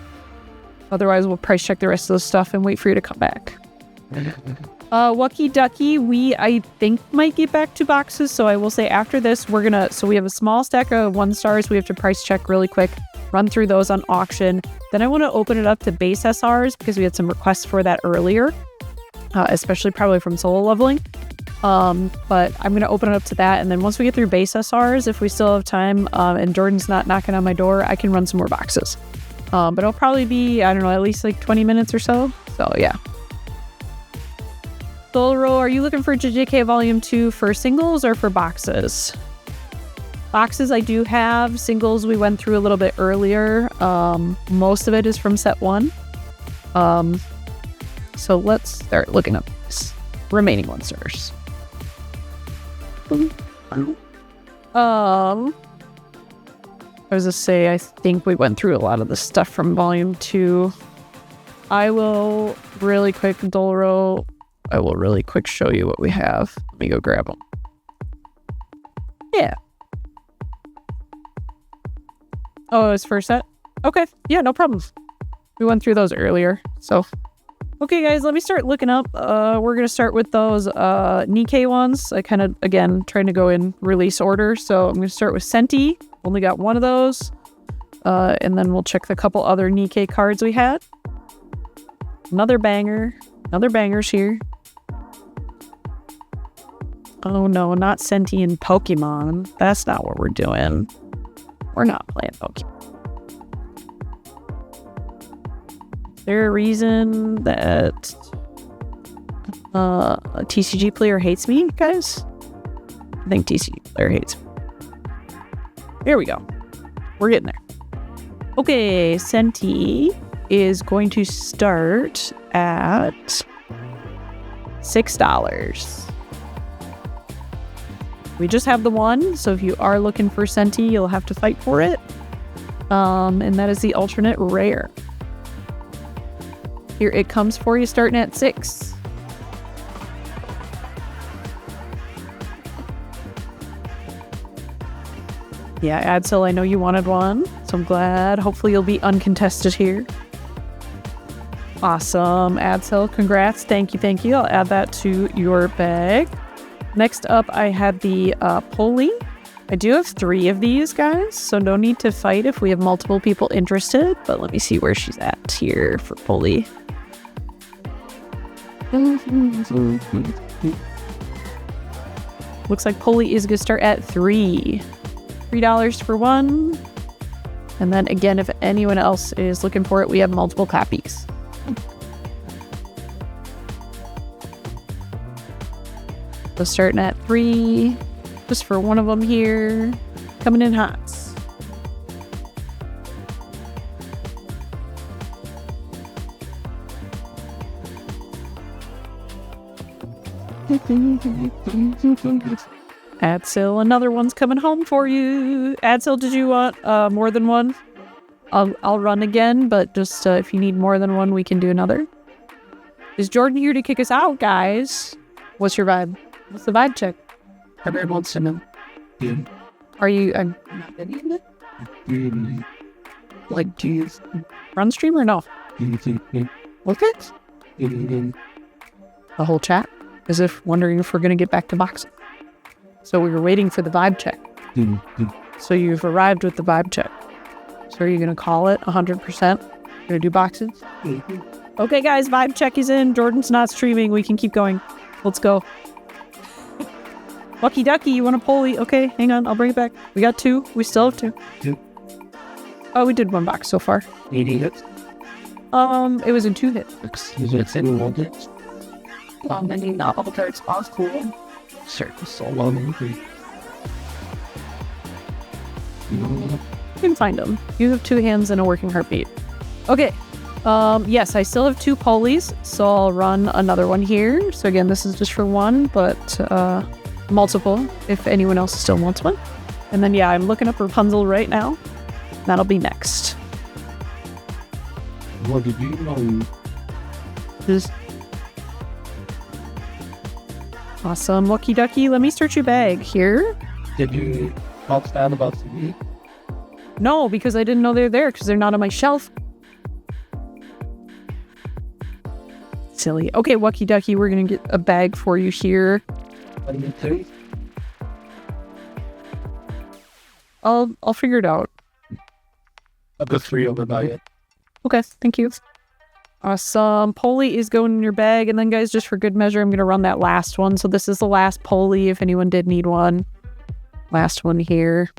Otherwise, we'll price check the rest of the stuff and wait for you to come back. Wucky Ducky, I think might get back to boxes. So I will say after this, so we have a small stack of 1 stars. We have to price check really quick, run through those on auction. Then I want to open it up to base SRs because we had some requests for that earlier. Especially probably from solo leveling. But I'm going to open it up to that. And then once we get through base SRs, if we still have time and Jordan's not knocking on my door, I can run some more boxes. But it'll probably be, I don't know, at least like 20 minutes or so. So yeah. Solro, are you looking for JJK Volume 2 for singles or for boxes? Boxes I do have. Singles we went through a little bit earlier. Most of it is from set 1. So let's start looking up this remaining 1 stars. I was to say, I think we went through a lot of the stuff from volume 2. I will really quick, Dolro, I will really quick show you what we have. Let me go grab them. Yeah. Oh, it's first set? Okay. Yeah, no problems. We went through those earlier, so... Okay, guys, let me start looking up. We're going to start with those Nikkei ones. I kind of, again, trying to go in release order. So I'm going to start with Senti. Only got 1 of those. And then we'll check the couple other Nikkei cards we had. Another banger. Another bangers here. Oh, no, not Senti and Pokemon. That's not what we're doing. We're not playing Pokemon. Is there a reason that a TCG player hates me, guys? I think TCG player hates me. Here we go. We're getting there. Okay, Senti is going to start at $6. We just have the 1, so if you are looking for Senti, you'll have to fight for it. And that is the alternate rare. Here it comes for you starting at 6. Yeah, Adsel, I know you wanted one, so I'm glad. Hopefully you'll be uncontested here. Awesome, Adsel, congrats. Thank you. I'll add that to your bag. Next up, I had the Poli. I do have 3 of these, guys, so no need to fight if we have multiple people interested, but let me see where she's at here for Poli. Looks like Poli is going to start at $3 for 1. And then again, if anyone else is looking for it, we have multiple copies. So starting at 3, just for 1 of them here, coming in hot. Adsil, another one's coming home for you. Adsil, did you want more than one? I'll run again, but just if you need more than one, we can do another. Is Jordan here to kick us out, guys? What's your vibe? What's the vibe check?
Everyone wants to know.
Are you
Like, do you
run stream or no?
look at?
The whole chat? As if wondering if we're going to get back to boxing. So we were waiting for the vibe check. So you've arrived with the vibe check. So are you going to call it 100%? Going to do boxes? Okay, guys, vibe check is in. Jordan's not streaming. We can keep going. Let's go. Lucky Ducky, you want a pulley? Okay, hang on. I'll bring it back. We got 2. We still have 2. Oh, we did 1 box so far.
80 hits.
It was in 2 hits.
It's in 1 hit. And you not all the cards possible. Certain so long.
You can find them. You have 2 hands and a working heartbeat. Okay. Yes, I still have 2 pulleys, so I'll run another one here. So again, this is just for 1, but multiple if anyone else still wants one. And then yeah, I'm looking up Rapunzel right now. That'll be next.
What did you know?
Just awesome. Lucky Ducky, let me search your bag here.
Did you box down about the
No, because I didn't know they're there because they're not on my shelf. Silly. Okay, Lucky Ducky, we're gonna get a bag for you here. I'll figure it out.
I've got 3 over by it.
Okay, thank you. Awesome. Pulley is going in your bag, and then guys, just for good measure, I'm gonna run that last one. So this is the last pulley if anyone did need one. Last one here.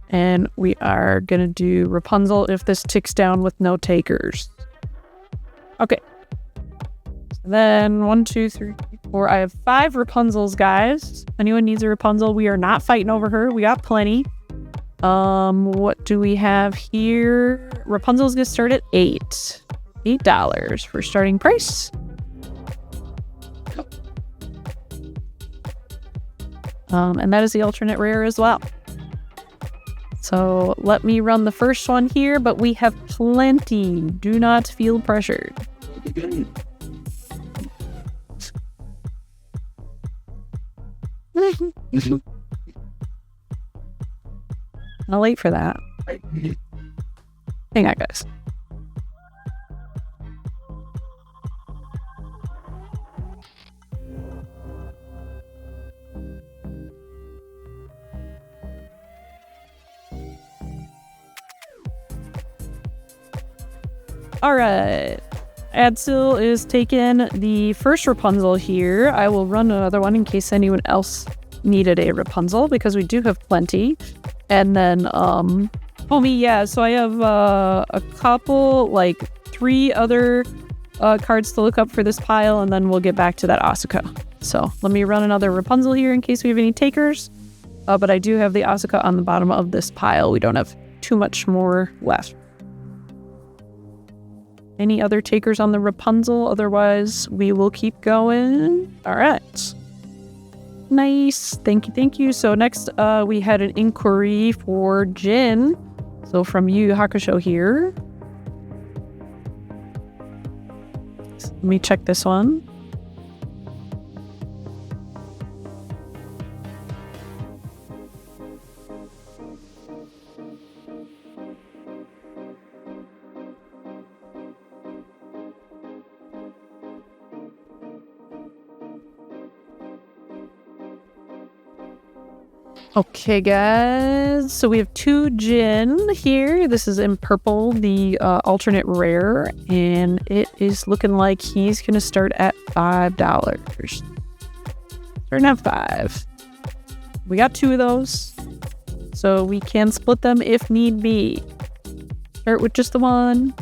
And we are gonna do Rapunzel if this ticks down with no takers. Okay. Then 1, 2, 3, 4. I have 5 Rapunzels, guys. If anyone needs a Rapunzel, we are not fighting over her. We got plenty. What do we have here? Rapunzel's gonna start at $8 for starting price. And that is the alternate rare as well. So let me run the first one here, but we have plenty. Do not feel pressured. I'll wait for that. Hang on, guys. All right. Adsil is taking the first Rapunzel here. I will run another one in case anyone else needed a Rapunzel because we do have plenty. And then, homie, yeah, so I have a couple, like 3 other cards to look up for this pile, and then we'll get back to that Asuka. So let me run another Rapunzel here in case we have any takers. But I do have the Asuka on the bottom of this pile. We don't have too much more left. Any other takers on the Rapunzel? Otherwise, we will keep going. All right. Nice. Thank you. Thank you. So next, we had an inquiry for Jin. So from Yu Yu Hakusho here. Let me check this one. Okay, guys, so we have 2 Jin here. This is in purple, the alternate rare, and it is looking like he's going to start at $5. Starting at 5. We got 2 of those, so we can split them if need be. Start with just the 1.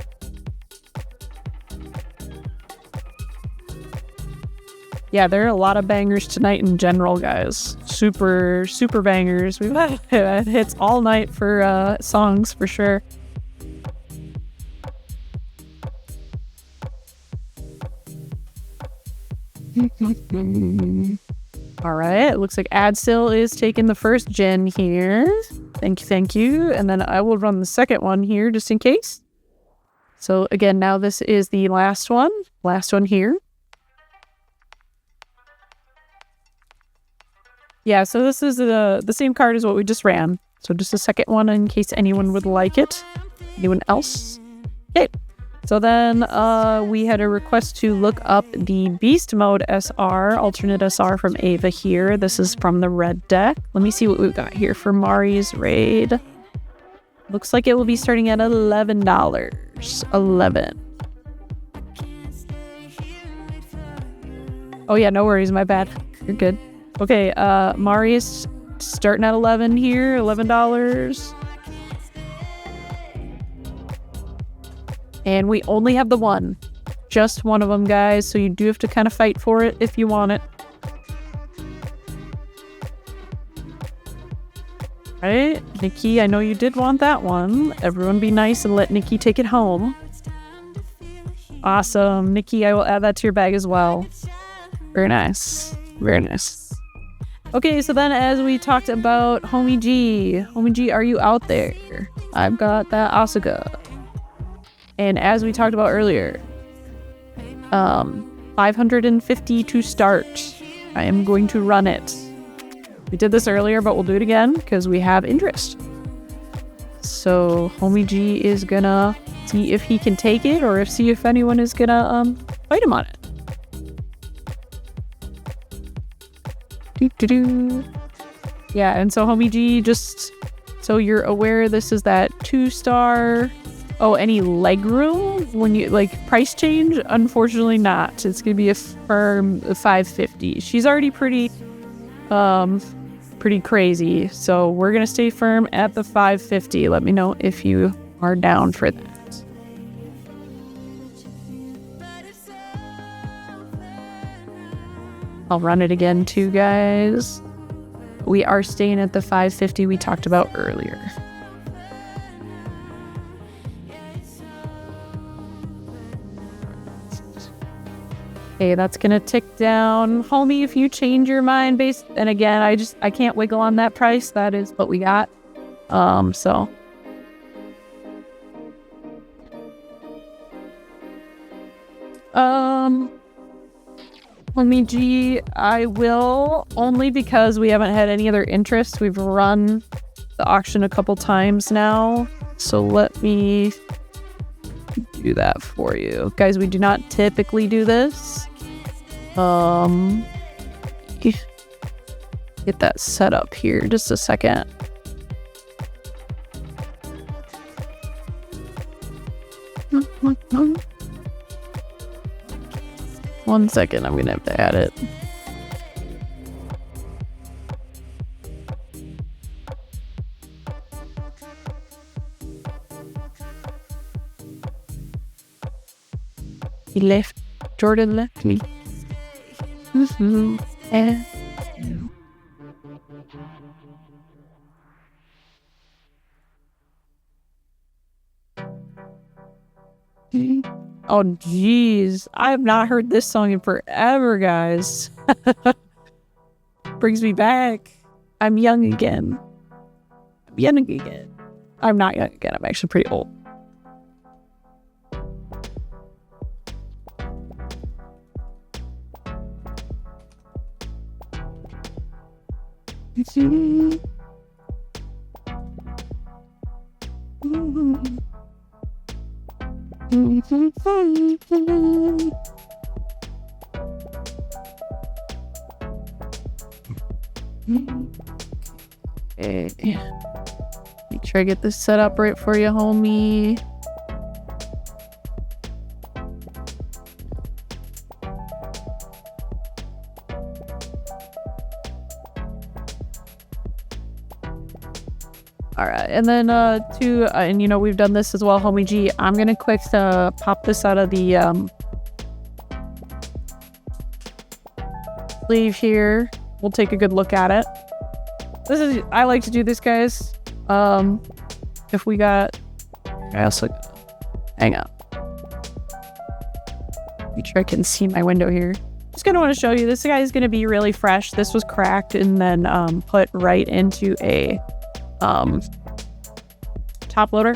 Yeah, there are a lot of bangers tonight in general, guys. Super, super bangers. We've had hits all night for songs, for sure. All right, it looks like Adsil is taking the first Jin here. Thank you, thank you. And then I will run the second one here just in case. So again, now this is the last one here. Yeah, so this is the same card as what we just ran. So just a second one in case anyone would like it. Anyone else? Okay. So then we had a request to look up the Beast Mode SR, alternate SR from Ava here. This is from the red deck. Let me see what we've got here for Mari's raid. Looks like it will be starting at $11. 11. Oh yeah, no worries, my bad. You're good. Okay, Mari is starting at 11 here, $11. And we only have the one. Just one of them, guys, so you do have to kind of fight for it if you want it. Right, Nikki, I know you did want that one. Everyone be nice and let Nikki take it home. Awesome. Nikki, I will add that to your bag as well. Very nice. Very nice. Okay, so then as we talked about Homie G. Homie G, are you out there? I've got that Asuka. And as we talked about earlier, 550 to start. I am going to run it. We did this earlier, but we'll do it again because we have interest. So Homie G is gonna see if he can take it or see if anyone is gonna fight him on it. Yeah, and so Homie G, just so you're aware, this is that 2-star. Oh, any leg room when you like price change? Unfortunately not. It's gonna be a firm 550. She's already pretty crazy, so we're gonna stay firm at the 550. Let me know if you are down for that. I'll run it again too, guys. We are staying at the 550 we talked about earlier. Okay, that's gonna tick down. Homie, if you change your mind based, and again, I can't wiggle on that price. That is what we got. So. Homie G, I will, only because we haven't had any other interest. We've run the auction a couple times now. So let me do that for you. Guys, we do not typically do this. Get that set up here. Just a second. One second, I'm gonna have to add it. He left. Jordan left me. And oh jeez, I have not heard this song in forever, guys. Brings me back. I'm young again. I'm young again. I'm not young again. I'm actually pretty old. Okay. Make sure I get this set up right for you, homie. All right, and then and you know we've done this as well, homie G. I'm gonna quick pop this out of the sleeve here. We'll take a good look at it. I like to do this, guys. If we got, hang on. Make sure I can see my window here. Just gonna want to show you. This guy is gonna be really fresh. This was cracked and put right into a top loader.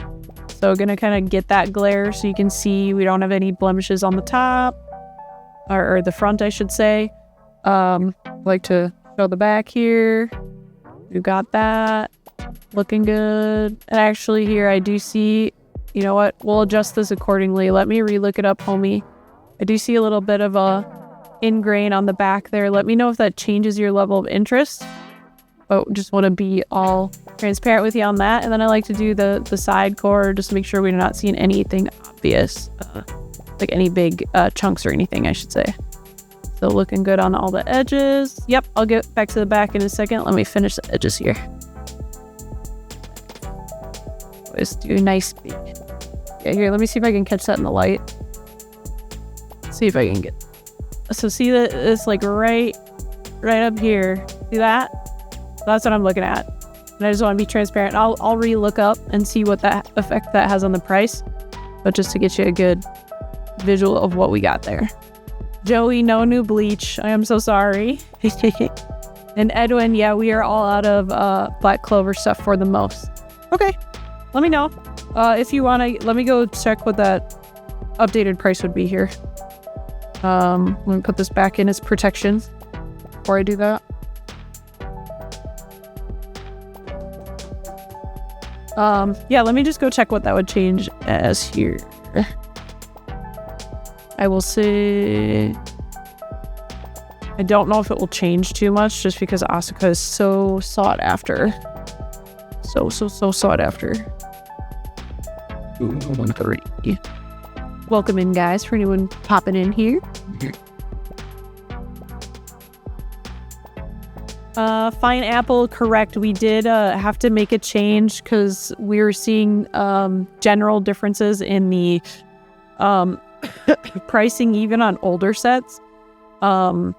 So gonna kind of get that glare so you can see we don't have any blemishes on the top, or the front, I should say. Like to show the back here. You got that. Looking good. And actually here I do see, you know what? We'll adjust this accordingly. Let me re-look it up, homie. I do see a little bit of a ingrain on the back there. Let me know if that changes your level of interest. But just want to be all transparent with you on that. And then I like to do the side core, just to make sure we're not seeing anything obvious, like any big chunks or anything, I should say. So looking good on all the edges. Yep, I'll get back to the back in a second. Let me finish the edges here. Let's do a nice big. Yeah, here, let me see if I can catch that in the light. See if I can get. So see that it's like right up here. See that? That's what I'm looking at. And I just want to be transparent. I'll re-look up and see what that effect that has on the price. But just to get you a good visual of what we got there. Joey, no new bleach. I am so sorry. And Edwin, yeah, we are all out of black clover stuff for the most. Okay, let me know. If you want to, let me go check what that updated price would be here. Let me put this back in as protection before I do that. Yeah, let me just go check what that would change as here. I will say, I don't know if it will change too much just because Asuka is so sought after. So sought after. Ooh, 130. Welcome in, guys, for anyone popping in here. Fine Apple, correct. We did have to make a change because we were seeing general differences in the pricing even on older sets. But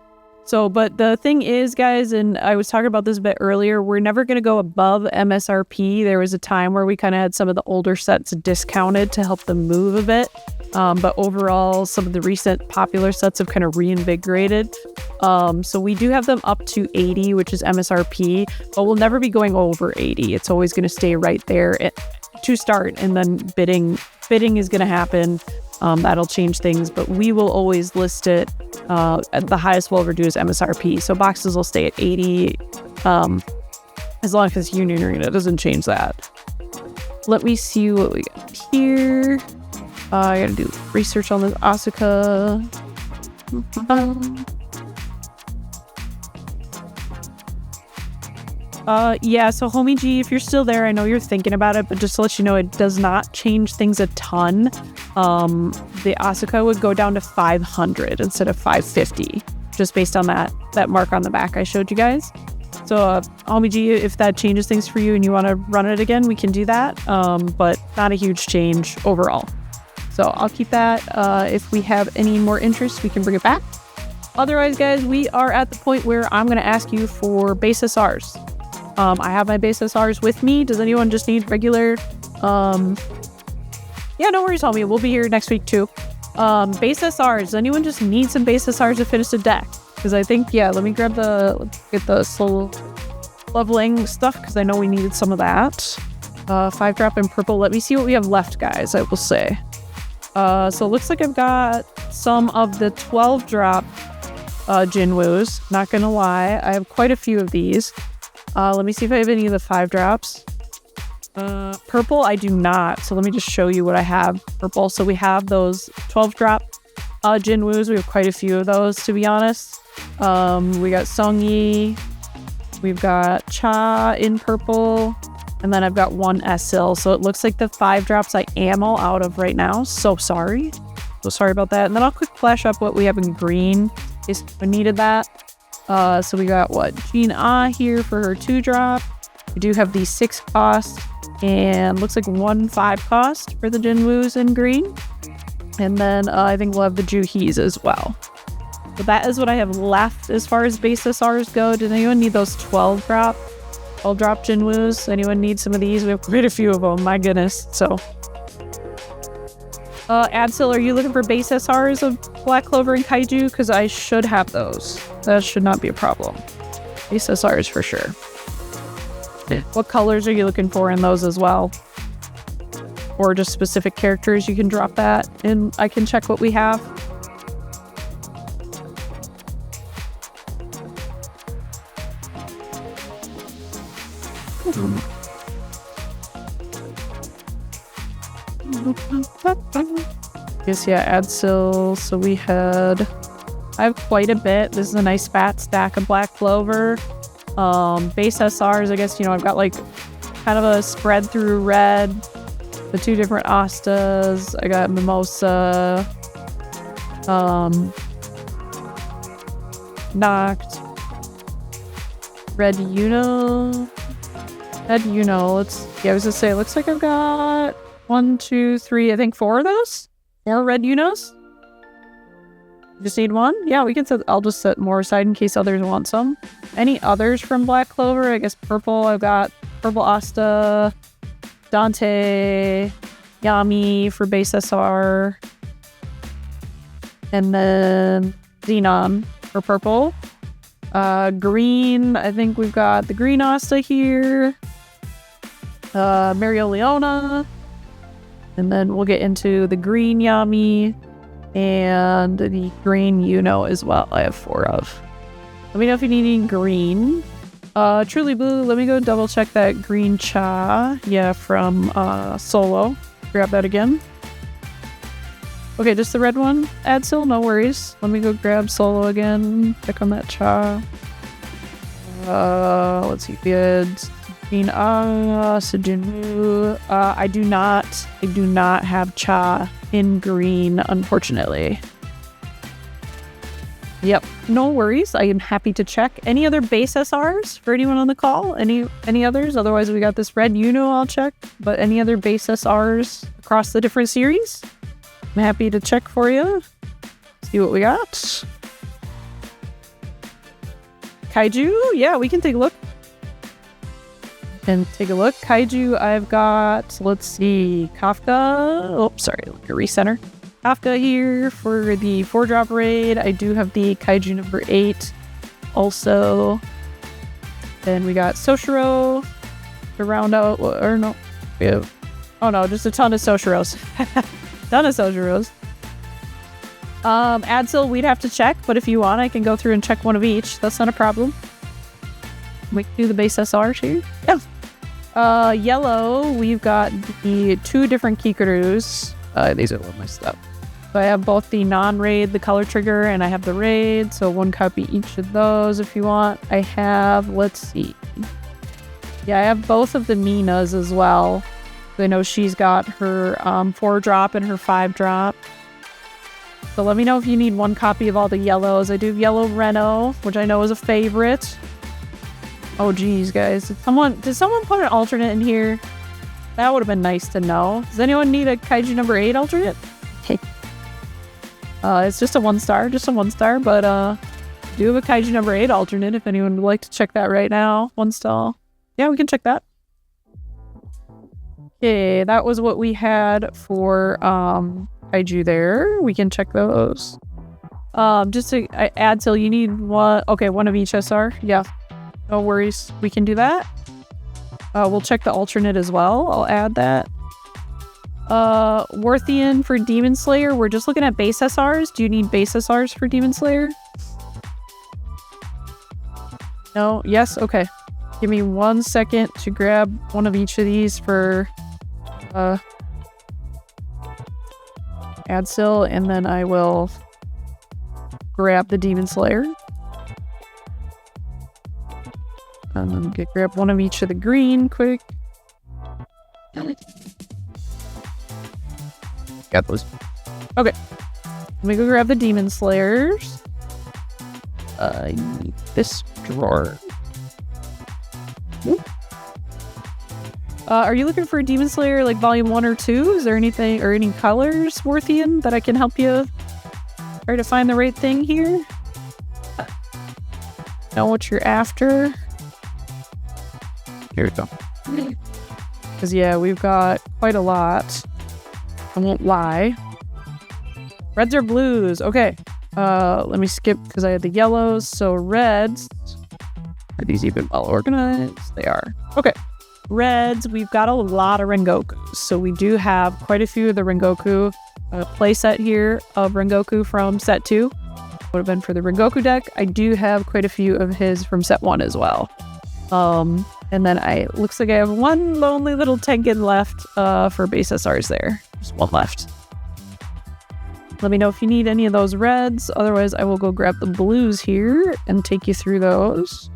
the thing is, guys, and I was talking about this a bit earlier, we're never going to go above MSRP. There was a time where we kind of had some of the older sets discounted to help them move a bit. But overall, some of the recent popular sets have kind of reinvigorated. So we do have them up to 80, which is MSRP, but we'll never be going over 80. It's always going to stay right there to start, and then bidding is going to happen. That'll change things, but we will always list it at the highest we'll ever do is MSRP. So boxes will stay at 80 as long as Union Arena doesn't change that. Let me see what we got here. I gotta do research on this Asuka. Yeah, so Homie G, if you're still there, I know you're thinking about it, but just to let you know, it does not change things a ton. The Asuka would go down to 500 instead of 550, just based on that mark on the back I showed you guys. So, Homie G, if that changes things for you and you want to run it again, we can do that, but not a huge change overall. So I'll keep that. If we have any more interest, we can bring it back. Otherwise, guys, we are at the point where I'm going to ask you for base SRs. I have my base SRs with me. Does anyone just need regular? Yeah, no worries, homie. We'll be here next week too. Base SRs. Does anyone just need some base SRs to finish the deck? Because I think, yeah, let me get the slow leveling stuff because I know we needed some of that. 5-drop in purple. Let me see what we have left, guys, I will say. So it looks like I've got some of the 12-drop Jinwoos. Not gonna lie, I have quite a few of these. Let me see if I have any of the 5-drops. Purple, I do not. So let me just show you what I have. Purple. So we have those 12-drop Jinwoos. We have quite a few of those, to be honest. We got Songyi. We've got Cha in purple. And then I've got one Esil. So it looks like the 5-drops I am all out of right now. So sorry. So sorry about that. And then I'll quick flash up what we have in green in case I needed that. So we got what? Jean Ah here for her 2-drop. We do have the 6 cost. And looks like 1 5 cost for the Jinwoos in green. And then I think we'll have the Juhis as well. So that is what I have left as far as base SRs go. Did anyone need those 12-drop? 12-drop Jinwoos? Anyone need some of these? We have quite a few of them, my goodness. So, Absol, are you looking for base SRs of Black Clover and Kaiju? Because I should have those. That should not be a problem. Base SRs for sure. What colors are you looking for in those as well? or just specific characters, you can drop that and I can check what we have. Yes, yeah, Adsil. So I have quite a bit. This is a nice fat stack of black clover. Base SRs, I guess, I've got like kind of a spread through red. The 2 different Astas. I got Mimosa. Knocked. Red Uno. I was gonna say, it looks like I've got 1, 2, 3, I think 4 of those. 4 red Unos. Just need 1? Yeah, we can set, I'll just set more aside in case others want some. Any others from Black Clover? I guess purple, I've got purple Asta, Dante, Yami for base SR, and then Xenon for purple. Green, I think we've got the green Asta here. Mario Leona. And then we'll get into the green Yami and the green Yuno as well. I have 4 of. Let me know if you need any green. Truly Blue, let me go double check that green Cha. Yeah, from Solo. Grab that again. Okay, just the red one. Adsil, no worries. Let me go grab Solo again. Check on that Cha. Let's see. Good. Green Sejinu. I do not have Cha in green, unfortunately. Yep, no worries. I am happy to check. Any other base SRs for anyone on the call? Any others? Otherwise, we got this red Uno I'll check. But any other base SRs across the different series? I'm happy to check for you. See what we got. Kaiju? Yeah, we can take a look. Kaiju, I've got, let's see, Kafka. Oh, sorry, like a recenter. Kafka here for the 4-drop raid. I do have the Kaiju number 8 also. Then we got Soshiro to round out, or no, we have, oh no, just a ton of Soshiros. Adsil, we'd have to check, but if you want, I can go through and check one of each. That's not a problem. We can do the base SRs here. Yeah. Yellow, we've got the 2 different Kikurus. These are all my stuff. So I have both the non-raid, the color trigger, and I have the raid. So 1 copy each of those if you want. I have, let's see. Yeah, I have both of the Minas as well. I know she's got her 4-drop and her 5-drop. So let me know if you need 1 copy of all the yellows. I do have yellow Reno, which I know is a favorite. Oh geez, guys. Did someone put an alternate in here? That would have been nice to know. Does anyone need a Kaiju number 8 alternate? Okay. It's just a 1-star, but do have a Kaiju number 8 alternate if anyone would like to check that right now. 1 stall. Yeah, we can check that. Okay, that was what we had for Kaiju there. We can check those. Just to add till you need 1. Okay, 1 of each SR. Yeah. No worries. We can do that. We'll check the alternate as well. I'll add that. Worthian for Demon Slayer. We're just looking at base SRs. Do you need base SRs for Demon Slayer? No? Yes? Okay. Give me 1 second to grab 1 of each of these for Adsil, and then I will grab the Demon Slayer. And then grab 1 of each of the green quick. Got those. Okay. Let me go grab the Demon Slayers. I need this drawer. Are you looking for a Demon Slayer like volume 1 or 2? Is there anything or any colors, Worthian, that I can help you try to find the right thing here? Know what you're after.
Here we go.
Because yeah, we've got quite a lot. I won't lie. Reds or blues? Okay. Let me skip because I had the yellows. So reds. Are these even well organized? They are. Okay. reds, we've got a lot of Rengokus. So we do have quite a few of the Rengoku playset here of Rengoku from set 2. Would have been for the Rengoku deck. I do have quite a few of his from set 1 as well. And then looks like I have one lonely little Tengen left for base SRs there. Just one left. Let me know if you need any of those reds. Otherwise, I will go grab the blues here and take you through those.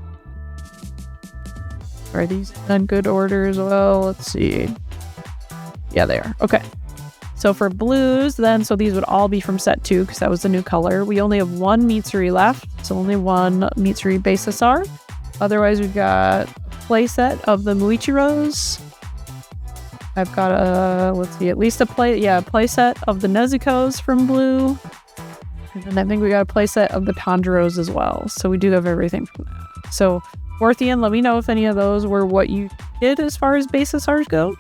Are these in good order as well? Let's see. Yeah, they are. Okay. So for blues, then, so these would all be from set 2 because that was the new color. We only have one Mitsuri left. So only one Mitsuri base SR. Otherwise, we've got a playset of the Muichiros. I've got let's see, at least a playset of the Nezukos from blue. And then I think we got a playset of the Tanjiros as well. So we do have everything from that. So Worthian, let me know if any of those were what you did as far as base SRs go.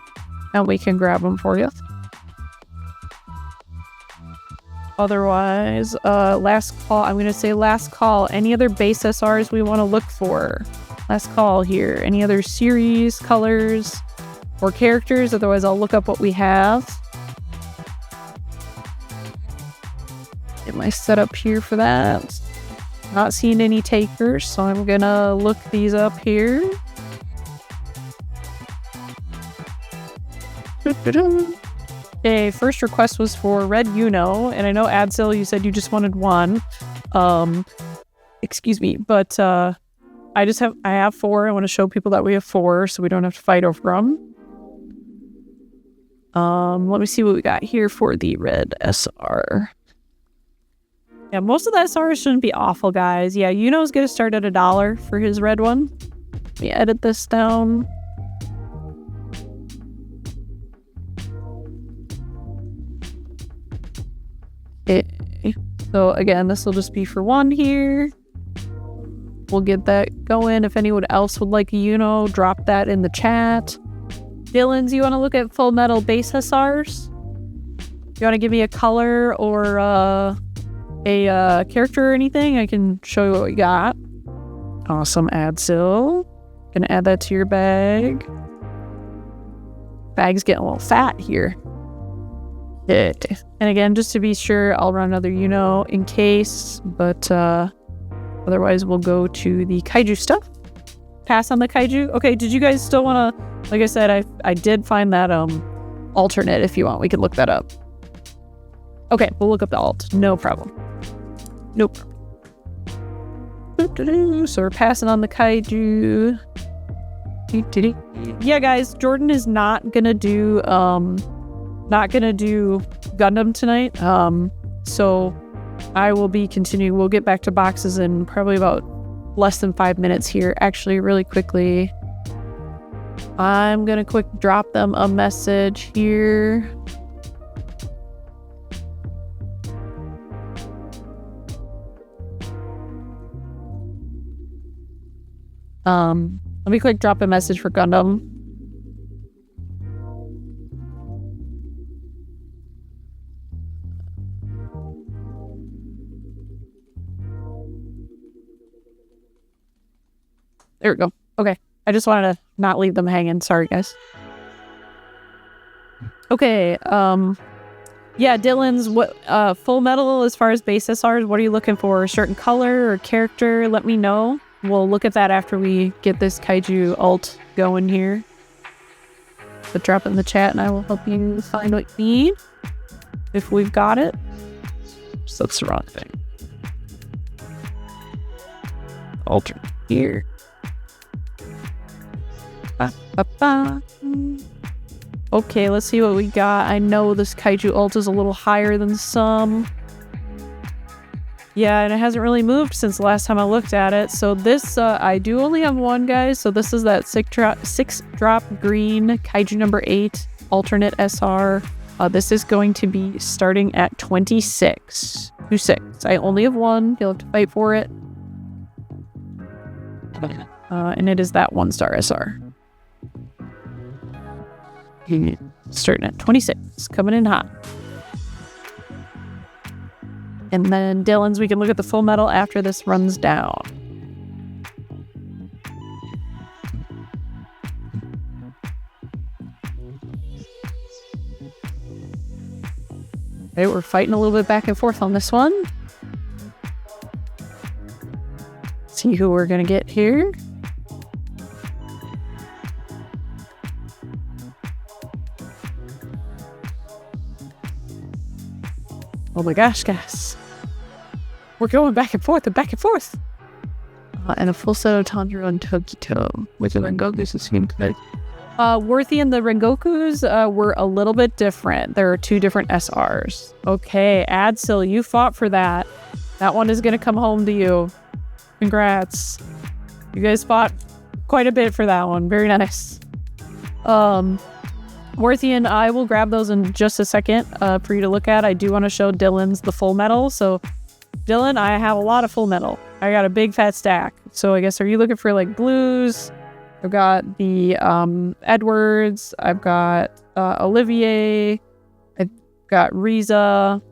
And we can grab them for you. Otherwise, last call. I'm going to say last call. Any other base SRs we want to look for? Last call here. Any other series, colors, or characters? Otherwise, I'll look up what we have. Get my setup here for that. Not seeing any takers, so I'm going to look these up here. Okay, first request was for Red Uno, and I know Adsil, you said you just wanted one. Excuse me, but I have 4. I want to show people that we have 4, so we don't have to fight over them. Let me see what we got here for the red SR. Yeah, most of the SRs shouldn't be awful, guys. Yeah, Uno's gonna start at $1 for his red one. Let me edit this down. Okay. So again, this will just be for 1 here. We'll get that going. If anyone else would like a Uno, drop that in the chat. Dylan's, you want to look at Full Metal base SRs? You want to give me a color or a character or anything? I can show you what we got. Awesome, Adsil. Gonna add that to your bag. Bag's getting a little fat here. Okay. And again, just to be sure, I'll run another Uno in case, but otherwise we'll go to the kaiju stuff. Pass on the kaiju. Okay, did you guys still want to, like I said, I did find that alternate. If you want, we could look that up. Okay, we'll look up the alt. No problem. Nope. So we're passing on the kaiju. Yeah, guys, Jordan is not gonna do Gundam tonight. So I will be continuing. We'll get back to boxes in probably about less than 5 minutes here. Actually, really quickly, I'm gonna quick drop them a message here. Let me quick drop a message for Gundam. There we go. Okay. I just wanted to not leave them hanging. Sorry, guys. Okay. Yeah, Dylan's Full Metal as far as base SRs, what are you looking for? A certain color or character? Let me know. We'll look at that after we get this kaiju alt going here. But drop it in the chat and I will help you find what you need. If we've got it. So that's the wrong thing. Alter here. Okay, let's see what we got. I know this kaiju ult is a little higher than some. Yeah, and it hasn't really moved since the last time I looked at it. So this, I do only have one, guys. So this is that 6-drop green kaiju number 8 alternate SR. This is going to be starting at 26. 26. I only have one. You'll have to fight for it. And it is that 1-star SR. Starting at 26. Coming in hot. And then Dylan's, we can look at the Full Metal after this runs down. Okay, we're fighting a little bit back and forth on this one. See who we're gonna get here. Oh my gosh, guys. We're going back and forth and back and forth. And a full set of Tanjiro and Tokito.
With the Rengoku's, it seemed like.
Worthy and the Rengokus were a little bit different. There are 2 different SRs. Okay, Adsil, you fought for that. That one is going to come home to you. Congrats. You guys fought quite a bit for that one. Very nice. Worthy and I will grab those in just a second for you to look at. I do want to show Dylan's the full metal. So, Dylan, I have a lot of full metal. I got a big fat stack. So, I guess, are you looking for like blues? I've got the Edwards. I've got Olivier. I've got Riza.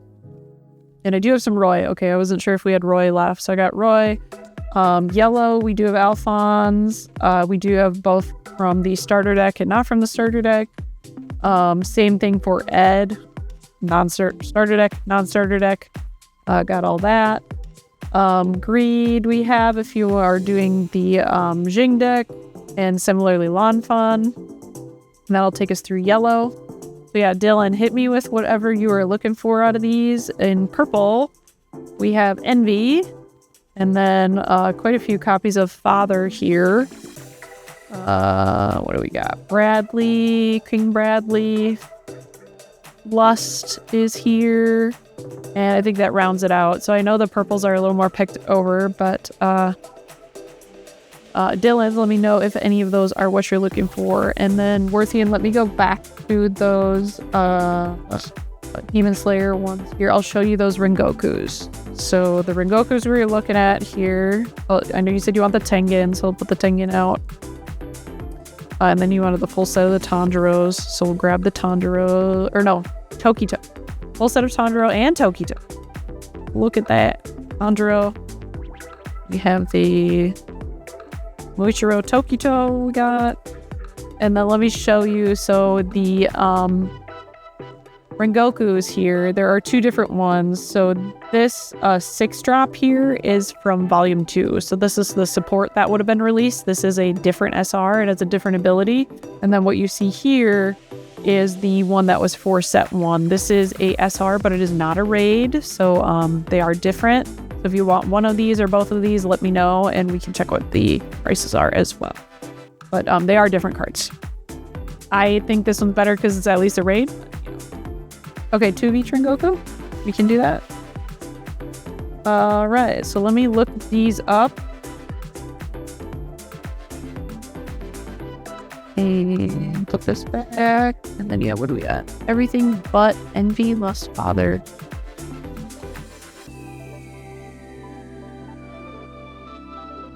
And I do have some Roy. Okay, I wasn't sure if we had Roy left. So I got Roy. Yellow, we do have Alphonse. We do have both from the starter deck and not from the starter deck. Same thing for Ed. Starter deck, non-starter deck. Got all that. Greed we have if you are doing the Jing deck. And similarly, Lanfan. And that'll take us through yellow. So yeah, Dylan, hit me with whatever you are looking for out of these. In purple, we have Envy. And then quite a few copies of Father here. What do we got? Bradley, King Bradley. Lust is here. And I think that rounds it out. So I know the purples are a little more picked over, but Dylan, let me know if any of those are what you're looking for. And then Worthian, let me go back to those Demon Slayer ones here. I'll show you those Rengokus. So the Rengokus we're looking at here. Oh, I know you said you want the Tengen, so I'll put the Tengen out. And then you wanted the full set of the Tanjiros, so we'll grab the Tanjiro, or no, Tokito. Full set of Tanjiro and Tokito. Look at that. Tanjiro. We have the Muichiro Tokito we got. And then let me show you, so the Rengokus here, there are 2 different ones. So this 6-drop here is from Volume 2. So this is the support that would have been released. This is a different SR. It has a different ability. And then what you see here is the one that was for Set 1. This is a SR, but it is not a raid. So they are different. So if you want one of these or both of these, let me know, and we can check what the prices are as well. But they are different cards. I think this one's better because it's at least a raid. Okay, 2v Rengoku. We can do that. Alright, so let me look these up. And put this back. And then, yeah, what do we got? Everything but Envy, Lust, Father.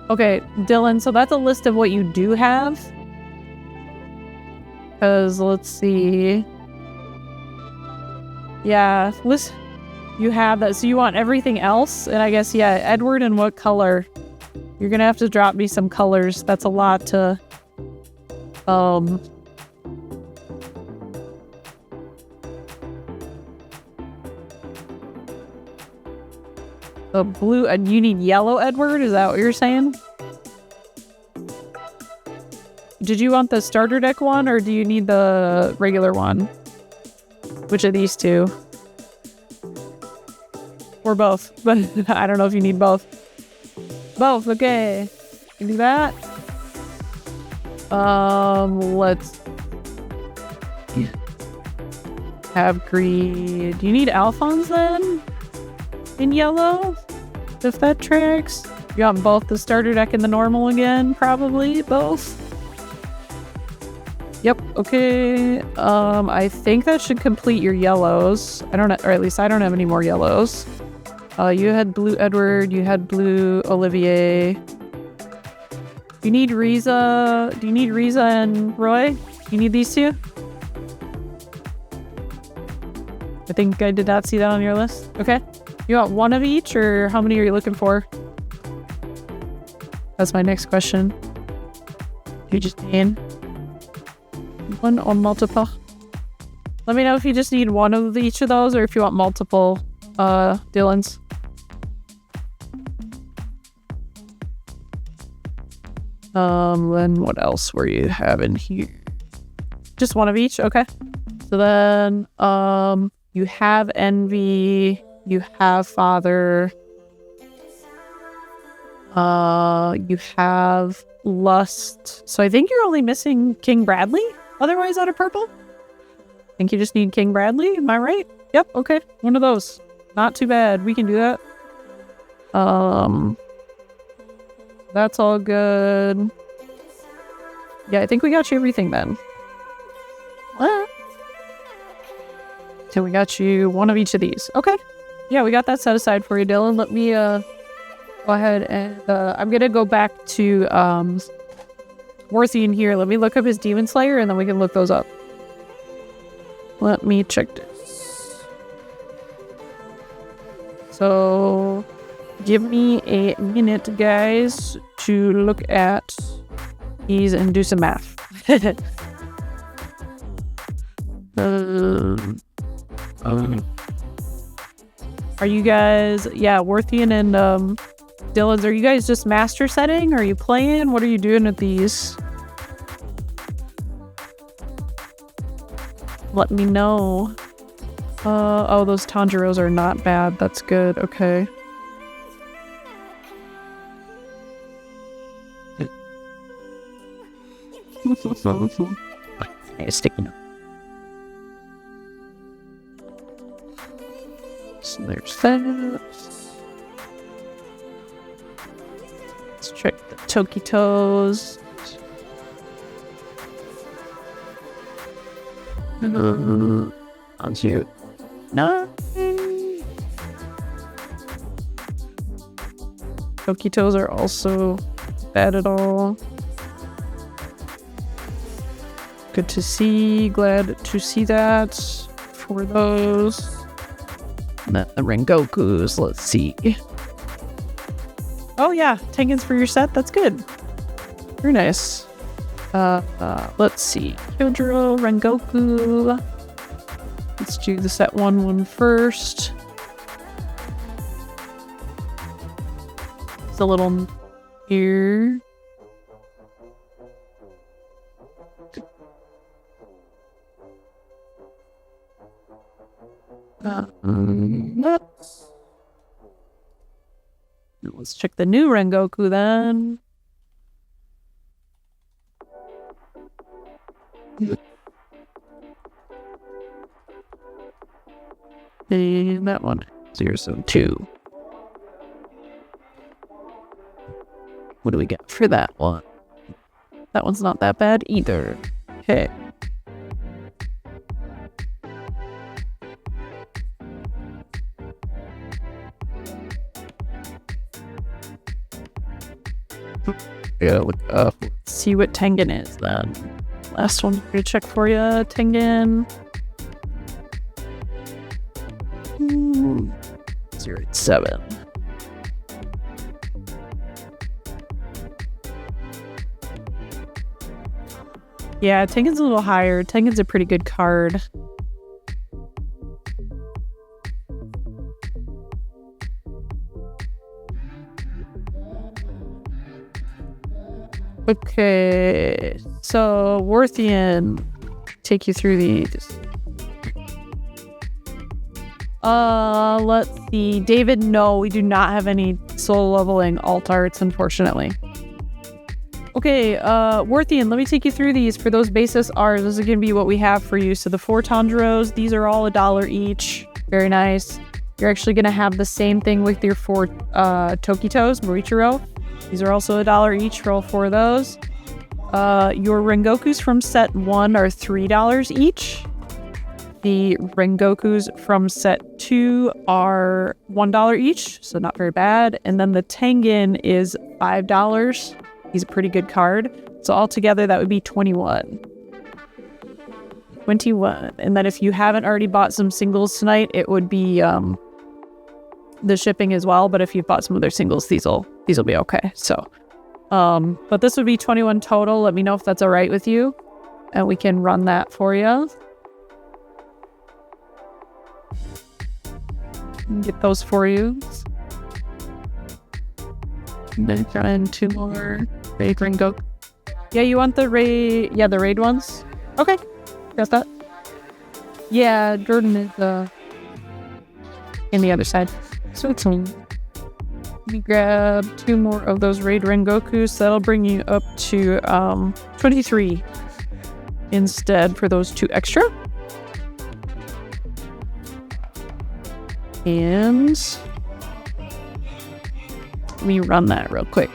Okay, Dylan, so that's a list of what you do have. Because, let's see. Yeah, list. You have that. So you want everything else? And I guess, yeah, Edward, and what color? You're going to have to drop me some colors. That's a lot to... The blue, and you need yellow Edward? Is that what you're saying? Did you want the starter deck one, or do you need the regular one? Which of these 2? Or both, but I don't know if you need both. Both, okay. Can do that. Let's have Greed. Do you need Alphonse then? In yellow? If that tracks. You want both the starter deck and the normal again? Probably both. Yep, okay. I think that should complete your yellows. I don't know, or at least I don't have any more yellows. You had blue Edward, you had blue Olivier. You need Riza. Do you need Riza and Roy? You need these 2? I think I did not see that on your list. Okay. You want one of each, or how many are you looking for? That's my next question. You just need one or multiple? Let me know if you just need one of each of those or if you want multiple Dylans. Then what else were you having here? Just one of each? Okay. So then, you have Envy, you have Father, you have Lust. So I think you're only missing King Bradley, otherwise out of purple. I think you just need King Bradley, am I right? Yep, okay, one of those. Not too bad, we can do that. That's all good. Yeah, I think we got you everything then. What? So we got you one of each of these. Okay. Yeah, we got that set aside for you, Dylan. Let me go ahead and I'm gonna go back to Worthian here. Let me look up his Demon Slayer and then we can look those up. Let me check this. So give me a minute, guys, to look at these and do some math. Are you guys, yeah, Worthian and Dylan's, are you guys just master setting? Are you playing? What are you doing with these? Let me know. Oh, those Tanjiros are not bad. That's good. Okay. Hey, sticking up. So there's that. Let's check the Tokitos. Onto no. Tokitos are also bad at all. Good to see. Glad to see that for those. The Rengokus, let's see. Oh yeah, Tengen's for your set. That's good. Very nice. Let's see. Kyojuro, Rengoku. Let's do the set one first. It's a little here. Let's check the new Rengoku then. And that one. 072. What do we get for that one? That one's not that bad either. Okay. Yeah, look up. Let's see what Tengen is then. Last one to check for you, Tengen. 087. Yeah, Tengen's a little higher. Tengen's a pretty good card. Okay, so Worthian, take you through these. Let's see. David, no, we do not have any soul leveling alt arts, unfortunately. Okay, Worthian, let me take you through these. For those basis R's, this is going to be what we have for you. So the 4 Tanjiros, these are all $1 each. Very nice. You're actually going to have the same thing with your 4 Tokitos, Morichiro. These are also $1 each for all 4 of those. Your Rengokus from set 1 are $3 each. The Rengokus from set 2 are $1 each, so not very bad. And then the Tengen is $5. He's a pretty good card. So altogether, that would be 21. 21. And then if you haven't already bought some singles tonight, it would be the shipping as well. But if you've bought some other singles, these will be okay. So, but this would be 21 total. Let me know if that's all right with you, and we can run that for you. Get those for you. And then throw in 2 more raid Ringo. Yeah, you want the raid? Yeah, the raid ones. Okay, got that. Yeah, Jordan is in the other side. So it's me. We grab 2 more of those raid Rengokus. So that'll bring you up to 23 instead for those 2 extra. And let me run that real quick.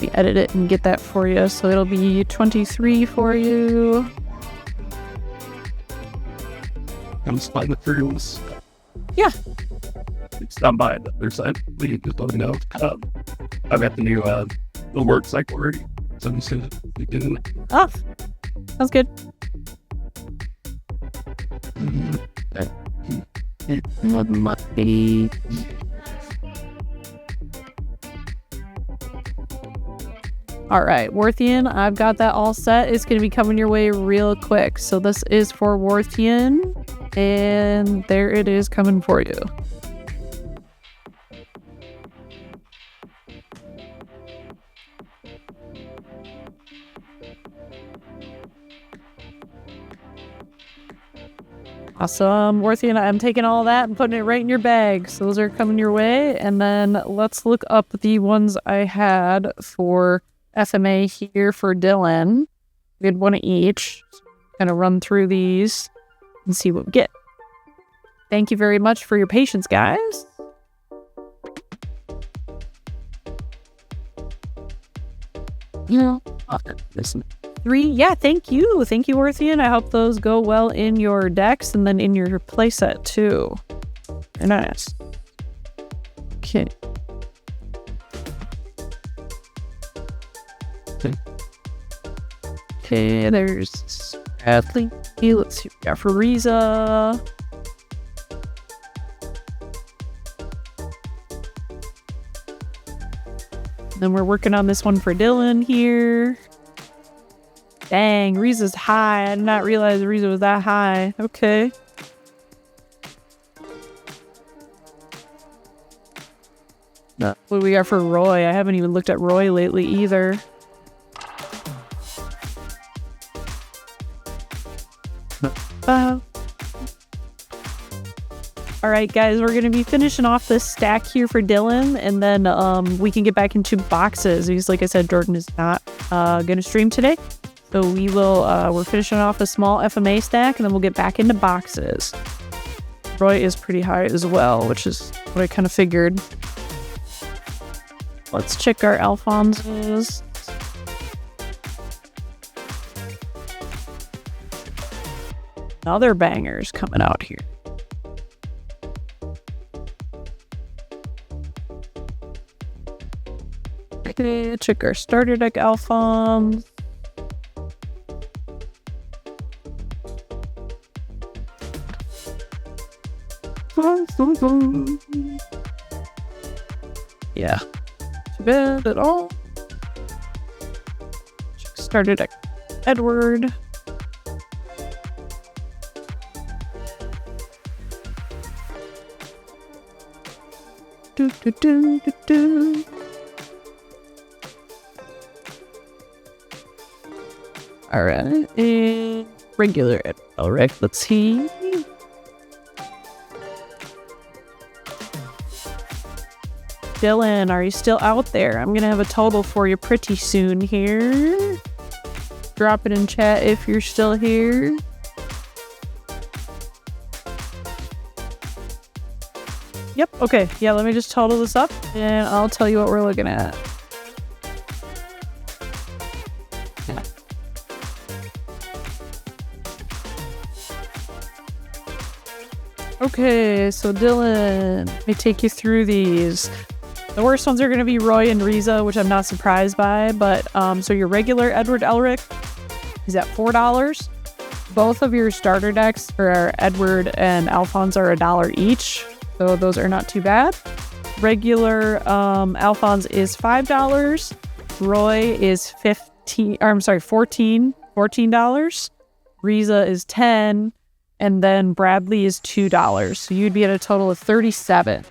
We edit it and get that for you. So it'll be 23 for you.
I'm spotting the fruits.
Yeah.
Stop by the other side. Please just let me know. I've got the new the work cycle already. So I'm just gonna begin.
Oh, sounds good. All right, Worthian, I've got that all set. It's going to be coming your way real quick. So this is for Worthian, and there it is coming for you. Awesome, Worthian, I'm taking all that and putting it right in your bag. So those are coming your way. And then let's look up the ones I had for FMA here for Dylan. We had 1 each. Gonna run through these and see what we get. Thank you very much for your patience, guys.
Listen.
3, yeah, thank you, Worthian. I hope those go well in your decks and then in your playset too. Very nice. Okay. Okay, there's Bradley. Let's see what we got for Riza. Then we're working on this one for Dylan here. Dang, Riza's high. I did not realize Riza was that high. Okay. What do we got for Roy? I haven't even looked at Roy lately either. Alright guys, we're going to be finishing off this stack here for Dylan, and then we can get back into boxes because like I said, Jordan is not going to stream today. So we will, we're finishing off a small FMA stack, and then we'll get back into boxes. Roy is pretty high as well, which is what I kind of figured. Let's check our Alphonses. Another bangers coming out here. Okay, check our starter deck Alphonse. Yeah, too bad at all. Starter deck Edward. All right, and regular Ed. All right, let's see. Dylan, are you still out there? I'm gonna have a total for you pretty soon here. Drop it in chat if you're still here. Yep, okay. Yeah, let me just total this up and I'll tell you what we're looking at. Okay, so Dylan, let me take you through these. The worst ones are going to be Roy and Riza, which I'm not surprised by, but so your regular Edward Elric is at $4. Both of your starter decks for Edward and Alphonse are $1 each, so those are not too bad. Regular Alphonse is $5. Roy is $14. $14. Riza is $10. and then Bradley is $2. So you'd be at a total of 37.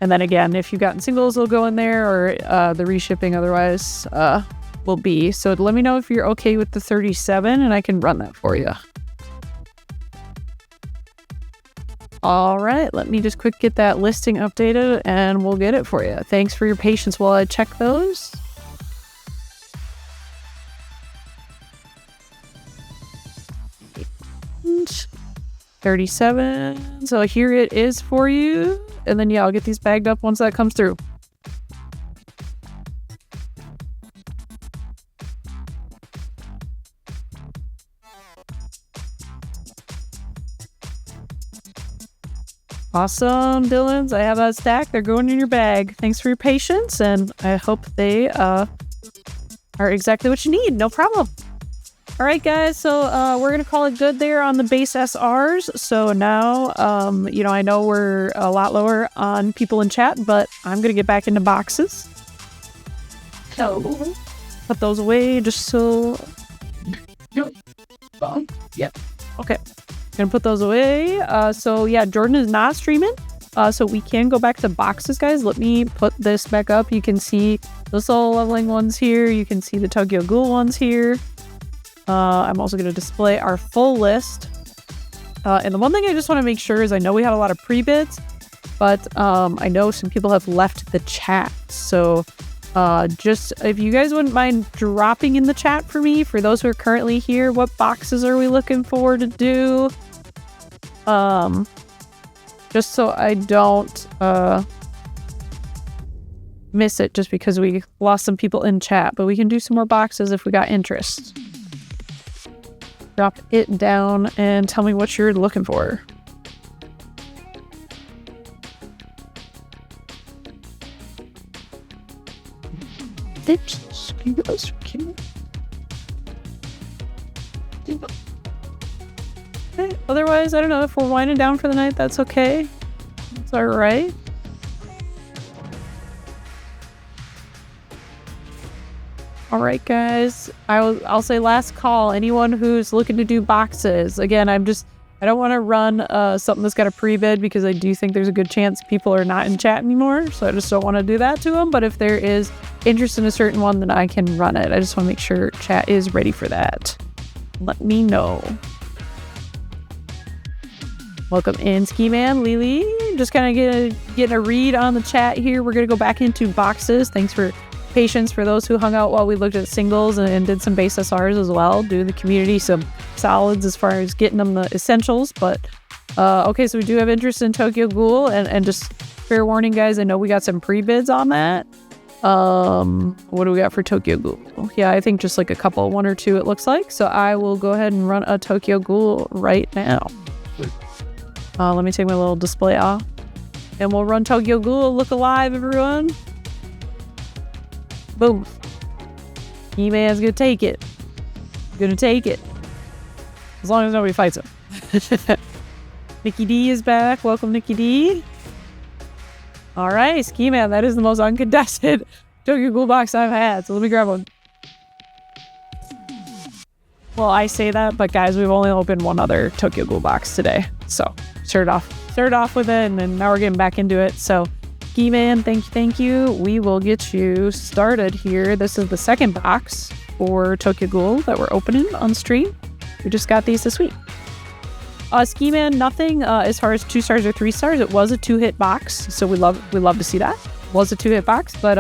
And then again, if you've gotten singles, they'll go in there, or the reshipping otherwise will be. So let me know if you're okay with the 37, and I can run that for you. All right, let me just quick get that listing updated, and we'll get it for you. Thanks for your patience while I check those. $37. So here it is for you. And then, yeah, I'll get these bagged up once that comes through. Awesome, Dylan's. I have a stack. They're going in your bag. Thanks for your patience, and I hope they are exactly what you need. No problem. All right, guys, so we're going to call it good there on the base SRs. So now, I know we're a lot lower on people in chat, but I'm going to get back into boxes. So, put those away just so...
Yep.
Okay. Going to put those away. So, yeah, Jordan is not streaming. So we can go back to boxes, guys. Let me put this back up. You can see the solo leveling ones here. You can see the Tokyo Ghoul ones here. I'm also going to display our full list. And the one thing I just want to make sure is I know we had a lot of pre-bids, but I know some people have left the chat. So just if you guys wouldn't mind dropping in the chat for me, for those who are currently here, what boxes are we looking for to do? Just so I don't miss it just because we lost some people in chat, but we can do some more boxes if we got interest. Drop it down and tell me what you're looking for. Okay. Otherwise, I don't know, if we're winding down for the night, that's okay. It's all right. All right, guys. I'll say last call. Anyone who's looking to do boxes. Again, I don't want to run something that's got a pre-bid because I do think there's a good chance people are not in chat anymore. So I just don't want to do that to them. But if there is interest in a certain one, then I can run it. I just want to make sure chat is ready for that. Let me know. Welcome in, Ski Man, Lily. Just kind of getting a read on the chat here. We're going to go back into boxes. Thanks for patience for those who hung out while we looked at singles and did some base SRs as well. Do the community some solids as far as getting them the essentials. But okay, so we do have interest in Tokyo Ghoul, and just fair warning, guys, I know we got some pre-bids on that. What do we got for Tokyo Ghoul? Yeah, I think just like a couple, one or two it looks like. So I will go ahead and run a Tokyo Ghoul right now. Let me take my little display off, and we'll run Tokyo Ghoul. Look alive, everyone. Boom. E-Man's gonna take it. Gonna take it. As long as nobody fights him. Nikki D is back. Welcome, Nikki D. All right, Ski Man, that is the most uncontested Tokyo Ghoul box I've had. So let me grab one. Well, I say that, but guys, we've only opened one other Tokyo Ghoul box today. So started off with it, and then now we're getting back into it. So Ski Man, thank you. We will get you started here. This is the second box for Tokyo Ghoul that we're opening on stream. We just got these this week. Ski Man, nothing as far as 2 stars or 3 stars. It was a 2-hit box, so we love to see that. It was a 2-hit box, but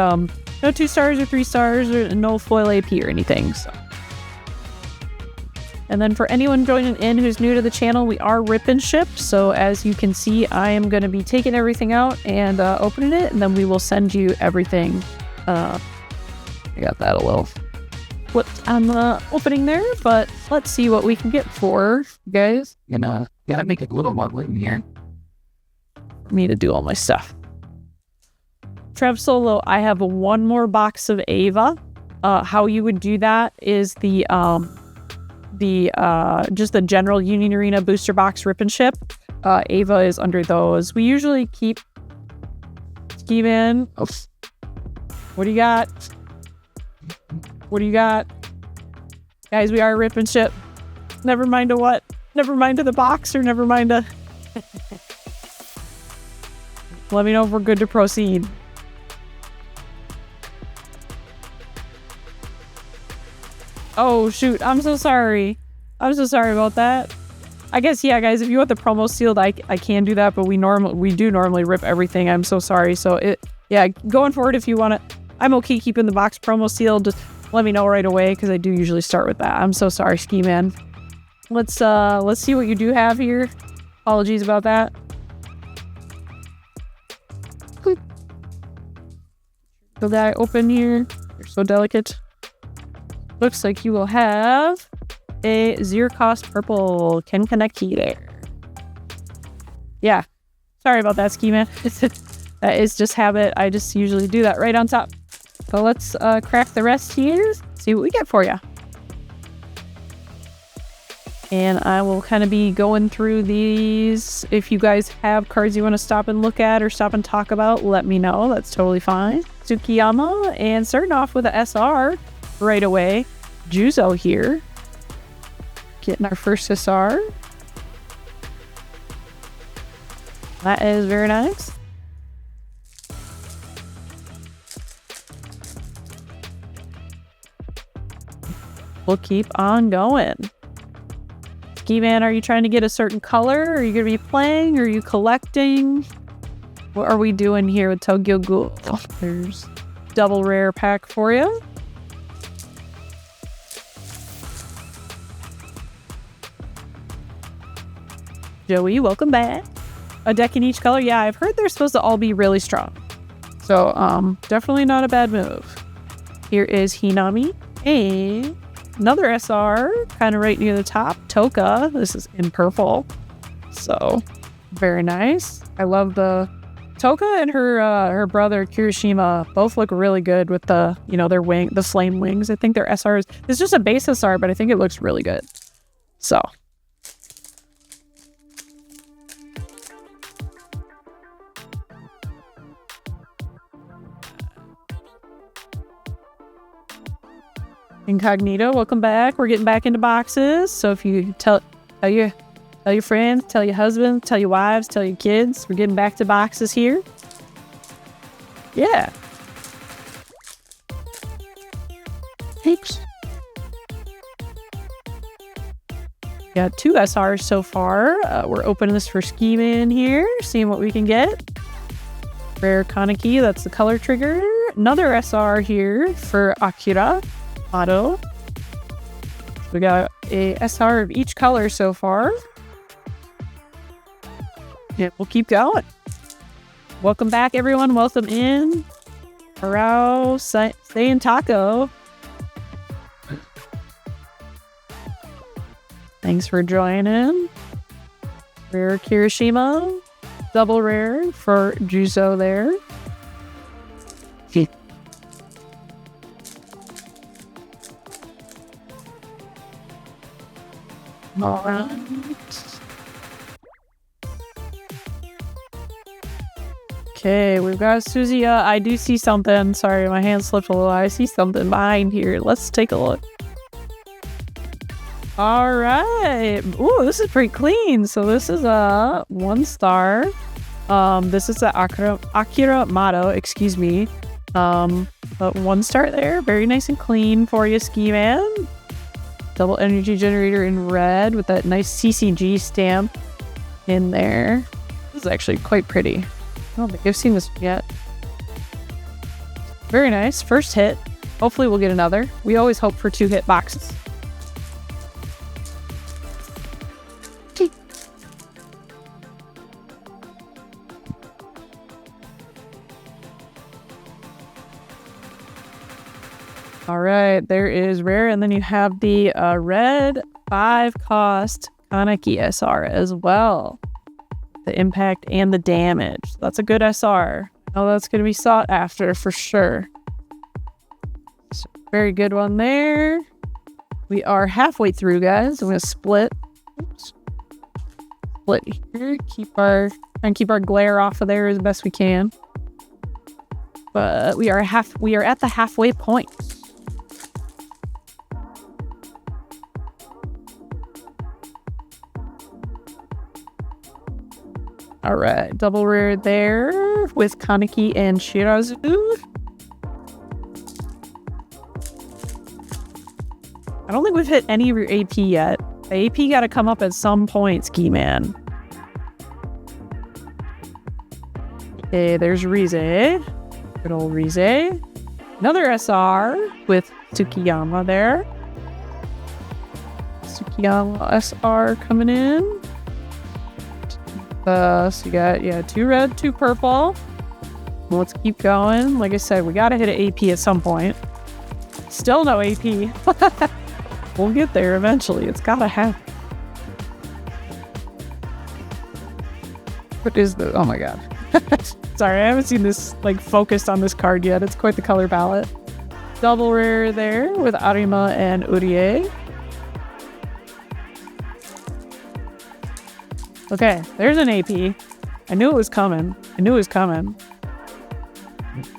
no 2 stars or 3 stars, or no foil AP or anything. So. And then for anyone joining in who's new to the channel, we are rip and ship. So as you can see, I am going to be taking everything out and opening it, and then we will send you everything. I got that a little flipped on the opening there, but let's see what we can get for you guys.
Gotta make it a little more in here.
For me to do all my stuff. Trev Solo, I have one more box of Ava. How you would do that is just the general Union Arena booster box rip and ship. Ava is under those. We usually keep Ski Man.
Oh.
What do you got? What do you got? Guys, we are rip and ship. Never mind a what. Never mind to the box or never mind to... Let me know if we're good to proceed. Oh, shoot. I'm so sorry. I'm so sorry about that. I guess, yeah, guys, if you want the promo sealed, I can do that, but we do normally rip everything. I'm so sorry. So, yeah, going forward, if you want to... I'm okay keeping the box promo sealed. Just let me know right away, because I do usually start with that. I'm so sorry, Ski Man. Let's see what you do have here. Apologies about that. So that open here. You're so delicate. Looks like you will have a Zircost purple Ken Kaneki there. Yeah. Sorry about that, Ski Man. That is just habit. I just usually do that right on top. So let's crack the rest here. See what we get for you. And I will kind of be going through these. If you guys have cards you want to stop and look at or stop and talk about, let me know. That's totally fine. Tsukiyama, and starting off with a SR right away. Juzo here. Getting our first SR. That is very nice. We'll keep on going. Ski Man, are you trying to get a certain color? Are you going to be playing? Are you collecting? What are we doing here with Tokyo Ghoul? There's double rare pack for you. Joey, welcome back. A deck in each color. Yeah, I've heard they're supposed to all be really strong. So, definitely not a bad move. Here is Hinami. And another SR, kind of right near the top. Toka. This is in purple. So, very nice. I love the... Toka and her brother, Kirishima, both look really good with the, their the flame wings. I think their SRs... It's just a base SR, but I think it looks really good. So... Incognito, welcome back. We're getting back into boxes. So if you tell your friends, tell your husband, tell your wives, tell your kids, we're getting back to boxes here. Yeah. Thanks. Got 2 SRs so far. We're opening this for Ski Man here, seeing what we can get. Rare Kaneki, that's the color trigger. Another SR here for Akira. Auto. We got a SR of each color so far. Yeah, we'll keep going. Welcome back, everyone. Welcome in. Arao, Sayin Taco. Thanks for joining. Rare Kirishima. Double rare for Juzo there. All right. Okay, we've got Suzuya. I do see something. Sorry, my hand slipped a little. I see something behind here. Let's take a look. All right. Ooh, this is pretty clean. So this is a 1 star. This is the Akira Mato, excuse me. But 1 star there. Very nice and clean for you, Ski Man. Double energy generator in red with that nice CCG stamp in there. This is actually quite pretty. I don't think I've seen this yet. Very nice. First hit. Hopefully we'll get another. We always hope for 2 hit boxes. All right, there is rare, and then you have the red 5-cost Kaneki SR as well. The impact and the damage. That's a good SR. Oh, that's going to be sought after for sure. So, very good one there. We are halfway through, guys. I'm going to split. Oops. Split here. Try and keep our glare off of there as best we can. But we are at the halfway point. All right, double rare there with Kaneki and Shirazu. I don't think we've hit any of your AP yet. The AP got to come up at some point, Ski Man. Okay, there's Rize. Good old Rize. Another SR with Tsukiyama there. Tsukiyama SR coming in. So you got 2 red, 2 purple. Let's keep going. Like I said, we got to hit an AP at some point. Still no AP. We'll get there eventually. It's gotta happen. What is the... Oh my god. Sorry, I haven't seen this, like, focused on this card yet. It's quite the color palette. Double rare there with Arima and Urie. Okay, there's an AP. I knew it was coming.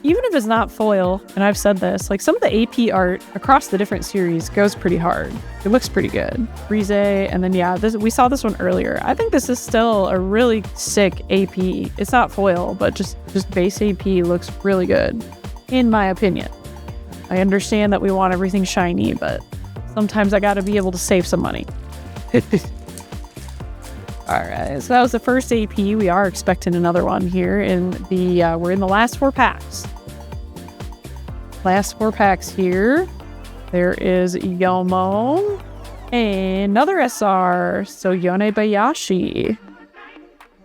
Even if it's not foil, and I've said this, like some of the AP art across the different series goes pretty hard. It looks pretty good. Rize, and then we saw this one earlier. I think this is still a really sick AP. It's not foil, but just base AP looks really good, in my opinion. I understand that we want everything shiny, but sometimes I gotta be able to save some money. Alright, so that was the first AP. We are expecting another one here in the, we're in the last 4 packs. Last 4 packs here. There is Yomo. And another SR. So Yone Bayashi.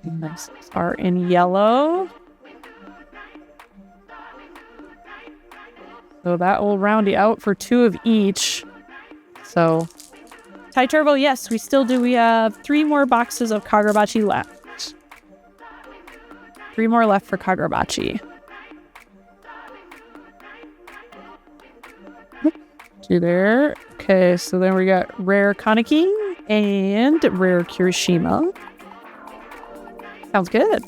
Nice SR in yellow. So that will round you out for 2 of each. So... Thai Turbo, yes, we still do. We have 3 more boxes of Kagurabachi left. 3 more left for Kagurabachi. 2 there. Okay, so then we got rare Kaneki and rare Kirishima. Sounds good.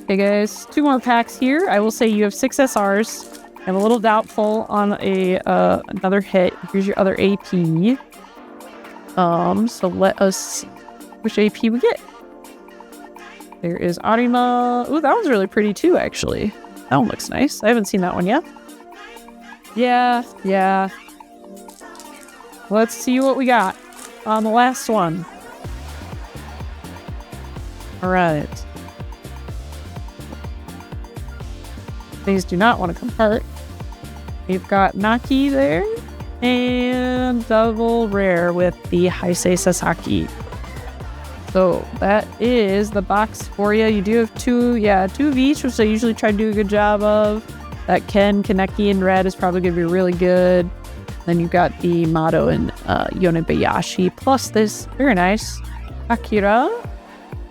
Okay, guys, 2 more packs here. I will say you have 6 SRs. I'm a little doubtful on another hit. Here's your other AP. So let us see which AP we get. There is Arima. Ooh, that one's really pretty too, actually. That one looks nice. I haven't seen that one yet. Yeah. Let's see what we got on the last one. All right. These do not want to come apart. We've got Naki there. And double rare with the Heisei Sasaki. So that is the box for you. You do have 2 of each, which I usually try to do a good job of. That Ken, Kaneki in red is probably going to be really good. Then you've got the Mado and Yonebayashi, plus this very nice Akira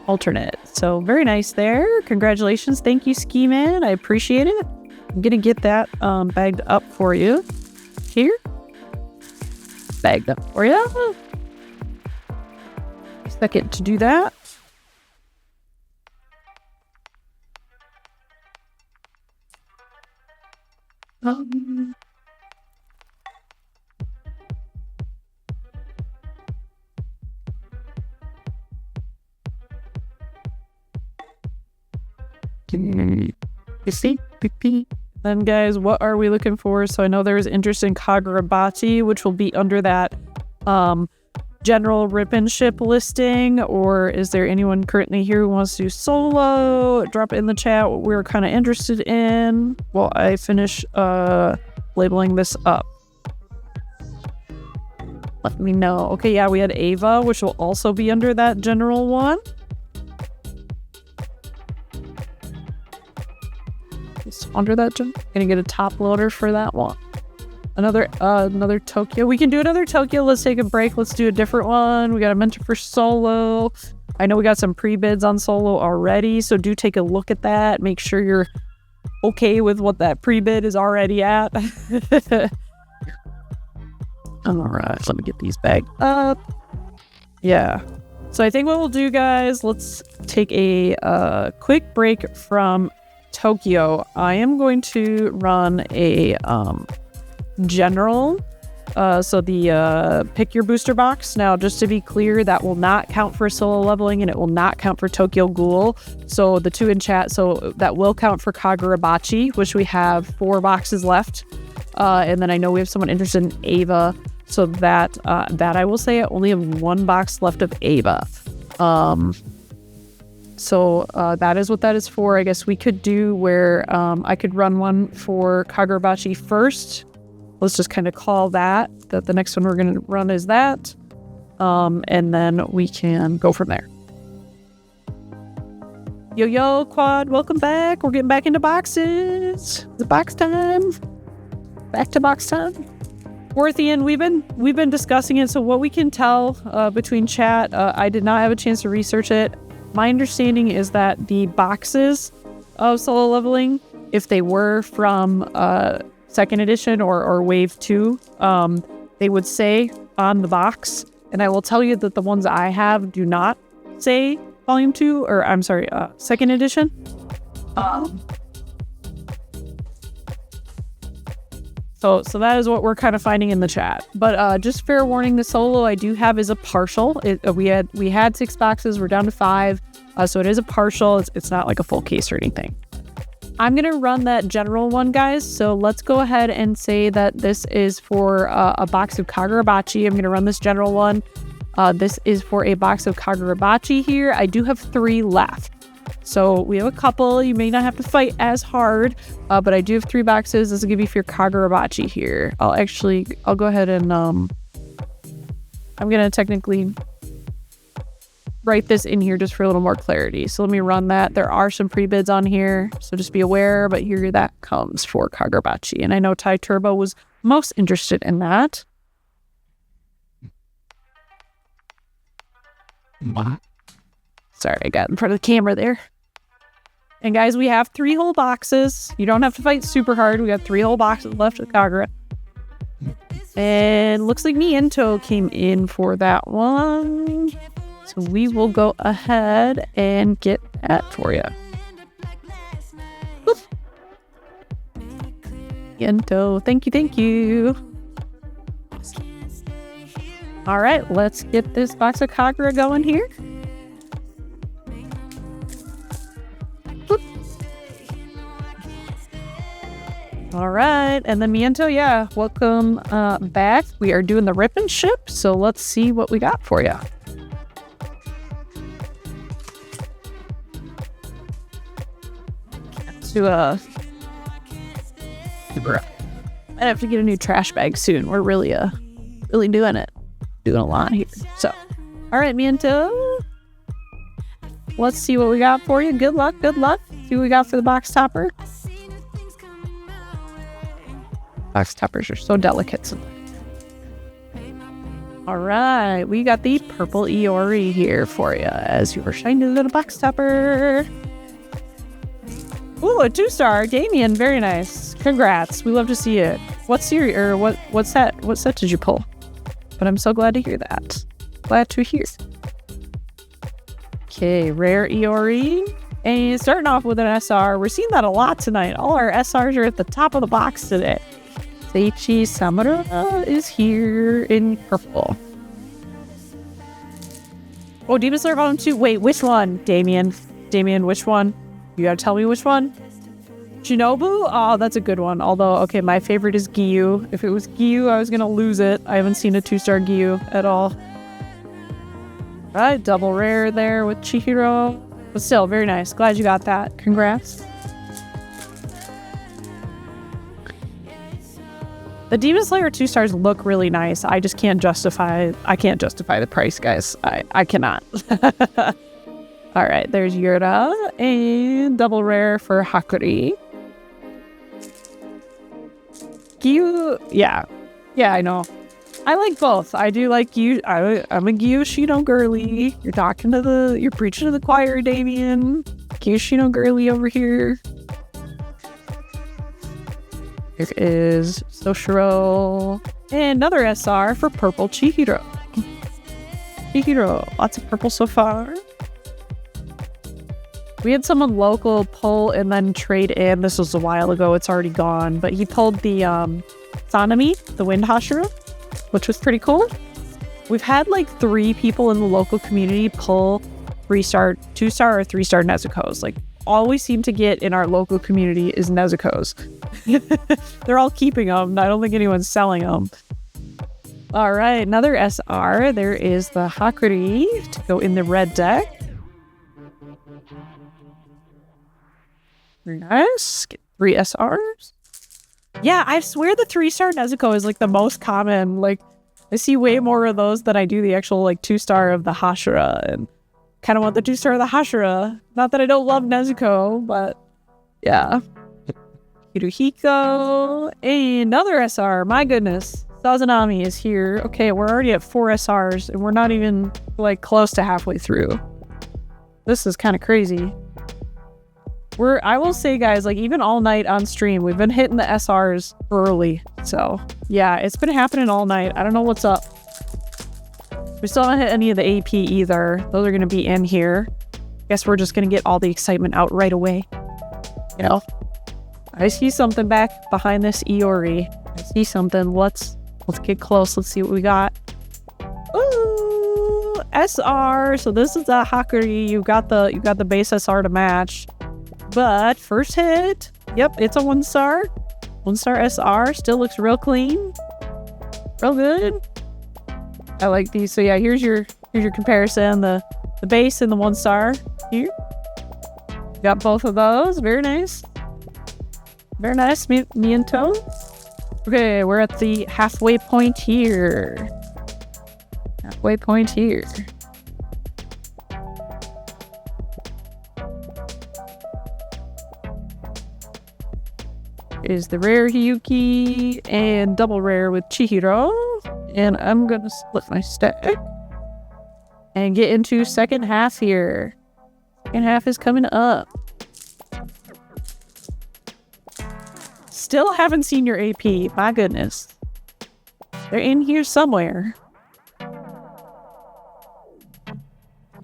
alternate. So very nice there. Congratulations. Thank you, Ski Man. I appreciate it. I'm going to get that bagged up for you. Here. Bagged up for you. Second to do that. You see? Then, guys, what are we looking for? So I know there's interest in Kagurabachi, which will be under that general rip and ship listing. Or is there anyone currently here who wants to do solo? Drop it in the chat what we're kind of interested in while I finish labeling this up. Let me know. Okay, yeah, we had Ava, which will also be under that general one. Under that, gonna get a top loader for that one. Another Tokyo. We can do another Tokyo. Let's take a break. Let's do a different one. We got a mentor for solo. I know we got some pre-bids on solo already, so do take a look at that. Make sure you're okay with what that pre-bid is already at. All right, let me get these bagged up. Yeah. So I think what we'll do, guys, let's take a quick break from Tokyo. I am going to run a general So the pick your booster box. Now, just to be clear, that will not count for solo leveling and it will not count for Tokyo Ghoul. So the 2 in chat, so that will count for Kagurabachi, which we have 4 boxes left. And then I know we have someone interested in Ava. So that I will say I only have 1 box left of Ava. So that is what that is for. I guess we could do where I could run one for Kagurabachi first. Let's just kind of call that the next one we're going to run is that. And then we can go from there. Yo, Quad, welcome back. We're getting back into boxes. It's box time. Back to box time. Worthian, we've been discussing it. So what we can tell between chat, I did not have a chance to research it. My understanding is that the boxes of solo leveling, if they were from 2nd edition or wave 2, they would say on the box, and I will tell you that the ones I have do not say volume 2, or I'm sorry, 2nd edition. So that is what we're kind of finding in the chat. But just fair warning, the solo I do have is a partial. We had 6 boxes, we're down to 5. So it is a partial. It's not like a full case or anything. I'm going to run that general one, guys. So let's go ahead and say that this is for a box of Kagurabachi. I'm going to run this general one. This is for a box of Kagurabachi here. I do have 3 left. So we have a couple. You may not have to fight as hard, but I do have 3 boxes. This will give you for your Kagurabachi here. I'll go ahead and I'm going to technically write this in here just for a little more clarity. So let me run that. There are some pre-bids on here, so just be aware, but here that comes for Kagurabachi. And I know Ty Turbo was most interested in that.
What?
Sorry, I got in front of the camera there. And guys, we have 3 whole boxes. You don't have to fight super hard. We got 3 whole boxes left of Kagura. And looks like Miento came in for that one. So we will go ahead and get that for you. Miento, thank you. All right, let's get this box of Kagura going here. All right, and then Miento, yeah, welcome back. We are doing the rip and ship, so let's see what we got for you. I have to get a new trash bag soon. We're really doing it. Doing a lot here. So, all right, Miento. Let's see what we got for you. Good luck. See what we got for the box topper. Box toppers are so delicate. All right, we got the purple Iori here for you as your shiny little box topper. Ooh, a 2-star, Damien, very nice. Congrats, we love to see it. What series or what set did you pull? But I'm so glad to hear that. Glad to hear. Okay, rare Iori. And starting off with an SR. We're seeing that a lot tonight. All our SRs are at the top of the box today. Seiichi Samura is here in purple. Oh, Demon Slayer Volume 2. Wait, which one? Damien, which one? You gotta tell me which one. Shinobu? Oh, that's a good one. Although, okay, my favorite is Giyu. If it was Giyu, I was gonna lose it. I haven't seen a 2-star Giyu at all. All right, double rare there with Chihiro. But still, very nice. Glad you got that. Congrats. The Demon Slayer 2-stars look really nice. I just can't justify the price, guys. I cannot. All right, there's Yura and double rare for Hakuri. Giyu, yeah, I know. I like both. I do like you. I'm a Gyushino girly. You're preaching to the choir, Damien. Gyushino girly over here. Here is Soshiro. And another SR for purple Chihiro. Lots of purple so far. We had someone local pull and then trade in. This was a while ago. It's already gone. But he pulled the Sanami, the Wind Hashira. which was pretty cool. We've had like 3 people in the local community pull 3-star, 2-star, or 3-star Nezuko's. Like, all we seem to get in our local community is Nezuko's. They're all keeping them. I don't think anyone's selling them. All right, another SR. There is the Hakuri to go in the red deck. Very nice. Get 3 SRs. Yeah, I swear the 3-star Nezuko is like the most common. Like, I see way more of those than I do the actual like 2-star of the Hashira, and kind of want the 2-star of the Hashira. Not that I don't love Nezuko, but yeah. Hiruhiko, another SR. My goodness, Sazanami is here. Okay, we're already at 4 SRs, and we're not even like close to halfway through. This is kind of crazy. I will say, guys, like even all night on stream, we've been hitting the SRs early. So yeah, it's been happening all night. I don't know what's up. We still haven't hit any of the AP either. Those are going to be in here. Guess we're just going to get all the excitement out right away. You know, I see something back behind this Iori. I see something. Let's get close. Let's see what we got. Ooh, SR. So this is a Hakuri. You got the base SR to match. But first hit, yep, it's a 1-star. 1-star SR, still looks real clean. Real good. I like these. So yeah, here's your comparison. The base and the 1-star here. Got both of those. Very nice. Very nice, Miento. Okay, we're at the halfway point here. Halfway point here. Is the rare Hiyuki and double rare with Chihiro. And I'm gonna split my stack and get into second half here. Second half is coming up. Still haven't seen your AP. My goodness. They're in here somewhere.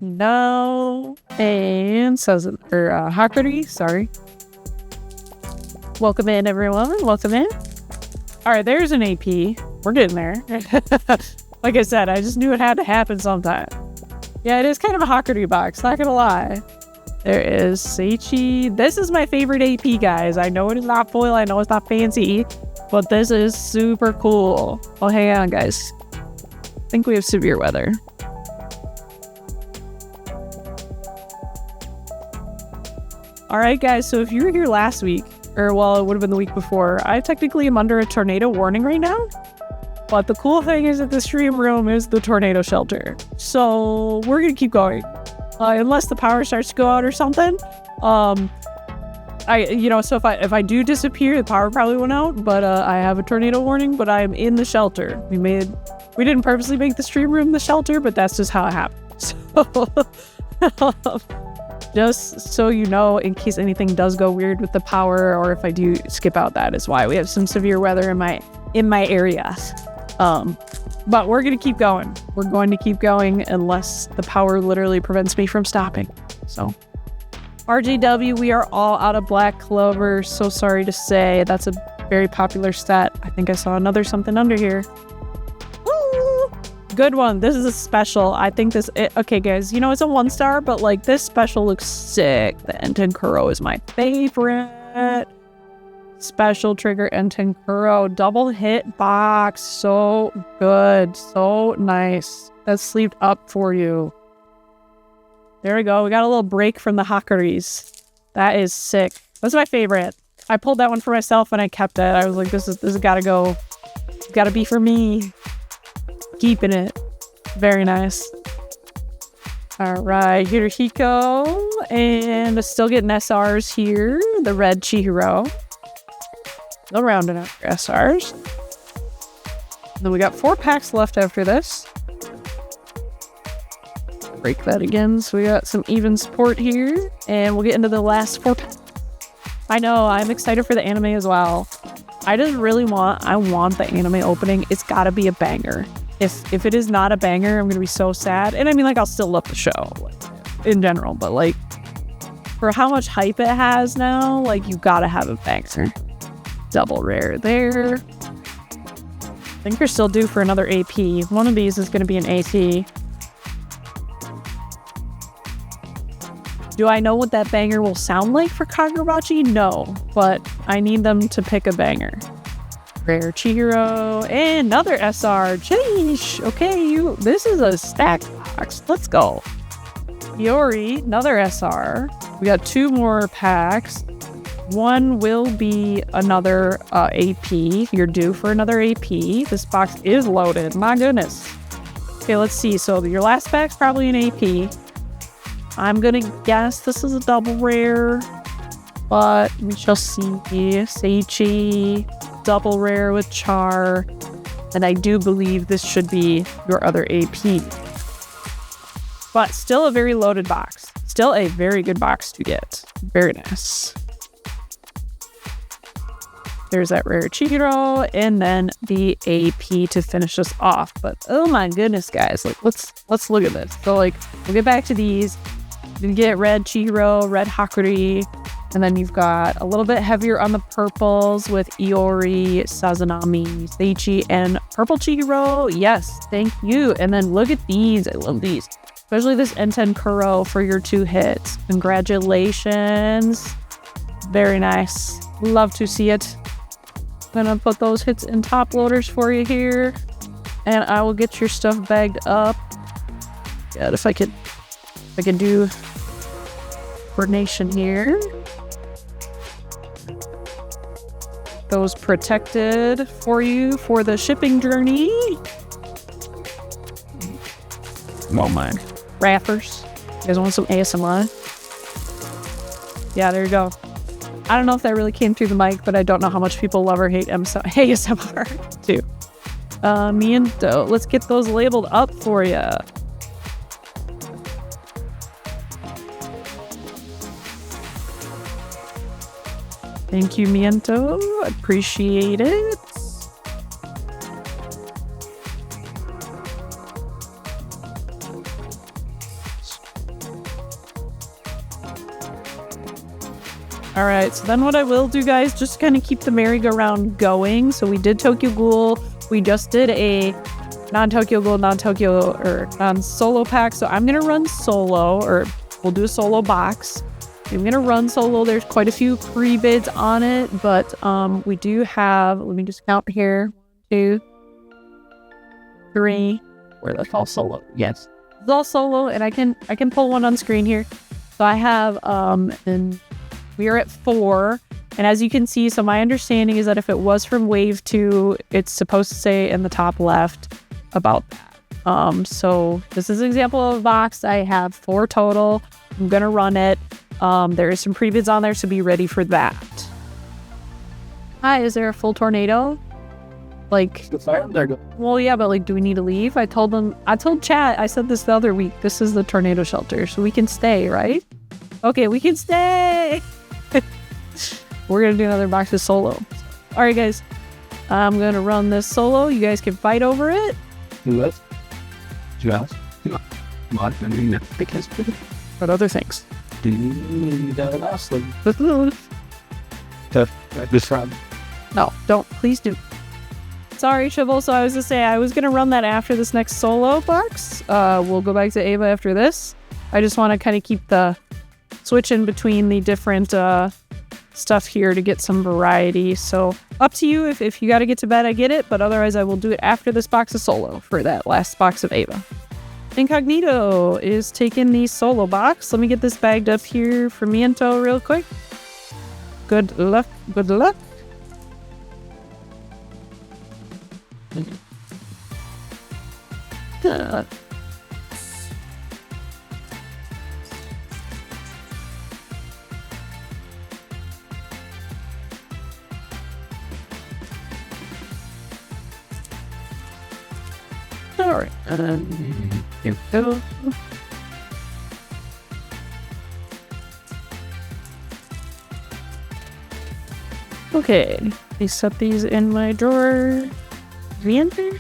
No. And Hakuri, sorry. Welcome in, everyone. Welcome in. All right, there's an AP. We're getting there. Like I said, I just knew it had to happen sometime. Yeah, it is kind of a Hakuri box, not gonna lie. There is Seichi. This is my favorite AP, guys. I know it is not foil. I know it's not fancy, but this is super cool. Oh, hang on, guys. I think we have severe weather. All right, guys. So if you were here last week, or well, it would have been the week before, I technically am under a tornado warning right now. But the cool thing is that the stream room is the tornado shelter. So we're going to keep going. Unless the power starts to go out or something. So if I do disappear, the power probably went out. But I have a tornado warning, but I'm in the shelter. We didn't purposely make the stream room the shelter, but that's just how it happened. So just so you know, in case anything does go weird with the power, or if I do skip out, that is why we have some severe weather in my area. But we're going to keep going. We're going to keep going unless the power literally prevents me from stopping. So RJW, we are all out of Black Clover. So sorry to say. That's a very popular set. I think I saw another something under here. Woo! Good one. This is a special. I think okay, guys, you know, it's a 1-star, but like this special looks sick. The Enten Kuro is my favorite. Special trigger Enten Kuro. Double hit box. So good. So nice. That's sleeved up for you. There we go. We got a little break from the Hakuris. That is sick. That's my favorite. I pulled that one for myself and I kept it. I was like, this has gotta go. It's gotta be for me. Keeping it. Very nice. All right. Hiruhiko. And still getting SRs here. The red Chihiro. They'll round it out for SRs. Then we got 4 packs left after this. Break that again. So we got some even support here. And we'll get into the last 4 packs. I know, I'm excited for the anime as well. I want the anime opening. It's gotta be a banger. If it is not a banger, I'm gonna be so sad. And I mean, like, I'll still love the show in general, but like, for how much hype it has now, like, you gotta have a banger. Double rare there. think you're still due for another AP. One of these is going to be an AT. Do I know what that banger will sound like for Kagurachi? No, but I need them to pick a banger. Rare Chihiro, and another SR. Jeez. Okay, this is a stacked box. Let's go. Iori, another SR. We got 2 more packs. One will be another AP. You're due for another AP. This box is loaded. My goodness. Okay, let's see. So your last pack's probably an AP. I'm gonna guess this is a double rare, but we shall see. Seichi, double rare with Char, and I do believe this should be your other AP. But still a very loaded box. Still a very good box to get. Very nice. There's that rare Chihiro, and then the AP to finish us off. But oh my goodness, guys, like let's look at this. So like we'll get back to these. You get red Chihiro, red Hakuri, and then you've got a little bit heavier on the purples with Iori, Sazanami, Seichi, and purple Chihiro. Yes, thank you. And then look at these. I love these. Especially this Enten Kuro for your 2 hits. Congratulations. Very nice. Love to see it. I'm gonna put those hits in top loaders for you here. And I will get your stuff bagged up. God, if I can do coordination here. Those protected for you for the shipping journey. Oh my. Rappers. You guys want some ASMR? Yeah, there you go. I don't know if that really came through the mic, but I don't know how much people love or hate ASMR too. Miento. Let's get those labeled up for you. Thank you, Miento. Appreciate it. All right, so then what I will do, guys, just kind of keep the merry-go-round going. So we did Tokyo Ghoul. We just did a non-Tokyo Ghoul, non-solo pack. So I'm going to run solo, or we'll do a solo box. I'm going to run solo. There's quite a few pre-bids on it, but we do have, let me just count here. 1, 2, 3.
Where that's all solo. Yes.
It's all solo, and I can pull one on screen here. So I have, and we are at 4. And as you can see, so my understanding is that if it was from wave 2, it's supposed to say in the top left about that. So this is an example of a box. I have 4 total. I'm going to run it. There is some pre-bids on there, so be ready for that. Hi, is there a full tornado? Like, well, yeah, but like, do we need to leave? I told chat, I said this the other week, this is the tornado shelter, so we can stay, right? Okay, we can stay. We're gonna do another box of solo. All right, guys, I'm gonna run this solo. You guys can fight over it. What other things? No, don't. Please do. Sorry, Shivel. So I was gonna say I was gonna run that after this next solo box. We'll go back to Ava after this. I just want to kind of keep the switch in between the different stuff here to get some variety. So up to you. If you got to get to bed, I get it. But otherwise, I will do it after this box of solo for that last box of Ava. Incognito is taking the solo box. Let me get this bagged up here for Miento real quick. Good luck. Good luck. All right. Here we go. Okay, let me set these in my drawer. Re-enter.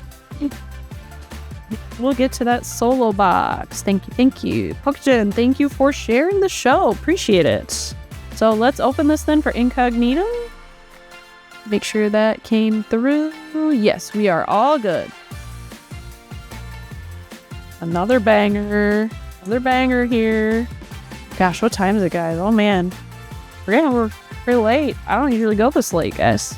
We'll get to that solo box. Thank you, thank you. Pokjin, thank you for sharing the show. Appreciate it. So let's open this then for Incognito. Make sure that came through. Yes, we are all good. Another banger. Another banger here. Gosh, what time is it, guys? Oh, man. We're pretty late. I don't usually go this late, guys.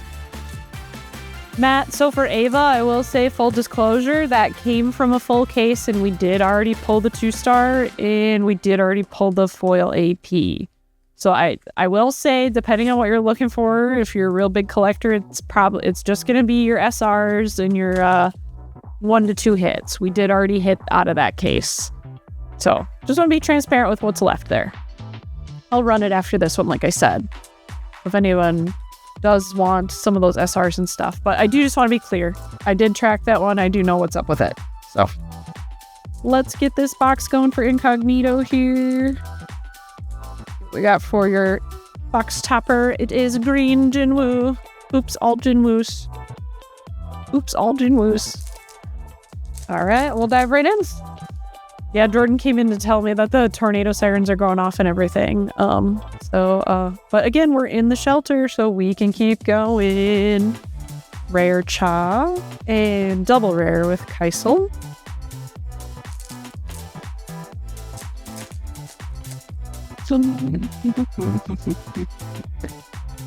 Matt, so for Ava, I will say full disclosure, that came from a full case, and we did already pull the 2-star, and we did already pull the foil AP. So I will say, depending on what you're looking for, if you're a real big collector, it's just going to be your SRs and your 1 to 2 hits. We did already hit out of that case. So just want to be transparent with what's left there. I'll run it after this one, like I said, if anyone does want some of those SRs and stuff. But I do just want to be clear. I did track that one. I do know what's up with it. So let's get this box going for incognito here. We got for your box topper. It is green Jinwoo. Oops, all Jinwoos. Oops, all Jinwoos. All right, we'll dive right in. Yeah, Jordan came in to tell me that the tornado sirens are going off and everything. But again, we're in the shelter, so we can keep going. Rare Cha and double rare with Kaisel.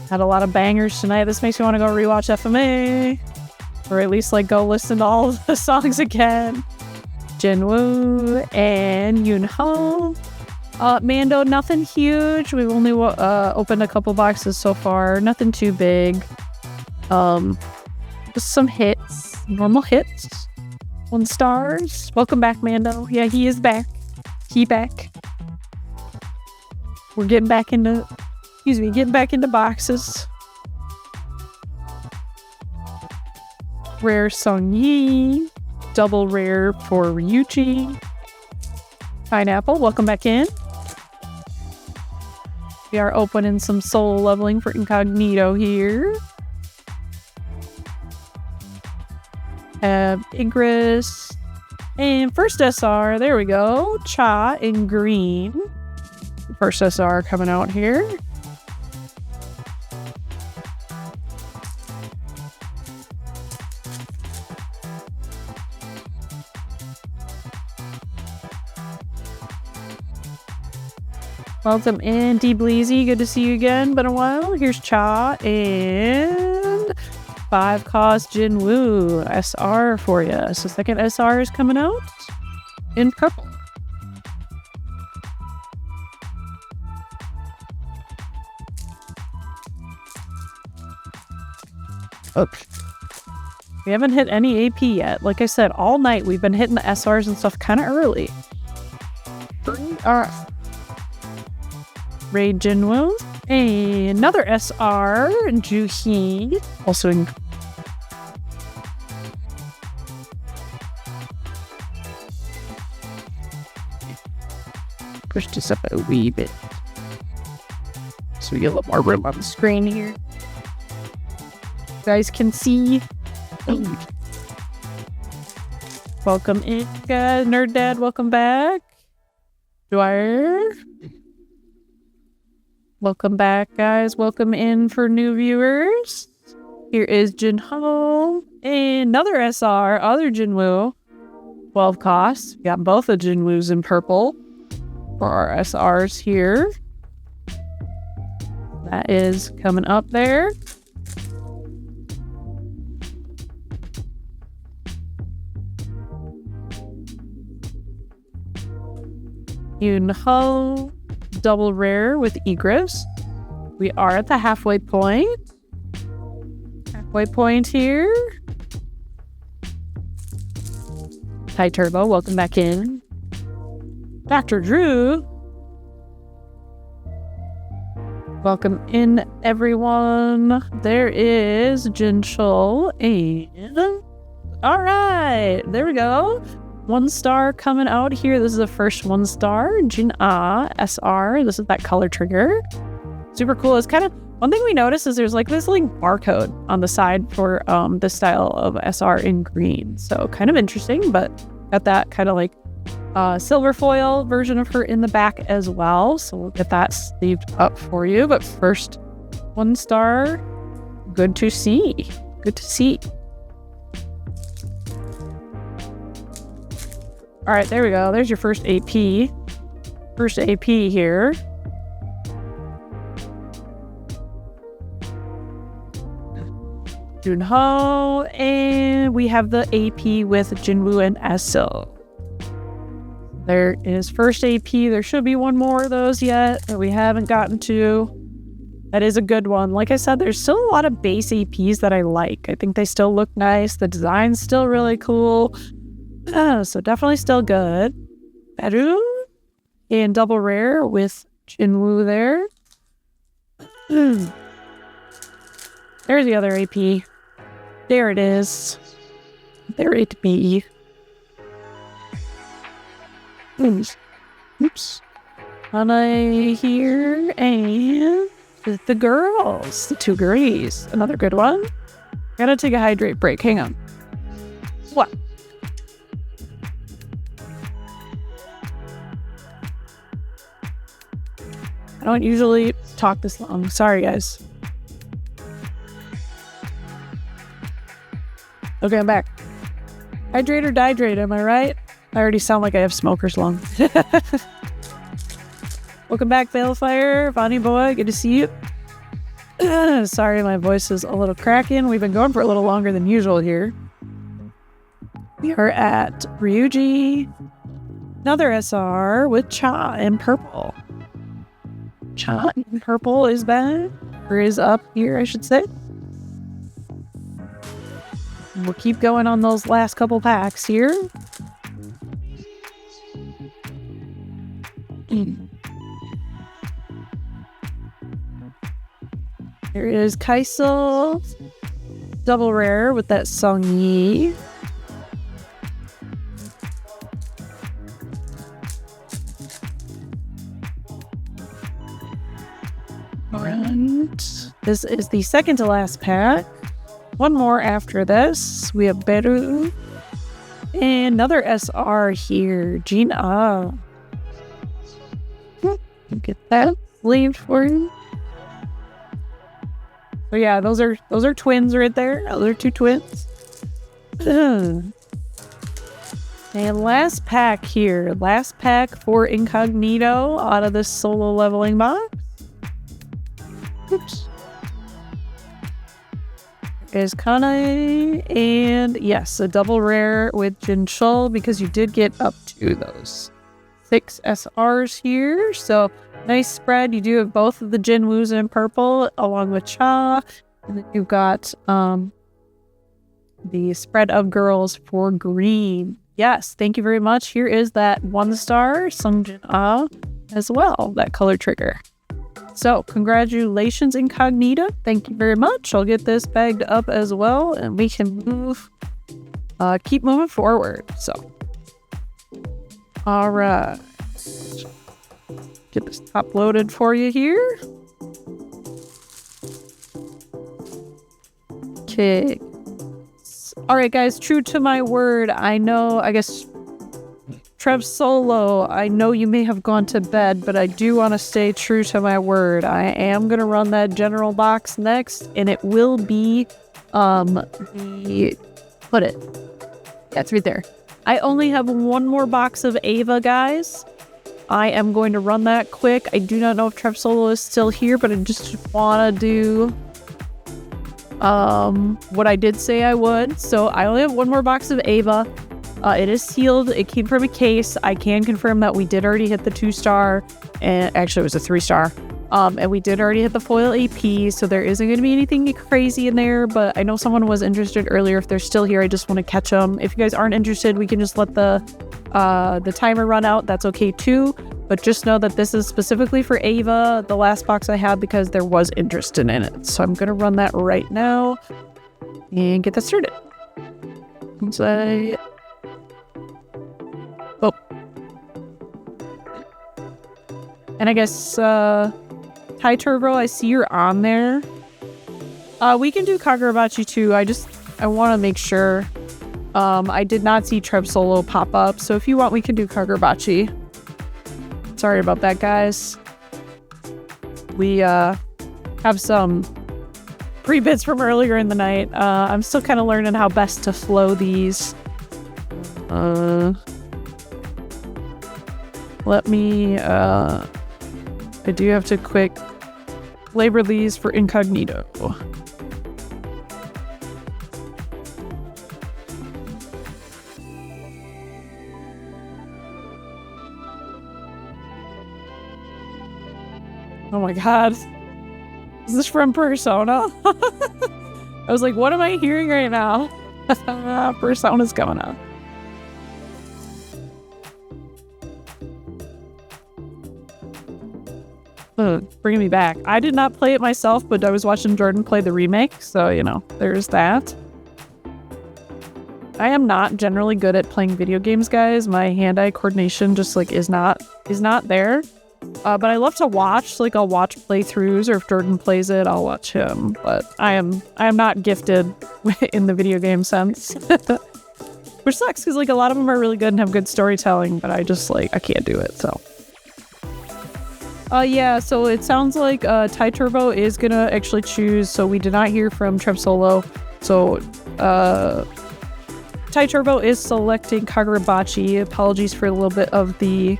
Had a lot of bangers tonight. This makes me want to go rewatch FMA, or at least like go listen to all of the songs again. Jinwoo and Yoonho. Mando, nothing huge. We've only opened a couple boxes so far. Nothing too big. Just some hits. Normal hits. 1 stars. Welcome back, Mando. Yeah, he is back. He back. We're getting back into boxes. Rare Sungyi. Double rare for Ryuji. Pineapple, welcome back in. We are opening some soul leveling for incognito here. Have Igris. And first SR, there we go. Cha in green. First SR coming out here. Welcome in, D Bleezy. Good to see you again. Been a while. Here's Cha and 5 cost Jinwoo SR for you. So second SR is coming out in purple. Oops. We haven't hit any AP yet. Like I said, all night we've been hitting the SRs and stuff kind of early. Alright. Ray Jinwoo. Another SR, Juhee. Also in... Push this up a wee bit, so we get a little more room on the screen here. You guys can see. Welcome in, guys. Nerd Dad, welcome back. Dwyer. Welcome back, guys. Welcome in for new viewers. Here is Jinho. Another SR, other Jinwoo. 12 costs. We got both the Jinwoos in purple for our SRs here. That is coming up there. Yoonho. Double rare with Igris. We are at the halfway point. Halfway point here. Hi Turbo, welcome back in. Dr. Drew. Welcome in, everyone. There is Jinchul and... Alright, there we go. 1 star coming out here. This is the first 1 star. Jin-Ah SR. This is that color trigger. Super cool. It's kind of... One thing we noticed is there's like this like barcode on the side for this style of SR in green. So kind of interesting, but got that kind of like silver foil version of her in the back as well. So we'll get that sleeved up for you. But first 1 star, Good to see. Good to see. All right, there we go. There's your first AP. First AP here. Junho, and we have the AP with Jinwoo and Esso. There is first AP. There should be one more of those yet that we haven't gotten to. That is a good one. Like I said, there's still a lot of base APs that I like. I think they still look nice. The design's still really cool. So definitely still good. Beru and double rare with Jinwoo there. There's the other AP. There it is. There it be. Oops. Hana here and the girls. The two girlies. Another good one. Gotta take a hydrate break. Hang on. What? I don't usually talk this long. Sorry, guys. Okay, I'm back. Hydrate or dihydrate, am I right? I already sound like I have smoker's lung. Welcome back, Balefire. Bonnie boy, good to see you. Sorry, my voice is a little cracking. We've been going for a little longer than usual here. We are at Ryuji. Another SR with Cha in purple. Cha in purple is back. Or is up here, I should say. We'll keep going on those last couple packs here. There is Kaisel. Double rare with that Song Yi. And this is the second to last pack. One more after this. We have Beru. And another SR here. Gina. Get that sleeved for you. So yeah, those are twins right there. Those are two twins. And last pack here. Last pack for Incognito out of this solo leveling box. Oops. Is Kane, and yes, a double rare with Jinchul because you did get up to those 6 SRs here. So nice spread. You do have both of the Jinwoos in purple along with Cha, and then you've got the spread of girls for green. Yes, thank you very much. Here is that 1-star Sungjin Ah as well, that color trigger. So, congratulations, Incognita. Thank you very much. I'll get this bagged up as well, and we can move, keep moving forward. So, all right. Get this top loaded for you here. Okay. All right, guys, true to my word. I know, I guess, Trev Solo, I know you may have gone to bed, but I do want to stay true to my word. I am going to run that general box next, and it will be, yeah, it's right there. I only have one more box of Ava, guys. I am going to run that quick. I do not know if Trev Solo is still here, but I just want to do what I did say I would. So I only have one more box of Ava. It is sealed. It came from a case. I can confirm that we did already hit the 2-star, and actually it was a 3-star. And we did already hit the foil AP, so there isn't going to be anything crazy in there, but I know someone was interested earlier. If they're still here, I just want to catch them. If you guys aren't interested, we can just let the timer run out. That's okay too, but just know that this is specifically for Ava, the last box I had, because there was interest in it. So I'm going to run that right now and get that started. And I guess, Hi Turbo, I see you're on there. We can do Kagurabachi too. I want to make sure. I did not see Trev Solo pop up, so if you want, we can do Kagurabachi. Sorry about that, guys. We have some pre-bits from earlier in the night. I'm still kind of learning how best to flow these. Let me, I do have to quick label these for incognito. Oh my god. Is this from Persona? I was like, what am I hearing right now? Persona's coming up. Bringing me back. I did not play it myself, but I was watching Jordan play the remake, so, you know, there's that. I am not generally good at playing video games, guys. My hand-eye coordination just, like, is not there. But I love to watch, like, I'll watch playthroughs, or if Jordan plays it, I'll watch him. But I am not gifted in the video game sense. Which sucks, because, like, a lot of them are really good and have good storytelling, but I just, like, I can't do it, so. Yeah, so it sounds like Ty Turbo is gonna actually choose, so we did not hear from Trev Solo. So, Ty Turbo is selecting Kagurabachi. Apologies for a little bit of the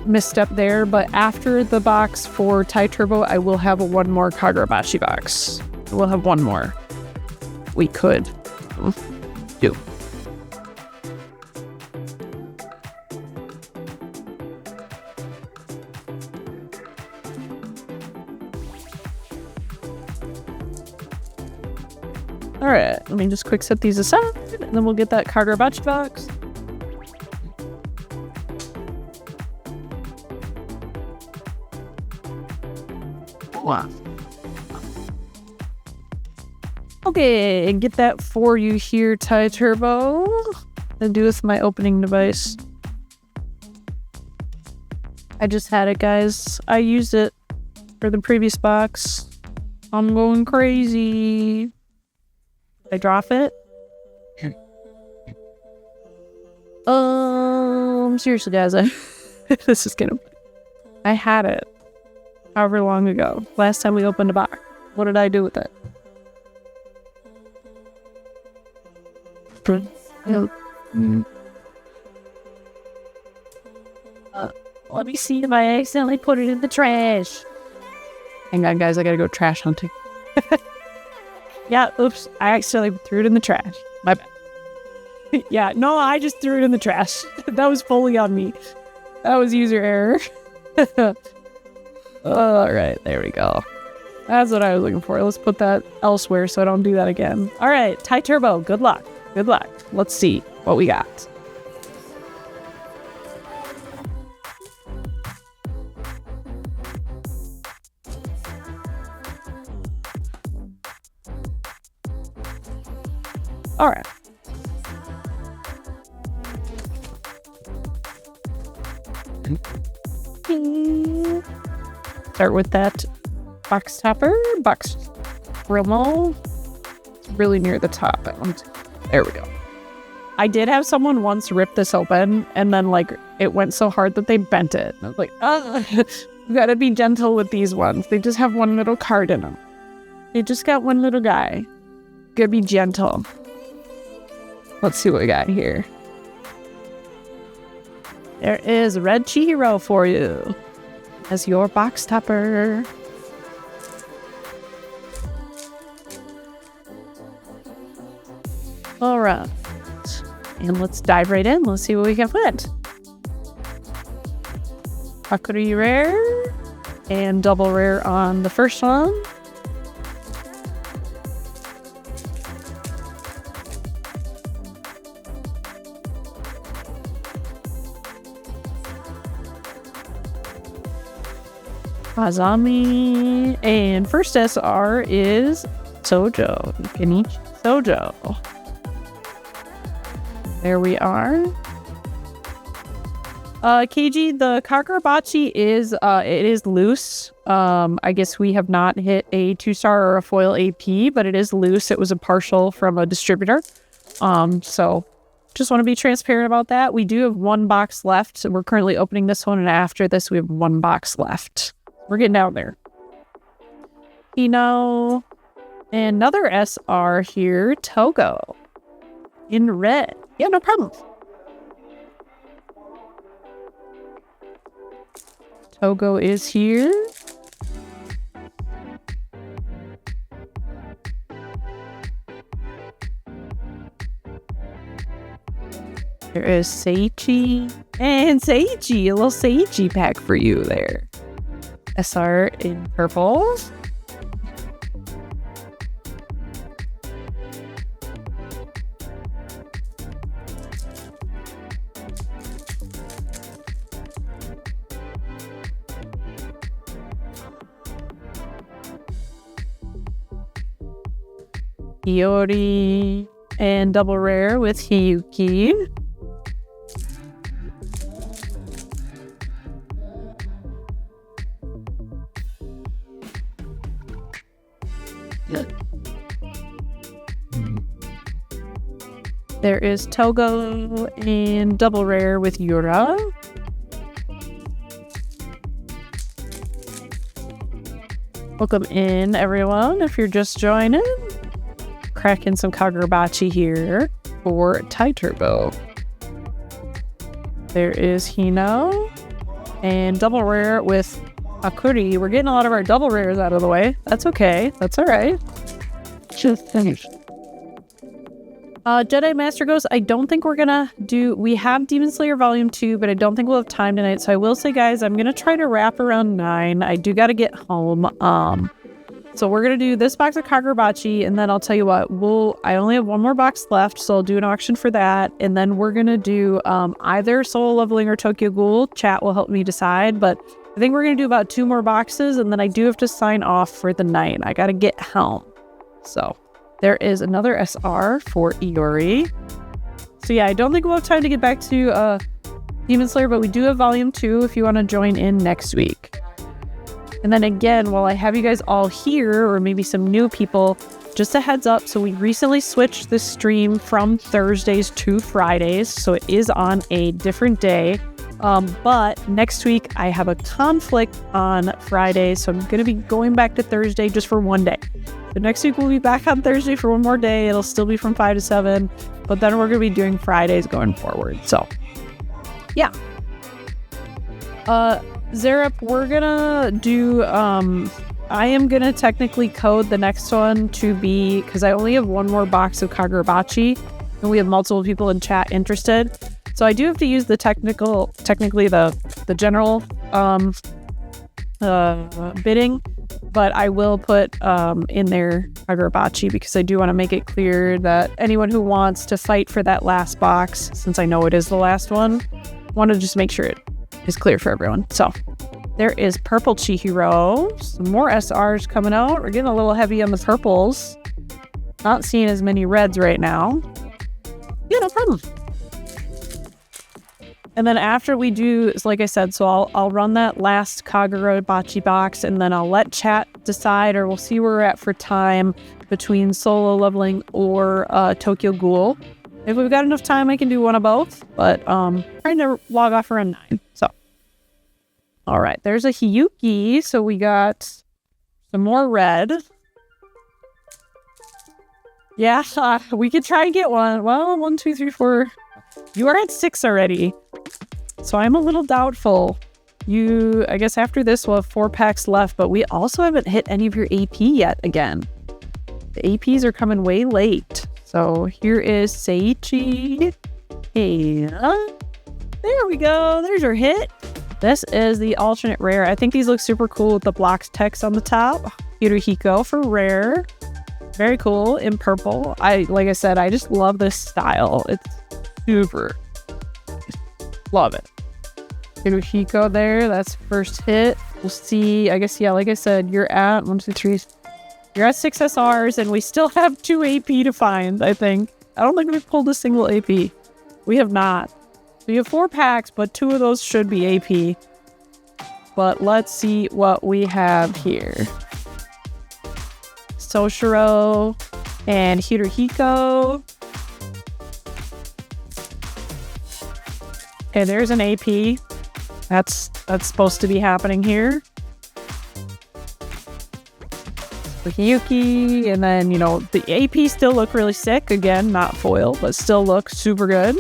misstep there, but after the box for Ty Turbo, I will have one more Kagurabachi box. We'll have one more. We could do. Alright, let me just quick set these aside, and then we'll get that Kagurabachi box. Wow. Okay, and get that for you here, Ty Turbo. I'll do with my opening device. I just had it, guys. I used it for the previous box. I'm going crazy. I drop it? Seriously, guys, this is gonna... I had it however long ago. Last time we opened a box. What did I do with it? Let me see if I accidentally put it in the trash. Hang on, guys, I gotta go trash hunting. Yeah, oops, I accidentally threw it in the trash. My bad. Yeah, no, I just threw it in the trash. That was fully on me. That was user error. Alright, there we go. That's what I was looking for. Let's put that elsewhere so I don't do that again. Alright, Ty Turbo, good luck. Good luck. Let's see what we got. Alright. Start with that box topper, box Rimmel. It's really near the top. There we go. I did have someone once rip this open, and then, like, it went so hard that they bent it. I was like, you gotta be gentle with these ones. They just have one little card in them. They just got one little guy. Gotta be gentle. Let's see what we got here. There is Red Chihiro for you as your box topper. All right. And let's dive right in. Let's see what we can find. Hakuri rare and double rare on the first one. Azami, and first SR is Sojo, Kenichi Sojo. There we are. KG, the Kagurabachi is it is loose. I guess we have not hit a 2-star or a foil AP, but it is loose. It was a partial from a distributor. So just want to be transparent about that. We do have one box left. So we're currently opening this one, and after this we have one box left. We're getting down there. Hino, Another SR here, Togo. In red. Yeah, no problem. Togo is here. There is Seichi. And Seichi, a little Seichi pack for you there. SR in purple. Hiyori and double rare with Hiyuki. There is Togo and double rare with Yura. Welcome in, everyone, if you're just joining. Cracking some Kagurabachi here for Tai Turbo. There is Hino and double rare with Akuri. We're getting a lot of our double rares out of the way. That's okay. That's all right.
Just finished.
Jedi Master Ghost, I don't think we're gonna do... We have Demon Slayer Volume 2, but I don't think we'll have time tonight. So I will say, guys, I'm gonna try to wrap around 9. I do gotta get home. So we're going to do this box of Kagurabachi, and then I'll tell you what, I only have one more box left, so I'll do an auction for that, and then we're going to do either Solo Leveling or Tokyo Ghoul. Chat will help me decide, but I think we're going to do about 2 more boxes, and then I do have to sign off for the night. I got to get home. So there is another SR for Iori. So yeah, I don't think we'll have time to get back to Demon Slayer, but we do have Volume 2 if you want to join in next week. And then again, while I have you guys all here, or maybe some new people, just a heads up. So we recently switched the stream from Thursdays to Fridays. So it is on a different day. But next week I have a conflict on Friday. So I'm going to be going back to Thursday just for one day. So next week we'll be back on Thursday for one more day. It'll still be from 5 to 7. But then we're going to be doing Fridays going forward. So yeah. Zarep, we're gonna do, I am gonna technically code the next one to be, because I only have one more box of Kagurabachi, and we have multiple people in chat interested. So I do have to use the technically the general bidding, but I will put in there Kagurabachi, because I do want to make it clear that anyone who wants to fight for that last box, since I know it is the last one, want to just make sure it is clear for everyone. So there is purple Chihiro. Some more SRs coming out. We're getting a little heavy on the purples. Not seeing as many reds right now. Yeah, no problem. And then after we do, like I said, so I'll run that last Kagurabachi box, and then I'll let chat decide, or we'll see where we're at for time between Solo Leveling or Tokyo Ghoul. If we've got enough time, I can do one of both, but trying to log off around 9. So, all right, there's a Hiyuki. So we got some more red. Yeah, we could try and get one. Well, 1, 2, 3, 4. You are at 6 already, so I'm a little doubtful. I guess after this we'll have 4 packs left, but we also haven't hit any of your AP yet again. The APs are coming way late. So here is Seichi. Hey, there we go. There's our hit. This is the alternate rare. I think these look super cool with the blocks text on the top. Hirohiko for rare. Very cool in purple. Like I said, I just love this style. It's super. Love it. Hirohiko there. That's first hit. We'll see. I guess, yeah, like I said, you're at 1, 2, 3. You're at 6 SRs, and we still have 2 AP to find, I think. I don't think we've pulled a single AP. We have not. So you have 4 packs, but 2 of those should be AP. But let's see what we have here. Soshiro and Hirohiko. Okay, there's an AP. That's supposed to be happening here. Yuki, and then, you know, the AP still look really sick. Again, not foil, but still look super good.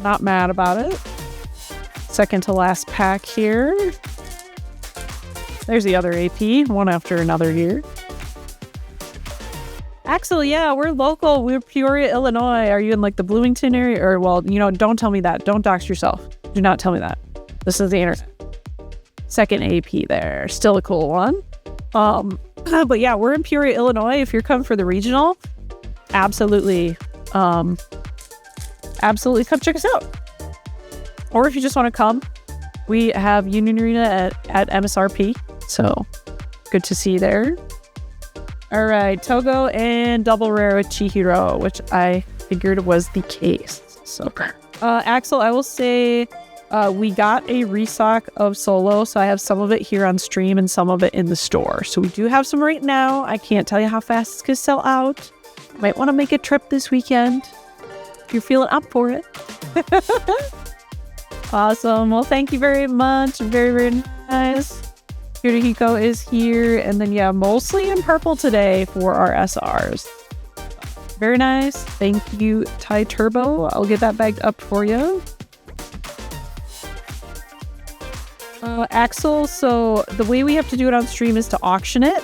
Not mad about it. Second to last pack here. There's the other AP, one after another here. Axel, yeah, we're local. We're Peoria, Illinois. Are you in like the Bloomington area? Or, well, you know, don't tell me that. Don't dox yourself. Do not tell me that. This is the internet. Second AP there. Still a cool one. But yeah, we're in Peoria, Illinois. If you're coming for the regional, absolutely come check us out. Or if you just want to come, we have Union Arena at MSRP. So good to see you there. All right, Togo and double rare with Chihiro, which I figured was the case. So, Axel, I will say we got a restock of solo, so I have some of it here on stream and some of it in the store. So we do have some right now. I can't tell you how fast it's going to sell out. Might want to make a trip this weekend if you're feeling up for it. Awesome. Well, thank you very much. Very, very nice. Kirihiko is here, and then yeah, mostly in purple today for our SRs. Very nice. Thank you, Ty Turbo. I'll get that bagged up for you. Axel, so the way we have to do it on stream is to auction it.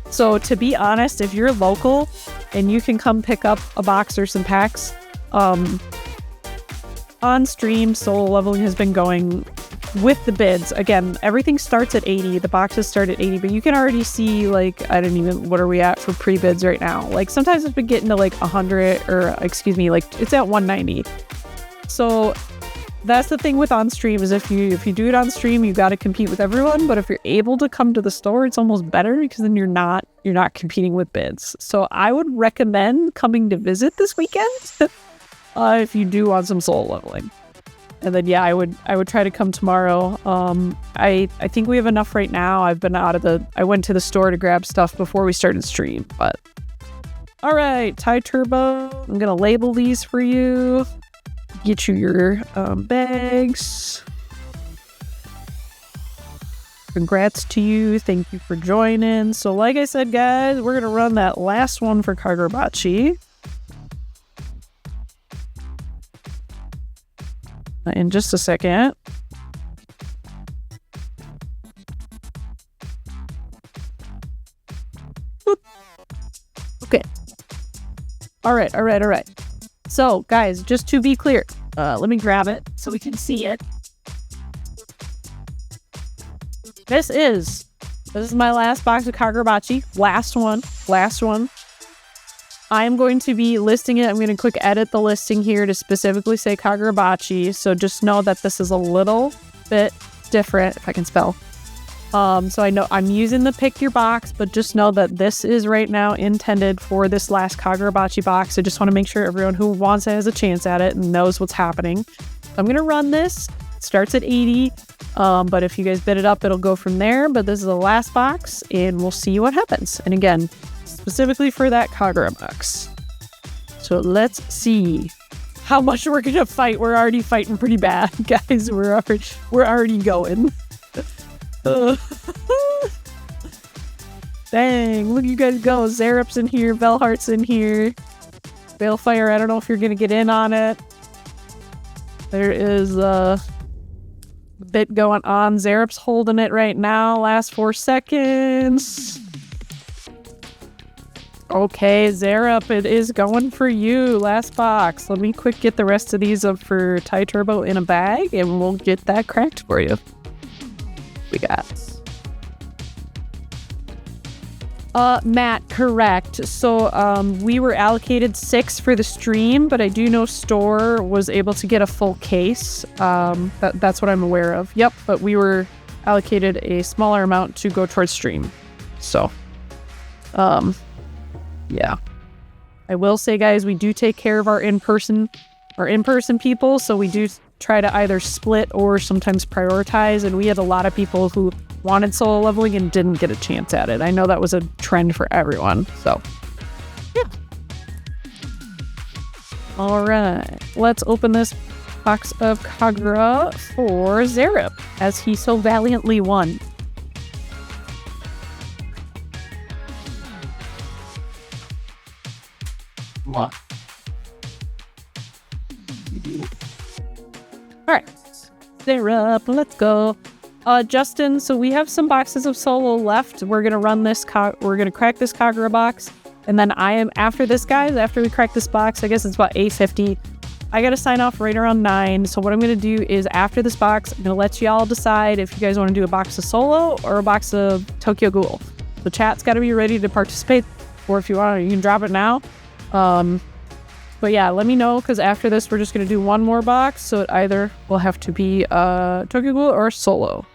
So to be honest, if you're local and you can come pick up a box or some packs, on stream, solo leveling has been going with the bids. Again, everything starts at 80. The boxes start at 80, but you can already see, like, what are we at for pre-bids right now? Like, sometimes it's been getting to like 100, or excuse me, like it's at 190. So that's the thing with on stream, is if you do it on stream, you got to compete with everyone. But if you're able to come to the store, it's almost better, because then you're not competing with bids. So I would recommend coming to visit this weekend if you do want some solo leveling. And then yeah, I would try to come tomorrow. I think we have enough right now. I went to the store to grab stuff before we started stream, but all right, Ty Turbo, I'm gonna label these for you. Get you your bags. Congrats to you. Thank you for joining. So like I said, guys, we're gonna run that last one for Kagurabachi in just a second. Okay. All right. So, guys, just to be clear, let me grab it so we can see it. This is my last box of Kagurabachi. Last one. I am going to be listing it. I'm going to click edit the listing here to specifically say Kagurabachi. So just know that this is a little bit different, if I can spell. So I know I'm using the pick your box, but just know that this is right now intended for this last Kagurabachi box. I just want to make sure everyone who wants it has a chance at it and knows what's happening. I'm going to run this. It starts at 80. But if you guys bid it up, it'll go from there. But this is the last box, and we'll see what happens. And again, specifically for that Kagura box. So let's see how much we're gonna fight. We're already fighting pretty bad, guys. We're already going. Dang, look, you guys go. Zarep's in here, Velhart's in here. Balefire, I don't know if you're gonna get in on it. There is a bit going on. Zarep's holding it right now. Last 4 seconds. Okay, Zarep, it is going for you. Last box. Let me quick get the rest of these up for Ty Turbo in a bag, and we'll get that cracked for you. We got Matt, correct. So we were allocated 6 for the stream, but I do know store was able to get a full case. That's what I'm aware of. Yep, but we were allocated a smaller amount to go towards stream. So yeah. I will say, guys, we do take care of our in-person people, so we do try to either split or sometimes prioritize, and we had a lot of people who wanted solo leveling and didn't get a chance at it. I know that was a trend for everyone, so yeah. All right, let's open this box of Kagura for Zarep, as he so valiantly won.
Come on.
Alright. They're up. Let's go. Justin, so we have some boxes of solo left. We're gonna run this we're gonna crack this Kagura box. And then I am after this, guys, after we crack this box, I guess it's about 8:50. I gotta sign off right around 9. So what I'm gonna do is after this box, I'm gonna let y'all decide if you guys want to do a box of solo or a box of Tokyo Ghoul. The chat's gotta be ready to participate, or if you want, you can drop it now. But yeah, let me know, because after this, we're just gonna do one more box. So it either will have to be Tokyo Ghoul or solo.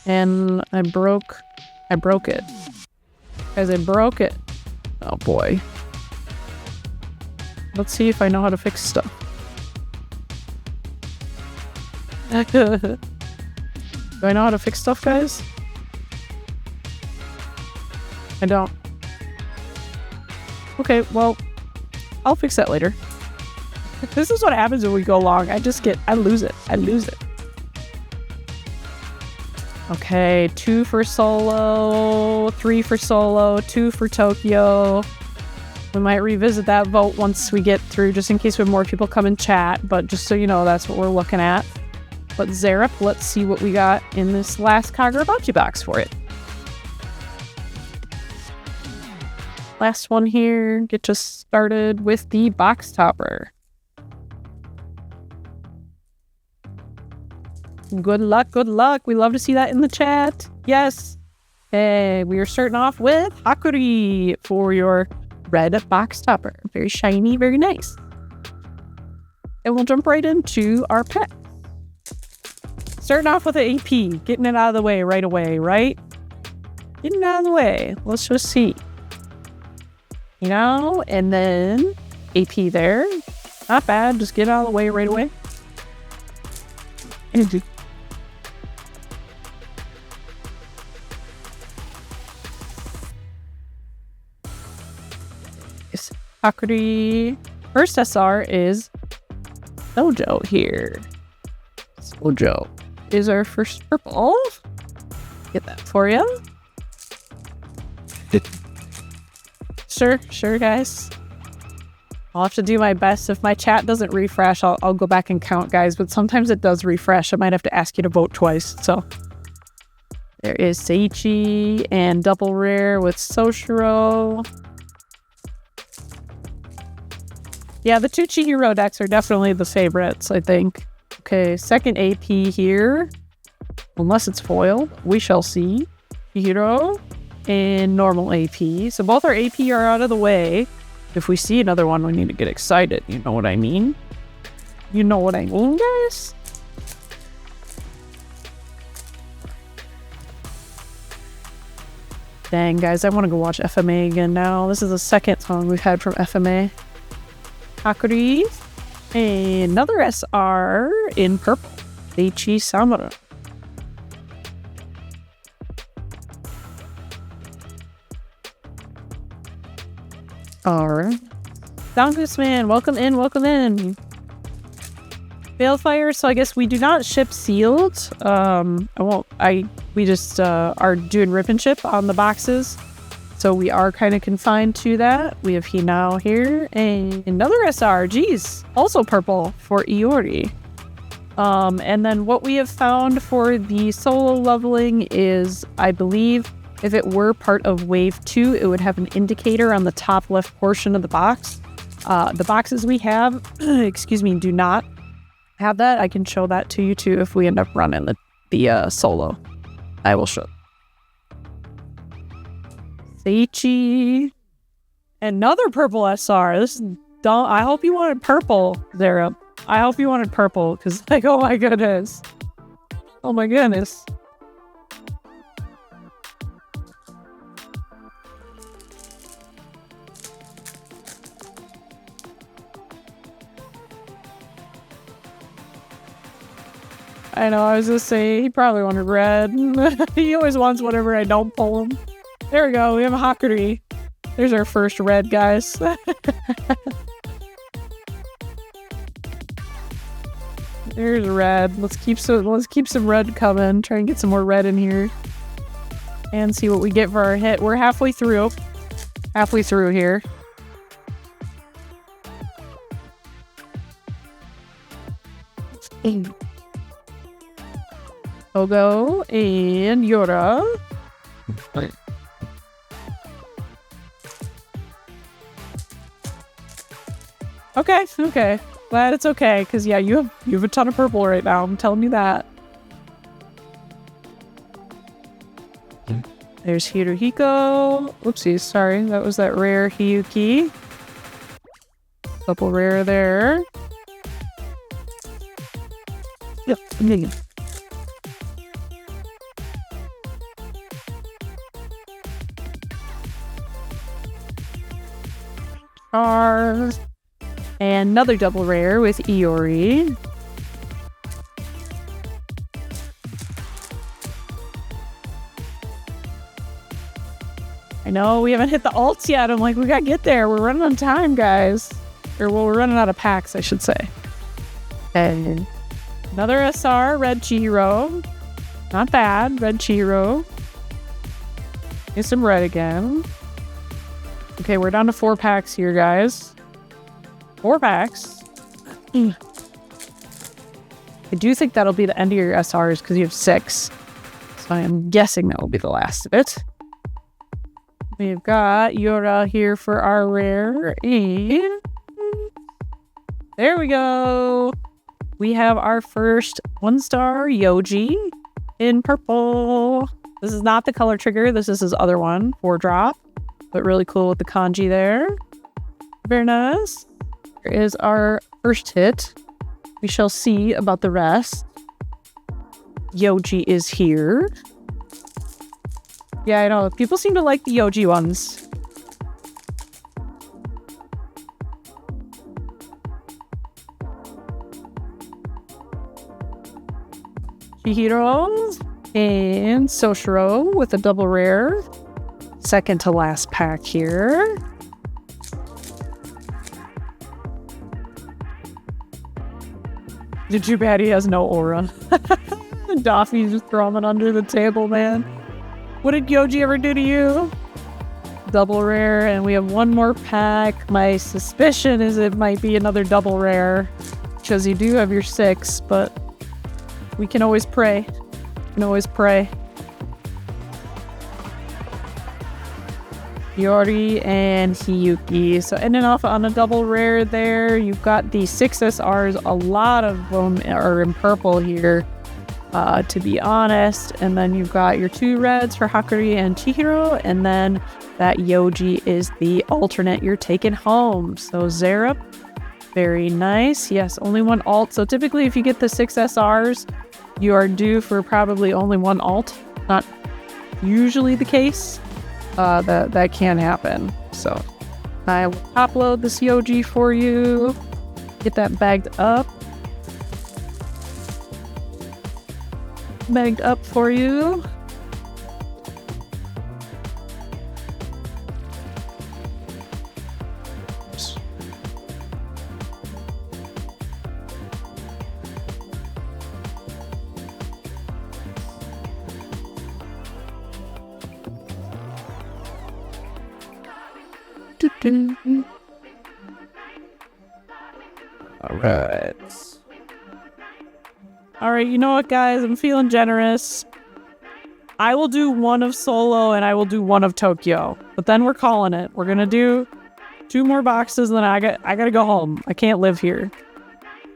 And I broke it. Guys, I broke it. Oh boy. Let's see if I know how to fix stuff. Do I know how to fix stuff, guys? I don't. Okay, well, I'll fix that later. This is what happens when we go long. I lose it. Okay, 2 for solo, 3 for solo, 2 for Tokyo. We might revisit that vote once we get through, just in case we have more people come and chat. But just so you know, that's what we're looking at. But Zarep, let's see what we got in this last Kagurabachi box for it. Last one here. Get us started with the box topper. Good luck, good luck. We love to see that in the chat. Yes. Hey, we are starting off with Hakuri for your red box topper. Very shiny, very nice. And we'll jump right into our pet. Starting off with an AP. Getting it out of the way right away, right? Getting it out of the way. Let's just see. You know, and then AP there. Not bad. Just get it out of the way right away. Hakuri. First SR is Sojo here. Sojo is our first purple. Get that for you. Sure, guys. I'll have to do my best. If my chat doesn't refresh, I'll go back and count, guys. But sometimes it does refresh. I might have to ask you to vote twice. So there is Seiichi and double rare with Soshiro. Yeah, the 2 Chihiro decks are definitely the favorites, I think. Okay, second AP here. Unless it's foil. We shall see. Chihiro and normal AP. So both our AP are out of the way. If we see another one, we need to get excited. You know what I mean? You know what I mean, guys? Dang, guys, I want to go watch FMA again now. This is the second song we've had from FMA. Hakuri. Another SR in purple. Seiichi Samura. Alright. Dongus Man, welcome in, welcome in. Balefire, so I guess we do not ship sealed. We just are doing rip and ship on the boxes. So we are kind of confined to that. We have Hinao here and another SR, geez, also purple for Iori. And then what we have found for the solo leveling is, I believe, if it were part of wave 2, it would have an indicator on the top left portion of the box. The boxes we have, excuse me, do not have that. I can show that to you too if we end up running the solo. I will show. Seiichi. Another purple SR. This is dumb. I hope you wanted purple, Zara. I hope you wanted purple, because, like, oh my goodness. Oh my goodness. I know, I was gonna say, he probably wanted red. He always wants whatever I don't pull him. There we go, we have a Hakuri. There's our first red, guys. There's red. Let's keep some red coming. Try and get some more red in here. And see what we get for our hit. We're halfway through. Halfway through here. Togo and Yora. Okay. Glad it's okay, because yeah, you have a ton of purple right now. I'm telling you that. There's Hirohiko. Oopsies, sorry. That was that rare Hiyuki. Couple rare there. Yep, million. Stars. And another double rare with Iori. I know, we haven't hit the alts yet. I'm like, we gotta get there. We're running on time, guys. Or, well, we're running out of packs, I should say. And another SR, Red Chihiro. Not bad, Red Chihiro. Get some red again. Okay, we're down to 4 packs here, guys. 4 packs. I do think that'll be the end of your SRs because you have 6. So I am guessing that will be the last of it. We've got Yora here for our rare. And there we go. We have our first 1-star Yoji in purple. This is not the color trigger. This is his other one, 4-drop. But really cool with the kanji there. Very nice. Here is our first hit. We shall see about the rest. Yoji is here. Yeah, I know. People seem to like the Yoji ones. Chihiro and Soshiro with a double rare. Second to last pack here. Too bad he has no aura. Daffy's just throwing it under the table, man. What did Yoji ever do to you? Double rare, and we have one more pack. My suspicion is it might be another double rare, because you do have your 6, but we can always pray. Yori and Hiyuki. So ending off on a double rare there. You've got the 6 SRs. A lot of them are in purple here, to be honest. And then you've got your 2 reds for Hakuri and Chihiro. And then that Yoji is the alternate you're taking home. So Zerup, very nice. Yes, only 1 alt. So typically if you get the 6 SRs, you are due for probably only 1 alt. Not usually the case. That can happen. So I will upload this Yoji for you. Get that bagged up. Bagged up for you. All right, you know what, guys? I'm feeling generous. I will do 1 of Solo and I will do 1 of Tokyo. But then we're calling it. We're gonna do 2 more boxes, and then I gotta go home. I can't live here.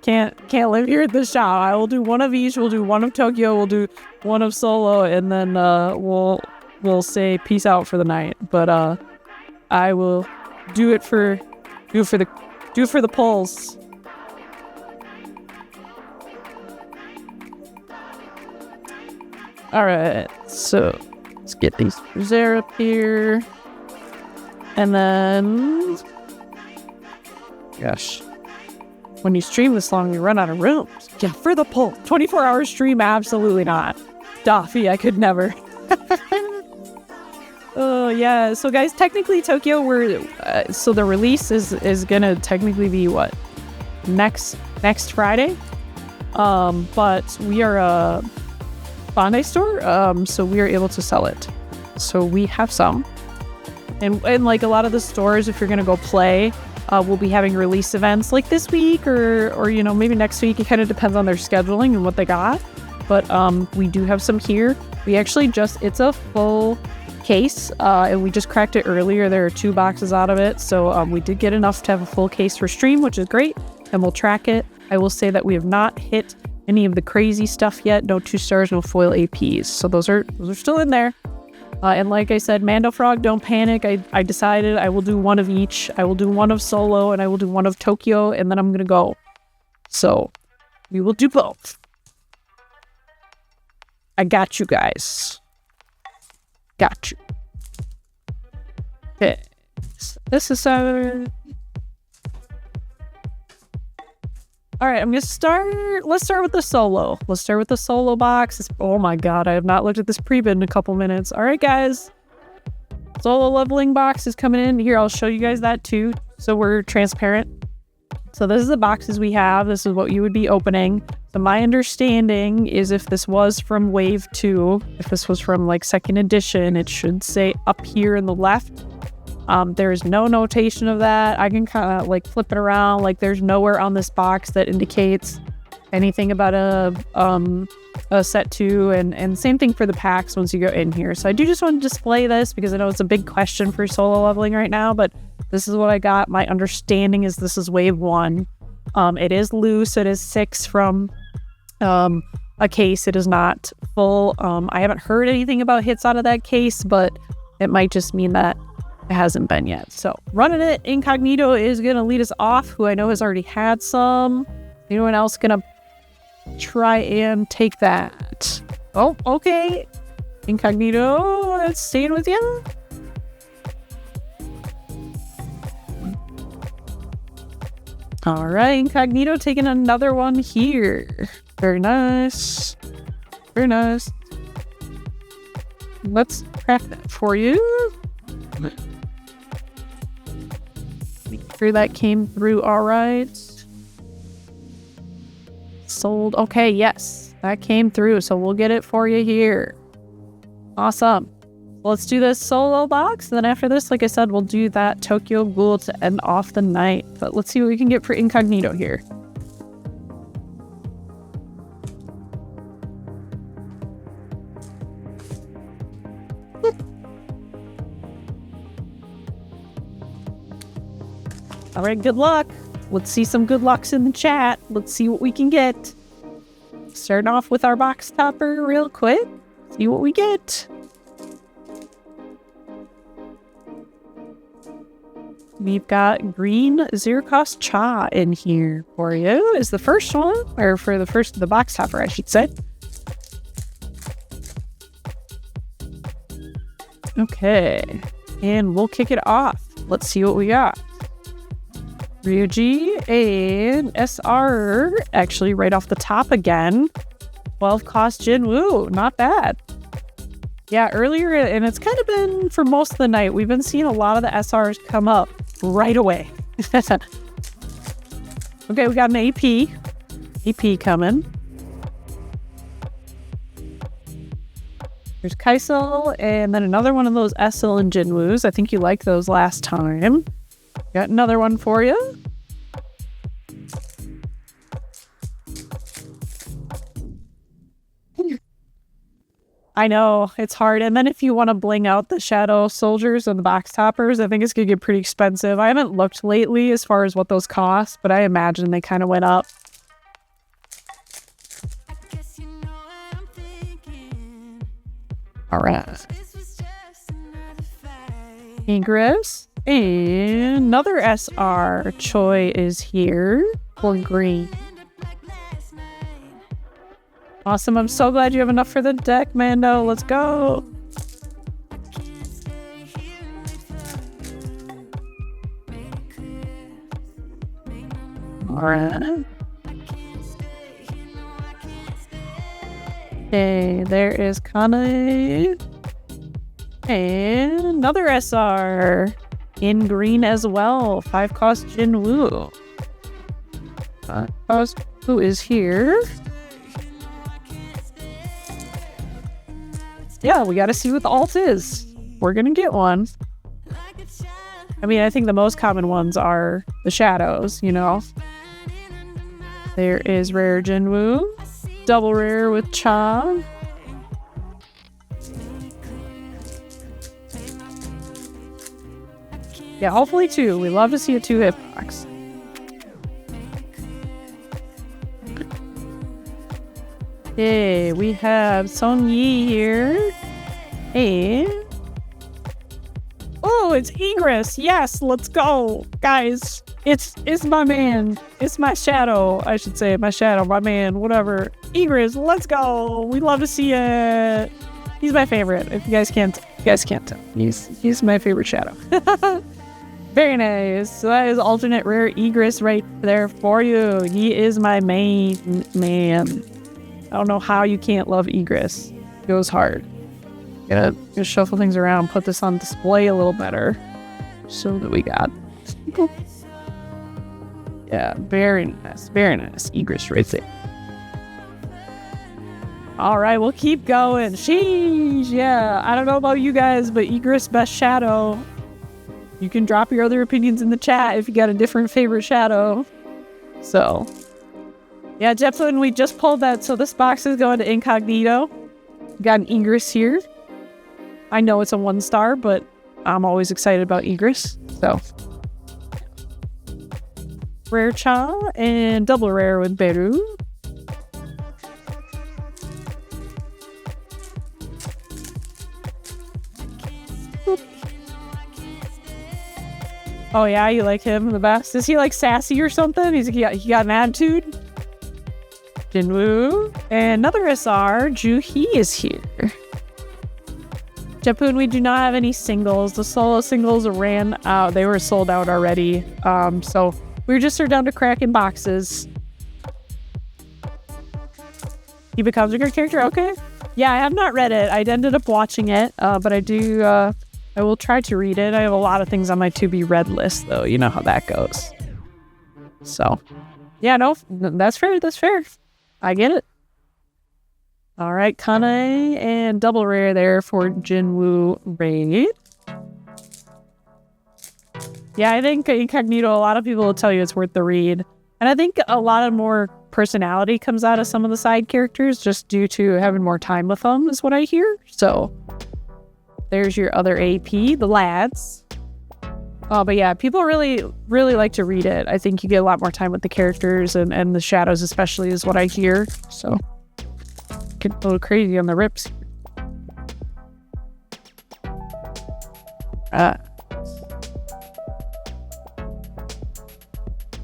Can't live here at this shop. I will do 1 of each. We'll do 1 of Tokyo. We'll do 1 of Solo, and then we'll say peace out for the night. But I will do for the polls. All right, so let's get these Zera up here, and then, gosh, when you stream this long, you run out of rooms. Yeah, for the poll, 24-hour stream, absolutely not. Daffy, I could never. Oh yeah, so guys, technically Tokyo, so the release is gonna technically be what, next Friday, but we are a Bandai store, so we are able to sell it. So we have some, and like a lot of the stores, if you're gonna go play, we'll be having release events like this week or you know, maybe next week. It kind of depends on their scheduling and what they got. But we do have some here. We actually it's a full case, and we just cracked it earlier. There are 2 boxes out of it, so we did get enough to have a full case for stream, which is great, and we'll track it. I will say that we have not hit any of the crazy stuff yet. No 2 stars, no foil APs, so those are still in there. And like I said, Mando Frog, don't panic. I decided I will do one of each. I will do one of Solo, and I will do one of Tokyo, and then I'm gonna go. So we will do both. I got you guys. Got you. Okay. This is our... Alright, I'm gonna start... Let's start with the Solo. Let's start with the Solo box. Oh my god, I have not looked at this pre-bid in a couple minutes. Alright, guys. Solo leveling box is coming in. Here, I'll show you guys that too, so we're transparent. So this is the boxes we have. This is what you would be opening. So my understanding is if this was from Wave 2, if this was from like 2nd edition, it should say up here in the left. There is no notation of that. I can kind of like flip it around. Like there's nowhere on this box that indicates anything about a set 2, and same thing for the packs once you go in here. So I do just want to display this because I know it's a big question for solo leveling right now, but this is what I got. My understanding is this is Wave 1. It is loose. It is 6 from a case. It is not full. I haven't heard anything about hits out of that case, but it might just mean that it hasn't been yet. So running it, Incognito is going to lead us off, who I know has already had some. Anyone else going to try and take that? Oh, okay. Incognito, it's staying with you. All right, Incognito taking another one here. Very nice. Very nice. Let's crack that for you. Make sure that came through all right. Sold. Okay, yes. That came through, so we'll get it for you here. Awesome. Let's do this solo box, and then after this, like I said, we'll do that Tokyo Ghoul to end off the night. But let's see what we can get for Incognito here. All right, good luck. Let's see some good lucks in the chat. Let's see what we can get. Starting off with our box topper real quick. See what we get. We've got green Zircos Cha in here for you. Is the first one, or for the box topper, I should say. Okay, and we'll kick it off. Let's see what we got. Ryuji and SR, actually right off the top again. 12 cost Jinwoo, not bad. Yeah, earlier, and it's kind of been for most of the night, we've been seeing a lot of the SRs come up right away. Okay, we got an AP coming. There's Kaisel, and then another one of those Essel and Jinwoos. I think you liked those last time. Got another one for you. I know, it's hard. And then if you want to bling out the shadow soldiers and the box toppers, I think it's going to get pretty expensive. I haven't looked lately as far as what those cost, but I imagine they kind of went up. All right. Igris. And another SR. Choi is here for green. Awesome. I'm so glad you have enough for the deck, Mando. Let's go. All right. Okay, there is Kane. And another SR. In green as well. 5 cost Jinwoo. 5 cost who is here. Yeah, we gotta see what the alt is. We're gonna get one. I mean, I think the most common ones are the shadows, you know. There is rare Jinwoo, double rare with Cha. Yeah, hopefully 2. We love to see a 2 hitbox. Hey, we have Song Yi here. Hey. Oh, it's Igris. Yes, let's go. Guys, it's my man. It's my shadow. I should say my shadow, my man, whatever. Igris, let's go. We love to see it. He's my favorite. If you guys can't tell. He's my favorite shadow. Very nice. So that is alternate rare Igris right there for you. He is my main man. I don't know how you can't love Igris. It goes hard. Gonna just shuffle things around, put this on display a little better. So that we got. Yeah, very nice. Very nice. Igris right there. Alright, we'll keep going. Sheesh, yeah. I don't know about you guys, but Igris best shadow. You can drop your other opinions in the chat if you got a different favorite shadow. So, yeah, Jepson, we just pulled that. So this box is going to Incognito. Got an Igris here. I know it's a 1-star, but I'm always excited about Igris. So, rare Cha and double rare with Beru. Oh yeah, you like him the best? Is he like sassy or something? He got an attitude? Jinwoo. And another SR, Juhi is here. Japoon, we do not have any singles. The solo singles ran out. They were sold out already. So we just are down to cracking boxes. He becomes a good character? Okay. Yeah, I have not read it. I ended up watching it, but I do... I will try to read it. I have a lot of things on my to-be-read list, though. You know how that goes. So, yeah, no, that's fair. That's fair. I get it. All right, Kane and double rare there for Jinwoo Raid. Yeah, I think Incognito, a lot of people will tell you it's worth the read. And I think a lot of more personality comes out of some of the side characters just due to having more time with them, is what I hear. So... there's your other AP, the lads. But yeah, people really like to read it. I think you get a lot more time with the characters and the shadows especially is what I hear. So, get a little crazy on the rips.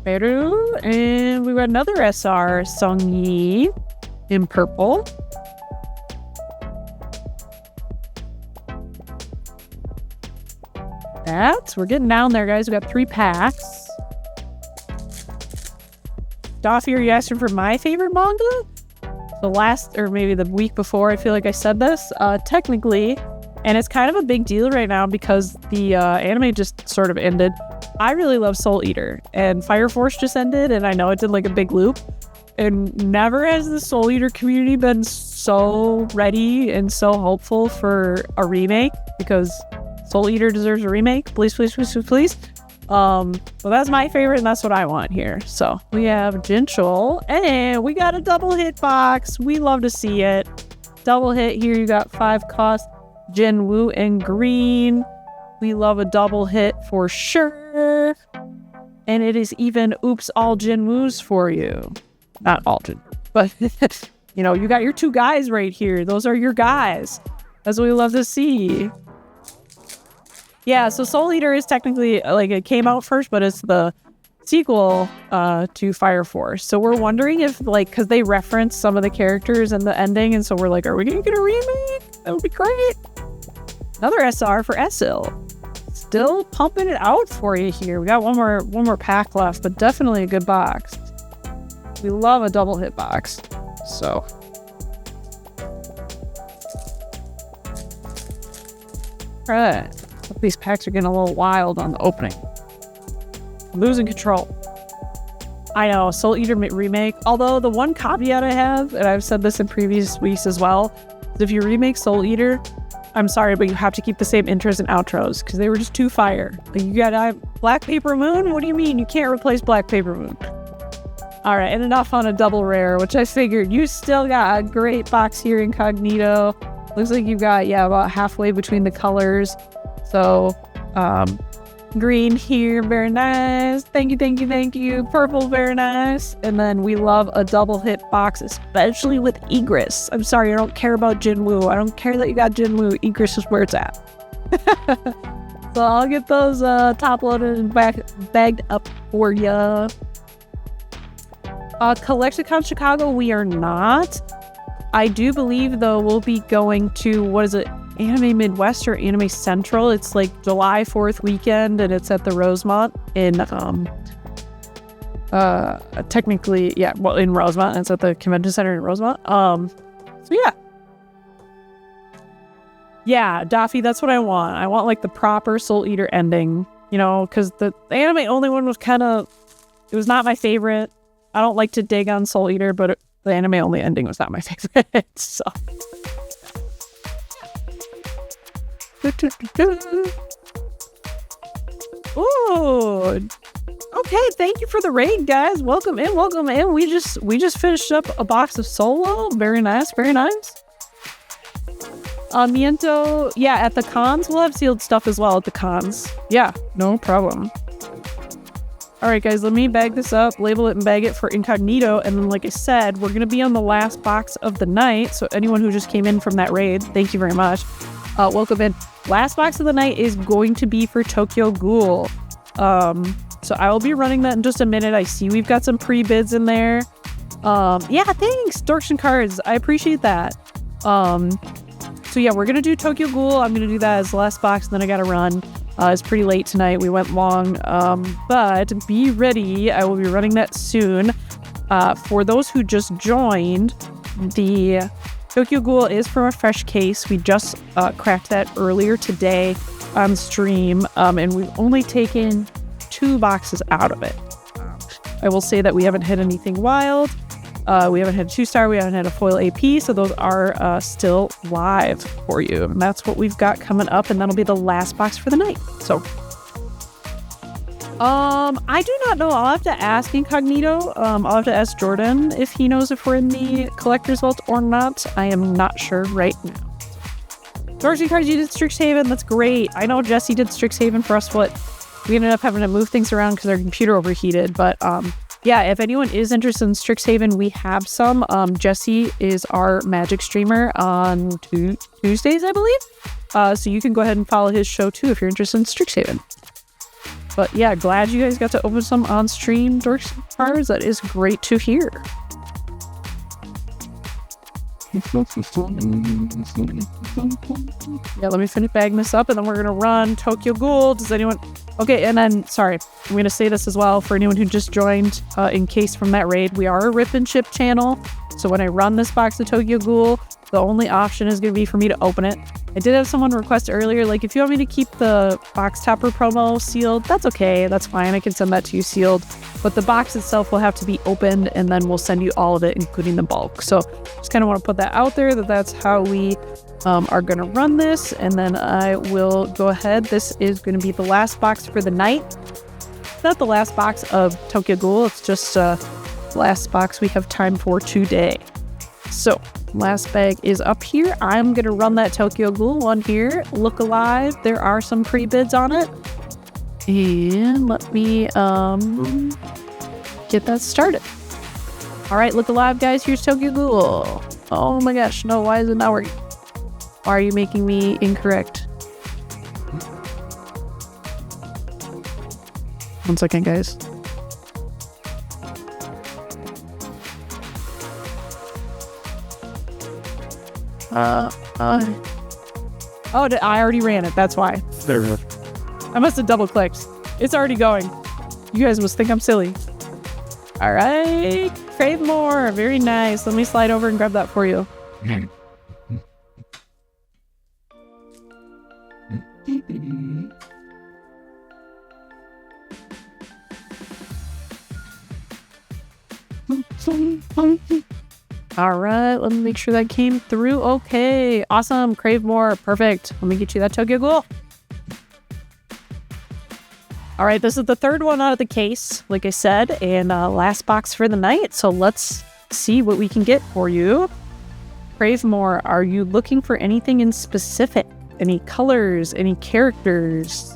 Peru, and we got another SR, Song Yi, in purple. We're getting down there, guys. We got 3 packs. Doffy, are you asking for my favorite manga? The last, or maybe the week before, I feel like I said this. Technically, and it's kind of a big deal right now because the anime just sort of ended. I really love Soul Eater, and Fire Force just ended, and I know it did like a big loop. And never has the Soul Eater community been so ready and so hopeful for a remake, because Soul Eater deserves a remake. Please, please, please, please, please. Well, that's my favorite, and that's what I want here. So we have Jinchul, and we got a double hit box. We love to see it. Double hit here. You got 5 cost Jinwoo and green. We love a double hit for sure. And it is even oops all Jinwoos for you. Not all Jinwoos, but you know, you got your 2 guys right here. Those are your guys. That's what we love to see. Yeah, so Soul Eater is technically, like, it came out first, but it's the sequel to Fire Force. So we're wondering if, like, because they reference some of the characters in the ending, and so we're like, are we going to get a remake? That would be great. Another SR for Esil. Still pumping it out for you here. We got one more pack left, but definitely a good box. We love a double hit box. So... all right. These packs are getting a little wild on the opening. Losing control. I know, Soul Eater remake. Although the one caveat I have, and I've said this in previous weeks as well, is if you remake Soul Eater, I'm sorry, but you have to keep the same intros and outros because they were just too fire. Like, you got Black Paper Moon? What do you mean? You can't replace Black Paper Moon. All right, and enough on a double rare, which I figured you still got a great box here, Incognito. Looks like you've got, about halfway between the colors. So, green here, very nice. Thank you. Purple, very nice. And then we love a double hit box, especially with Igris. I'm sorry, I don't care about Jinwoo. I don't care that you got Jinwoo. Igris is where it's at. So I'll get those top loaded and bagged up for ya. Collecticon Chicago, we are not. I do believe, though, we'll be going to, what is it, Anime Midwest or Anime Central? It's like July 4th weekend, and it's at the Rosemont in, technically, in Rosemont. It's at the Convention Center in Rosemont. Yeah, Daffy, that's what I want. I want, like, the proper Soul Eater ending, because the anime only one was it was not my favorite. I don't like to dig on Soul Eater, but the anime only ending was not my favorite, so. Ooh. Okay, thank you for the raid, guys. Welcome in. We just finished up a box of Solo. Very nice. Miento, at the cons, we'll have sealed stuff as well at the cons. Yeah, no problem. All right, guys, let me bag this up, label it, and bag it for Incognito. And then, like I said, we're going to be on the last box of the night. So anyone who just came in from that raid, thank you very much. Welcome in. Last box of the night is going to be for Tokyo Ghoul. So I will be running that in just a minute. I see we've got some pre-bids in there. Thanks, Dorkshin Cards. I appreciate that. So we're going to do Tokyo Ghoul. I'm going to do that as the last box, and then I got to run. It's pretty late tonight. We went long, but be ready. I will be running that soon. For those who just joined, the Tokyo Ghoul is from a fresh case. We just cracked that earlier today on stream, and we've only taken 2 boxes out of it. I will say that we haven't hit anything wild. We haven't had a 2-star. We haven't had a foil AP, so those are still live for you. And that's what we've got coming up, and that'll be the last box for the night. So, I do not know. I'll have to ask Incognito. I'll have to ask Jordan if he knows if we're in the collector's vault or not. I am not sure right now. Dorksy Cards, you did Strixhaven. That's great. I know Jesse did Strixhaven for us, but we ended up having to move things around because our computer overheated. But, if anyone is interested in Strixhaven, we have some. Jesse is our Magic streamer on Tuesdays, I believe. So you can go ahead and follow his show too if you're interested in Strixhaven. But glad you guys got to open some on stream Dorks cards. That is great to hear. Let me finish bagging this up, and then we're gonna run Tokyo Ghoul. Does anyone? Okay, and then I'm gonna say this as well for anyone who just joined. In case from that raid, we are a rip and ship channel. So when I run this box of Tokyo Ghoul, the only option is gonna be for me to open it. I did have someone request earlier, like, if you want me to keep the box topper promo sealed, that's okay. That's fine. I can send that to you sealed. But the box itself will have to be opened, and then we'll send you all of it, including the bulk. So just kind of want to put that out there, that's how we are going to run this. And then I will go ahead. This is going to be the last box for the night. It's not the last box of Tokyo Ghoul. It's just the last box we have time for today. So last bag is up here. I'm going to run that Tokyo Ghoul one here. Look alive. There are some pre-bids on it. And let me get that started. All right, look alive, guys. Here's Tokyo Ghoul. Oh my gosh. No, why is it not working? Why are you making me incorrect? 1 second, guys. Oh, I already ran it. That's why.
There we go.
I must have double clicked. It's already going. You guys must think I'm silly. All right. Crave more. Very nice. Let me slide over and grab that for you. All right, let me make sure that came through. Okay, awesome. Crave more. Perfect. Let me get you that Tokyo Ghoul. All right, this is the third one out of the case, like I said, and last box for the night. So let's see what we can get for you. Crave more. Are you looking for anything in specific? Any colors, any characters,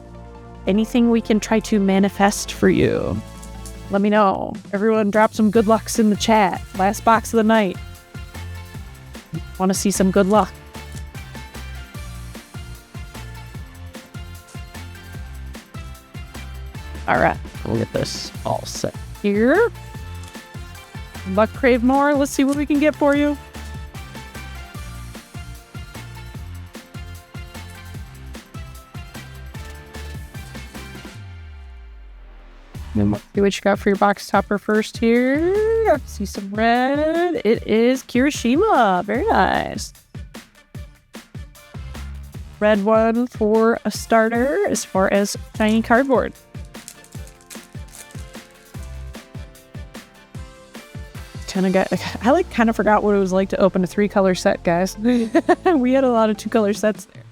anything we can try to manifest for you? Let me know. Everyone drop some good lucks in the chat. Last box of the night. Want to see some good luck. All right, we'll get this all set here. Luck, crave more. Let's see what we can get for you. Then let's see what you got for your box topper first here. See some red. It is Kirishima. Very nice. Red one for a starter as far as shiny cardboard. I kind of forgot what it was like to open a 3-color set, guys. We had a lot of 2-color sets there.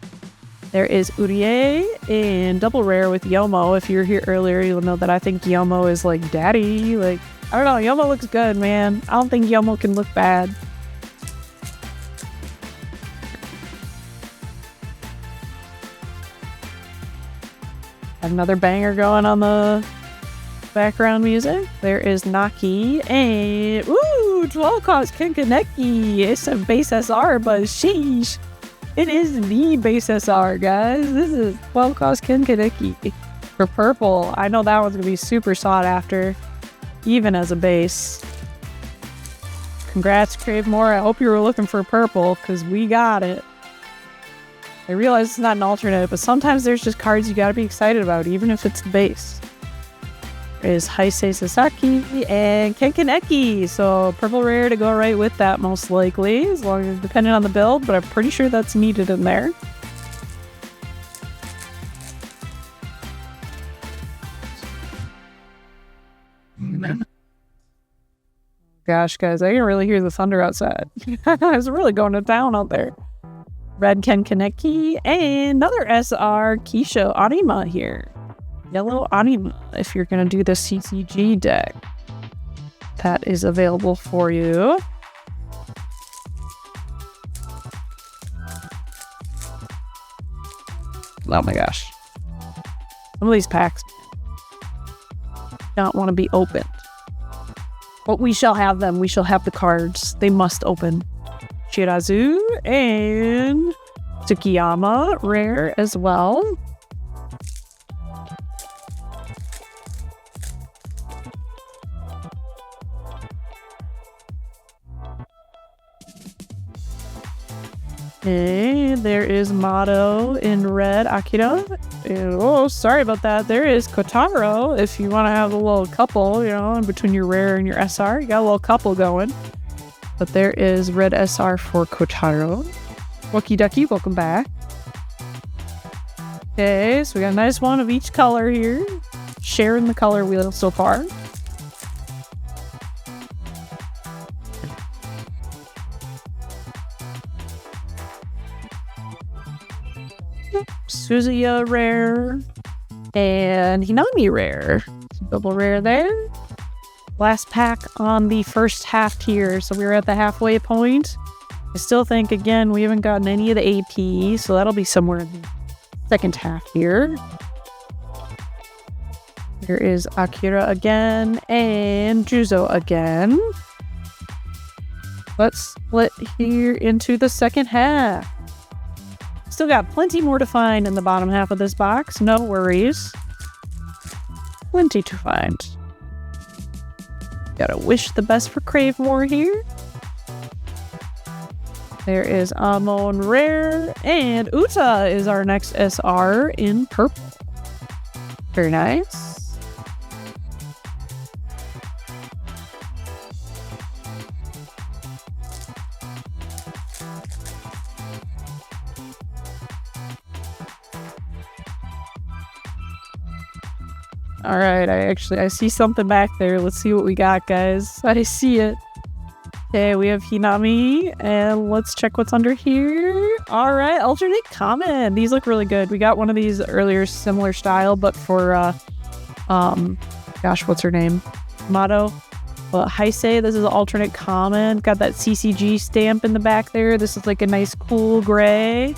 There is Urie and double rare with Yomo. If you were here earlier, you'll know that I think Yomo is like daddy. Like, I don't know, Yomo looks good, man. I don't think Yomo can look bad. Another banger going on the background music. There is Naki and 12 cost Kinkaneki. It's a base SR, but sheesh. It is the base SR, guys. This is 12 cost Kinkaneki for purple. I know that one's gonna be super sought after, even as a base. Congrats, Crave More. I hope you were looking for purple, because we got it. I realize it's not an alternate, but sometimes there's just cards you gotta be excited about, even if it's the base. Is Heisei Sasaki and Kenkaneki. So purple rare to go right with that, most likely, as long as depending on the build, but I'm pretty sure that's needed in there. Gosh, guys, I can really hear the thunder outside. It's really going to town out there. Red Kenkaneki and another SR Kisho Anima here. Yellow Anima, if you're going to do the CCG deck. That is available for you. Oh my gosh. Some of these packs don't want to be opened. But we shall have them. We shall have the cards. They must open. Shirazu and Tsukiyama, rare as well. Okay, there is Motto in red, Akira. And, oh, sorry about that. There is Kotaro, if you want to have a little couple, you know, in between your rare and your SR. You got a little couple going. But there is red SR for Kotaro. Wookie Ducky, welcome back. Okay, so we got a nice one of each color here. Sharing the color wheel so far. Suzuya rare and Hinami rare. Double rare there. Last pack on the first half here, so we're at the halfway point. I still think, again, we haven't gotten any of the AP, so that'll be somewhere in the second half here. There is Akira again and Juzo again. Let's split here into the second half. Still got plenty more to find in the bottom half of this box. No worries. Plenty to find. Gotta wish the best for Crave More here. There is Amon rare. And Uta is our next SR in purple. Very nice. All right, I see something back there. Let's see what we got, guys. I see it. Okay, we have Hinami, and let's check what's under here. All right, alternate common. These look really good. We got one of these earlier, similar style, but for, gosh, what's her name? Motto. But Heisei, this is alternate common. Got that CCG stamp in the back there. This is like a nice cool gray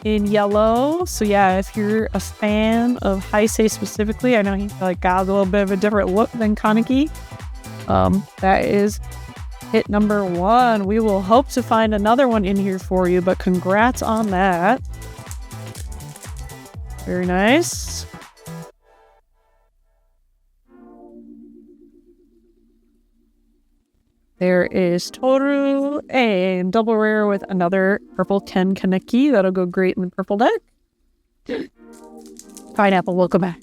in yellow. So yeah, if you're a fan of Heisei specifically, I know he's like got a little bit of a different look than Kaneki. That is hit number 1. We will hope to find another one in here for you, but congrats on that. Very nice. There is Toru and double rare with another purple Ken Kaneki. That'll go great in the purple deck. Pineapple, welcome back.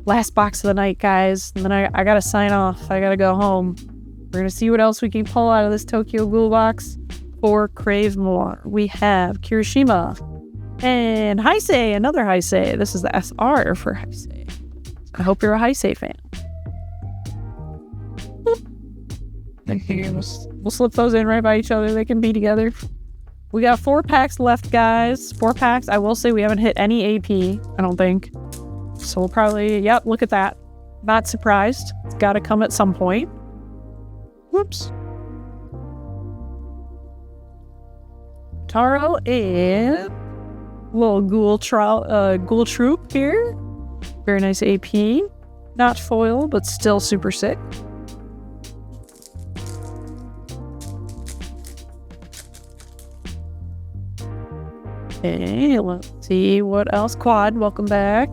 Last box of the night, guys. And then I gotta sign off. I gotta go home. We're gonna see what else we can pull out of this Tokyo Ghoul box for Crave More. We have Kirishima and Heisei, another Heisei. This is the SR for Heisei. I hope you're a Heisei fan. We'll slip those in right by each other. They can be together. We got 4 packs left, guys. 4 packs. I will say we haven't hit any AP, I don't think. So we'll probably, yep, look at that. Not surprised. It's got to come at some point. Whoops. Taro and little ghoul troop here. Very nice AP. Not foil, but still super sick. Okay, let's see what else. Quad, welcome back.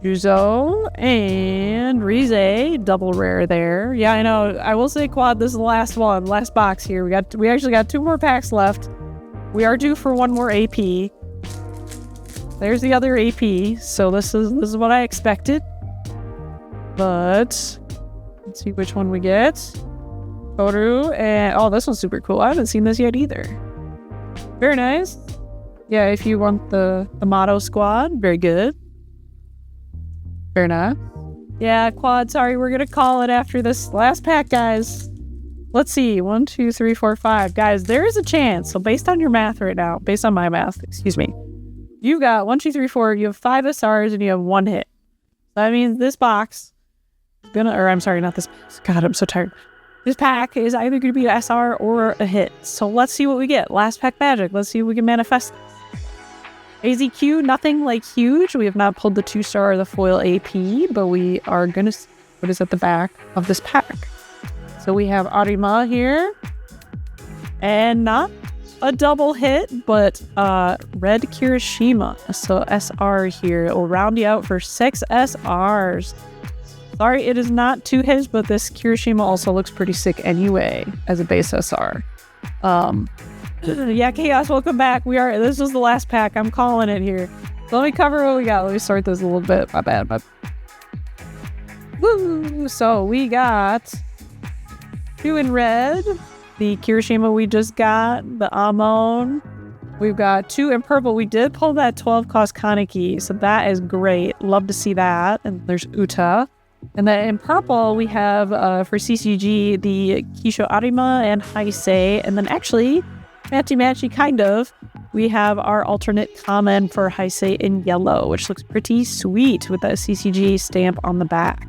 Juzo and Rize, double rare there. Yeah, I know. I will say, Quad, this is the last one, last box here. We actually got 2 more packs left. We are due for 1 more AP. There's the other AP. So this is what I expected. But let's see which one we get. Toru and oh, this one's super cool. I haven't seen this yet either. Very nice. Yeah, if you want the motto squad, very good. Very nice. Yeah, Quad, sorry, we're gonna call it after this last pack, guys. Let's see, 1, 2, 3, 4, 5. Guys, there is a chance. So based on your math right now, based on my math, excuse me, you got 1, 2, 3, 4, you have 5 SRs and you have 1 hit. That means this box is I'm sorry, not this box. God, I'm so tired. This pack is either going to be an SR or a hit. So let's see what we get. Last pack magic. Let's see if we can manifest. AZQ, nothing like huge. We have not pulled the 2-star or the foil AP, but we are going to see what is at the back of this pack. So we have Arima here. And not a double hit, but red Kirishima. So SR here. It will round you out for 6 SRs. Sorry, it is not 2 hits, but this Kirishima also looks pretty sick anyway as a base SR. Yeah, Chaos, welcome back. This was the last pack. I'm calling it here. So let me cover what we got. Let me sort this a little bit. My bad. Woo! So we got 2 in red. The Kirishima we just got. The Amon. We've got 2 in purple. We did pull that 12 cost Kaneki, so that is great. Love to see that. And there's Uta. And then in purple, we have, for CCG, the Kisho Arima and Heisei. And then actually, matchy kind of, we have our alternate common for Heisei in yellow, which looks pretty sweet with that CCG stamp on the back.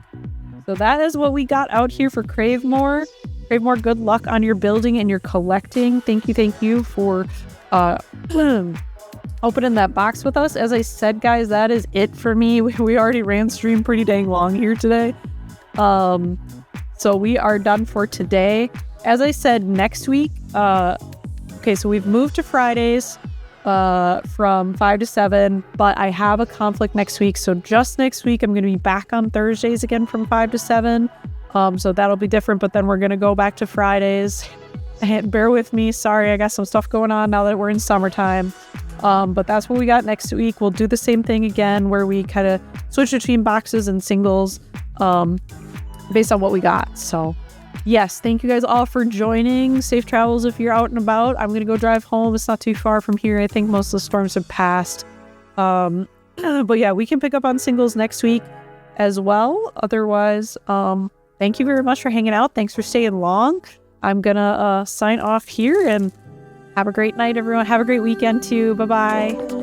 So that is what we got out here for Crave More. Crave More, good luck on your building and your collecting. Thank you for opening that box with us. As I said, guys, that is it for me. We already ran stream pretty dang long here today. So we are done for today. As I said, next week, okay, so we've moved to Fridays from 5 to 7, but I have a conflict next week. So just next week, I'm going to be back on Thursdays again from 5 to 7. So that'll be different, but then we're going to go back to Fridays. Bear with me. Sorry, I got some stuff going on now that we're in summertime. But that's what we got next week. We'll do the same thing again where we kind of switch between boxes and singles based on what we got. So yes, thank you guys all for joining. Safe travels if you're out and about. I'm going to go drive home. It's not too far from here. I think most of the storms have passed. But yeah, we can pick up on singles next week as well. Otherwise, thank you very much for hanging out. Thanks for staying long. I'm gonna sign off here and have a great night, everyone. Have a great weekend too. Bye-bye.